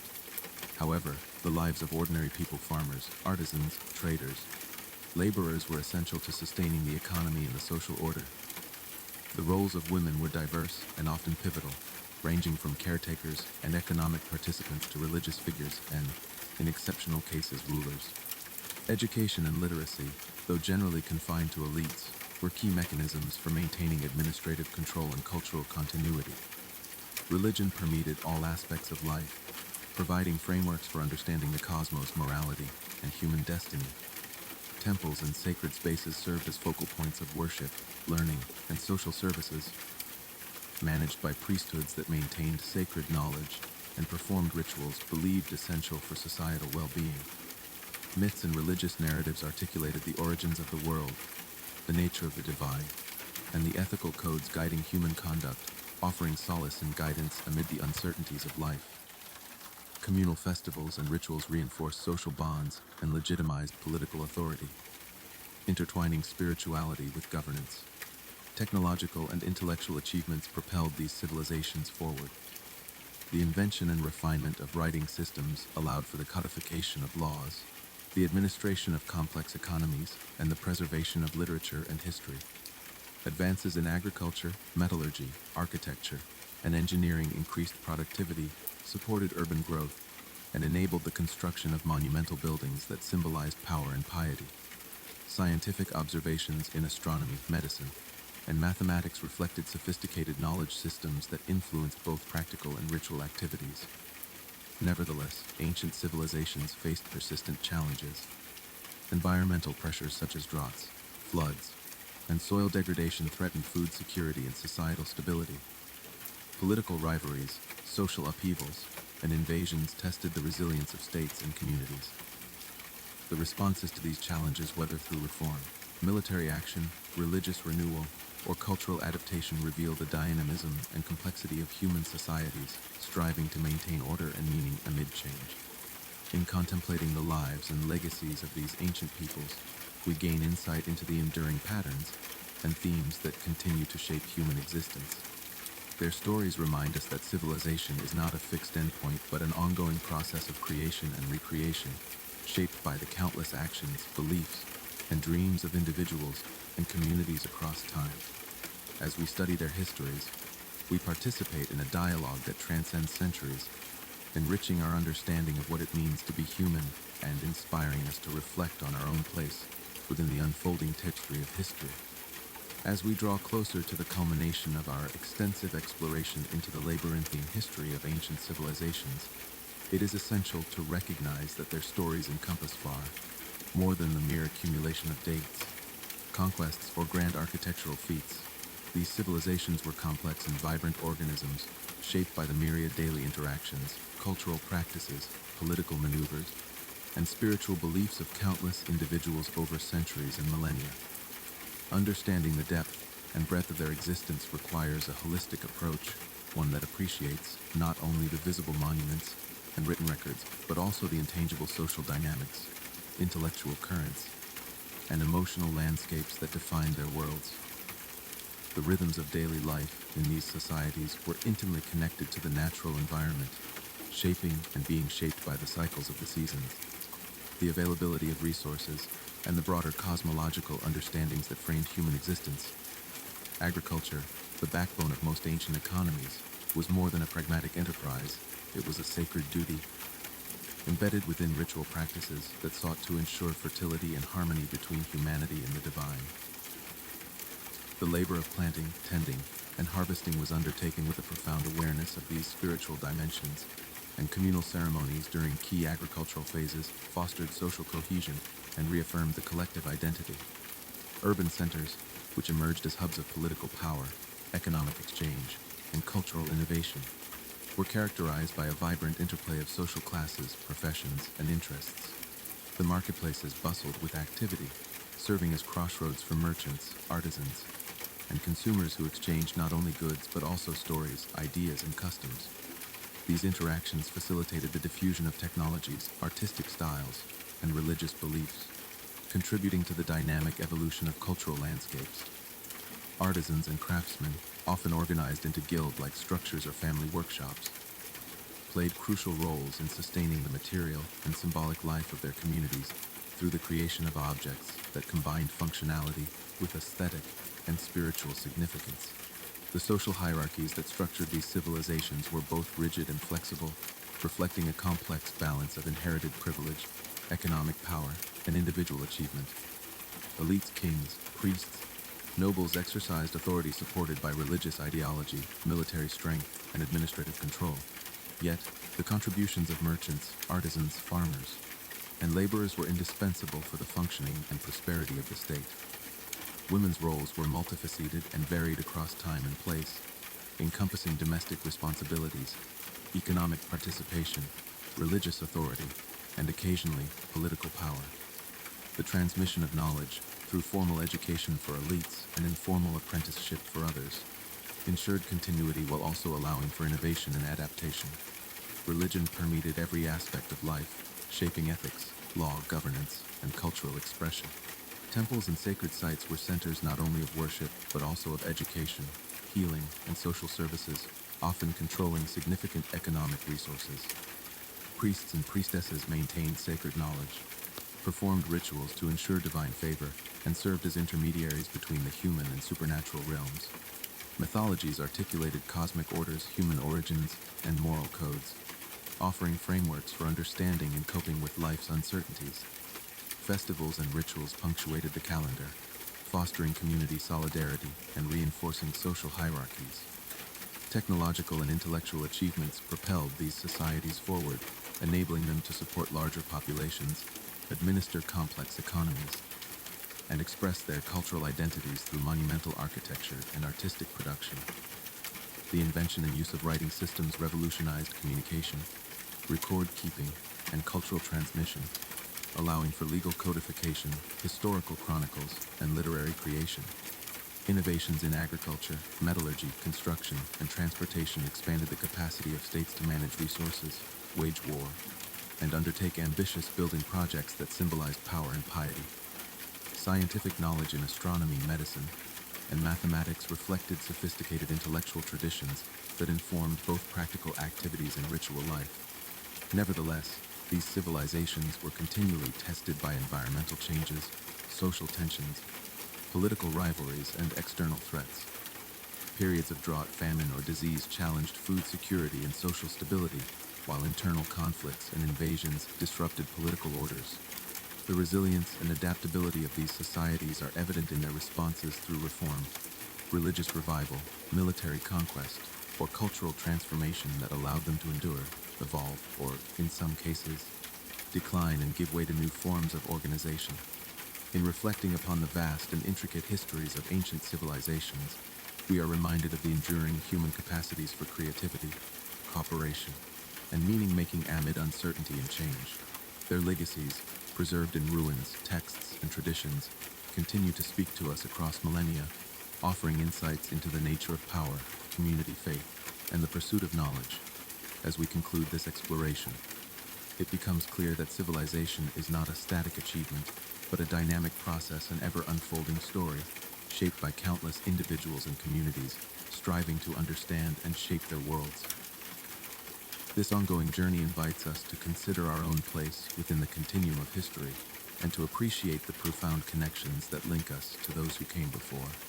Speaker 1: However, the lives of ordinary people, farmers, artisans, traders, laborers were essential to sustaining the economy and the social order. The roles of women were diverse and often pivotal, ranging from caretakers and economic participants to religious figures and, in exceptional cases, rulers. Education and literacy, though generally confined to elites, were key mechanisms for maintaining administrative control and cultural continuity. Religion permeated all aspects of life, providing frameworks for understanding the cosmos, morality, and human destiny. Temples and sacred spaces served as focal points of worship, learning, and social services, managed by priesthoods that maintained sacred knowledge and performed rituals believed essential for societal well-being. Myths and religious narratives articulated the origins of the world, the nature of the divine, and the ethical codes guiding human conduct, offering solace and guidance amid the uncertainties of life. Communal festivals and rituals reinforced social bonds and legitimized political authority, intertwining spirituality with governance. Technological and intellectual achievements propelled these civilizations forward. The invention and refinement of writing systems allowed for the codification of laws, the administration of complex economies, and the preservation of literature and history. Advances in agriculture, metallurgy, architecture, and engineering increased productivity, supported urban growth, and enabled the construction of monumental buildings that symbolized power and piety. Scientific observations in astronomy, medicine, and mathematics reflected sophisticated knowledge systems that influenced both practical and ritual activities. Nevertheless, ancient civilizations faced persistent challenges. Environmental pressures such as droughts, floods, and soil degradation threatened food security and societal stability. Political rivalries, social upheavals, and invasions tested the resilience of states and communities. The responses to these challenges, whether through reform, military action, religious renewal, or cultural adaptation, reveal the dynamism and complexity of human societies, striving to maintain order and meaning amid change. In contemplating the lives and legacies of these ancient peoples, we gain insight into the enduring patterns and themes that continue to shape human existence. Their stories remind us that civilization is not a fixed endpoint, but an ongoing process of creation and recreation, shaped by the countless actions, beliefs, and dreams of individuals and communities across time. As we study their histories, we participate in a dialogue that transcends centuries, enriching our understanding of what it means to be human and inspiring us to reflect on our own place within the unfolding tapestry of history. As we draw closer to the culmination of our extensive exploration into the labyrinthine history of ancient civilizations, it is essential to recognize that their stories encompass far more than the mere accumulation of dates, conquests, or grand architectural feats. These civilizations were complex and vibrant organisms, shaped by the myriad daily interactions, cultural practices, political maneuvers, and spiritual beliefs of countless individuals over centuries and millennia. Understanding the depth and breadth of their existence requires a holistic approach, one that appreciates not only the visible monuments and written records, but also the intangible social dynamics, intellectual currents, and emotional landscapes that define their worlds. The rhythms of daily life in these societies were intimately connected to the natural environment, shaping and being shaped by the cycles of the seasons. The availability of resources and the broader cosmological understandings that framed human existence. Agriculture, the backbone of most ancient economies, was more than a pragmatic enterprise. It was a sacred duty, embedded within ritual practices that sought to ensure fertility and harmony between humanity and the divine. The labor of planting, tending, and harvesting was undertaken with a profound awareness of these spiritual dimensions, and communal ceremonies during key agricultural phases fostered social cohesion and reaffirmed the collective identity. Urban centers, which emerged as hubs of political power, economic exchange, and cultural innovation, were characterized by a vibrant interplay of social classes, professions, and interests. The marketplaces bustled with activity, serving as crossroads for merchants, artisans, and consumers who exchanged not only goods but also stories, ideas, and customs. These interactions facilitated the diffusion of technologies, artistic styles, and religious beliefs, contributing to the dynamic evolution of cultural landscapes. Artisans and craftsmen, often organized into guild-like structures or family workshops, played crucial roles in sustaining the material and symbolic life of their communities through the creation of objects that combined functionality with aesthetic and spiritual significance. The social hierarchies that structured these civilizations were both rigid and flexible, reflecting a complex balance of inherited privilege, economic power, and individual achievement. Elites, kings, priests, nobles exercised authority supported by religious ideology, military strength, and administrative control. Yet, the contributions of merchants, artisans, farmers, and laborers were indispensable for the functioning and prosperity of the state. Women's roles were multifaceted and varied across time and place, encompassing domestic responsibilities, economic participation, religious authority, and occasionally political power. The transmission of knowledge, through formal education for elites and informal apprenticeship for others, ensured continuity while also allowing for innovation and adaptation. Religion permeated every aspect of life, shaping ethics, law, governance, and cultural expression. Temples and sacred sites were centers not only of worship, but also of education, healing, and social services, often controlling significant economic resources. Priests and priestesses maintained sacred knowledge, performed rituals to ensure divine favor, and served as intermediaries between the human and supernatural realms. Mythologies articulated cosmic orders, human origins, and moral codes, offering frameworks for understanding and coping with life's uncertainties. Festivals and rituals punctuated the calendar, fostering community solidarity and reinforcing social hierarchies. Technological and intellectual achievements propelled these societies forward, enabling them to support larger populations, administer complex economies, and express their cultural identities through monumental architecture and artistic production. The invention and use of writing systems revolutionized communication, record keeping, and cultural transmission, allowing for legal codification, historical chronicles, and literary creation. Innovations in agriculture, metallurgy, construction, and transportation expanded the capacity of states to manage resources, wage war, and undertake ambitious building projects that symbolized power and piety. Scientific knowledge in astronomy, medicine, and mathematics reflected sophisticated intellectual traditions that informed both practical activities and ritual life. Nevertheless, these civilizations were continually tested by environmental changes, social tensions, political rivalries, and external threats. Periods of drought, famine, or disease challenged food security and social stability, while internal conflicts and invasions disrupted political orders. The resilience and adaptability of these societies are evident in their responses through reform, religious revival, military conquest, or cultural transformation that allowed them to endure, evolve, or, in some cases, decline and give way to new forms of organization. In reflecting upon the vast and intricate histories of ancient civilizations, we are reminded of the enduring human capacities for creativity, cooperation, and meaning-making amid uncertainty and change. Their legacies, preserved in ruins, texts, and traditions, continue to speak to us across millennia, offering insights into the nature of power, community faith, and the pursuit of knowledge. As we conclude this exploration, it becomes clear that civilization is not a static achievement, but a dynamic process and ever-unfolding story, shaped by countless individuals and communities, striving to understand and shape their worlds. This ongoing journey invites us to consider our own place within the continuum of history and to appreciate the profound connections that link us to those who came before.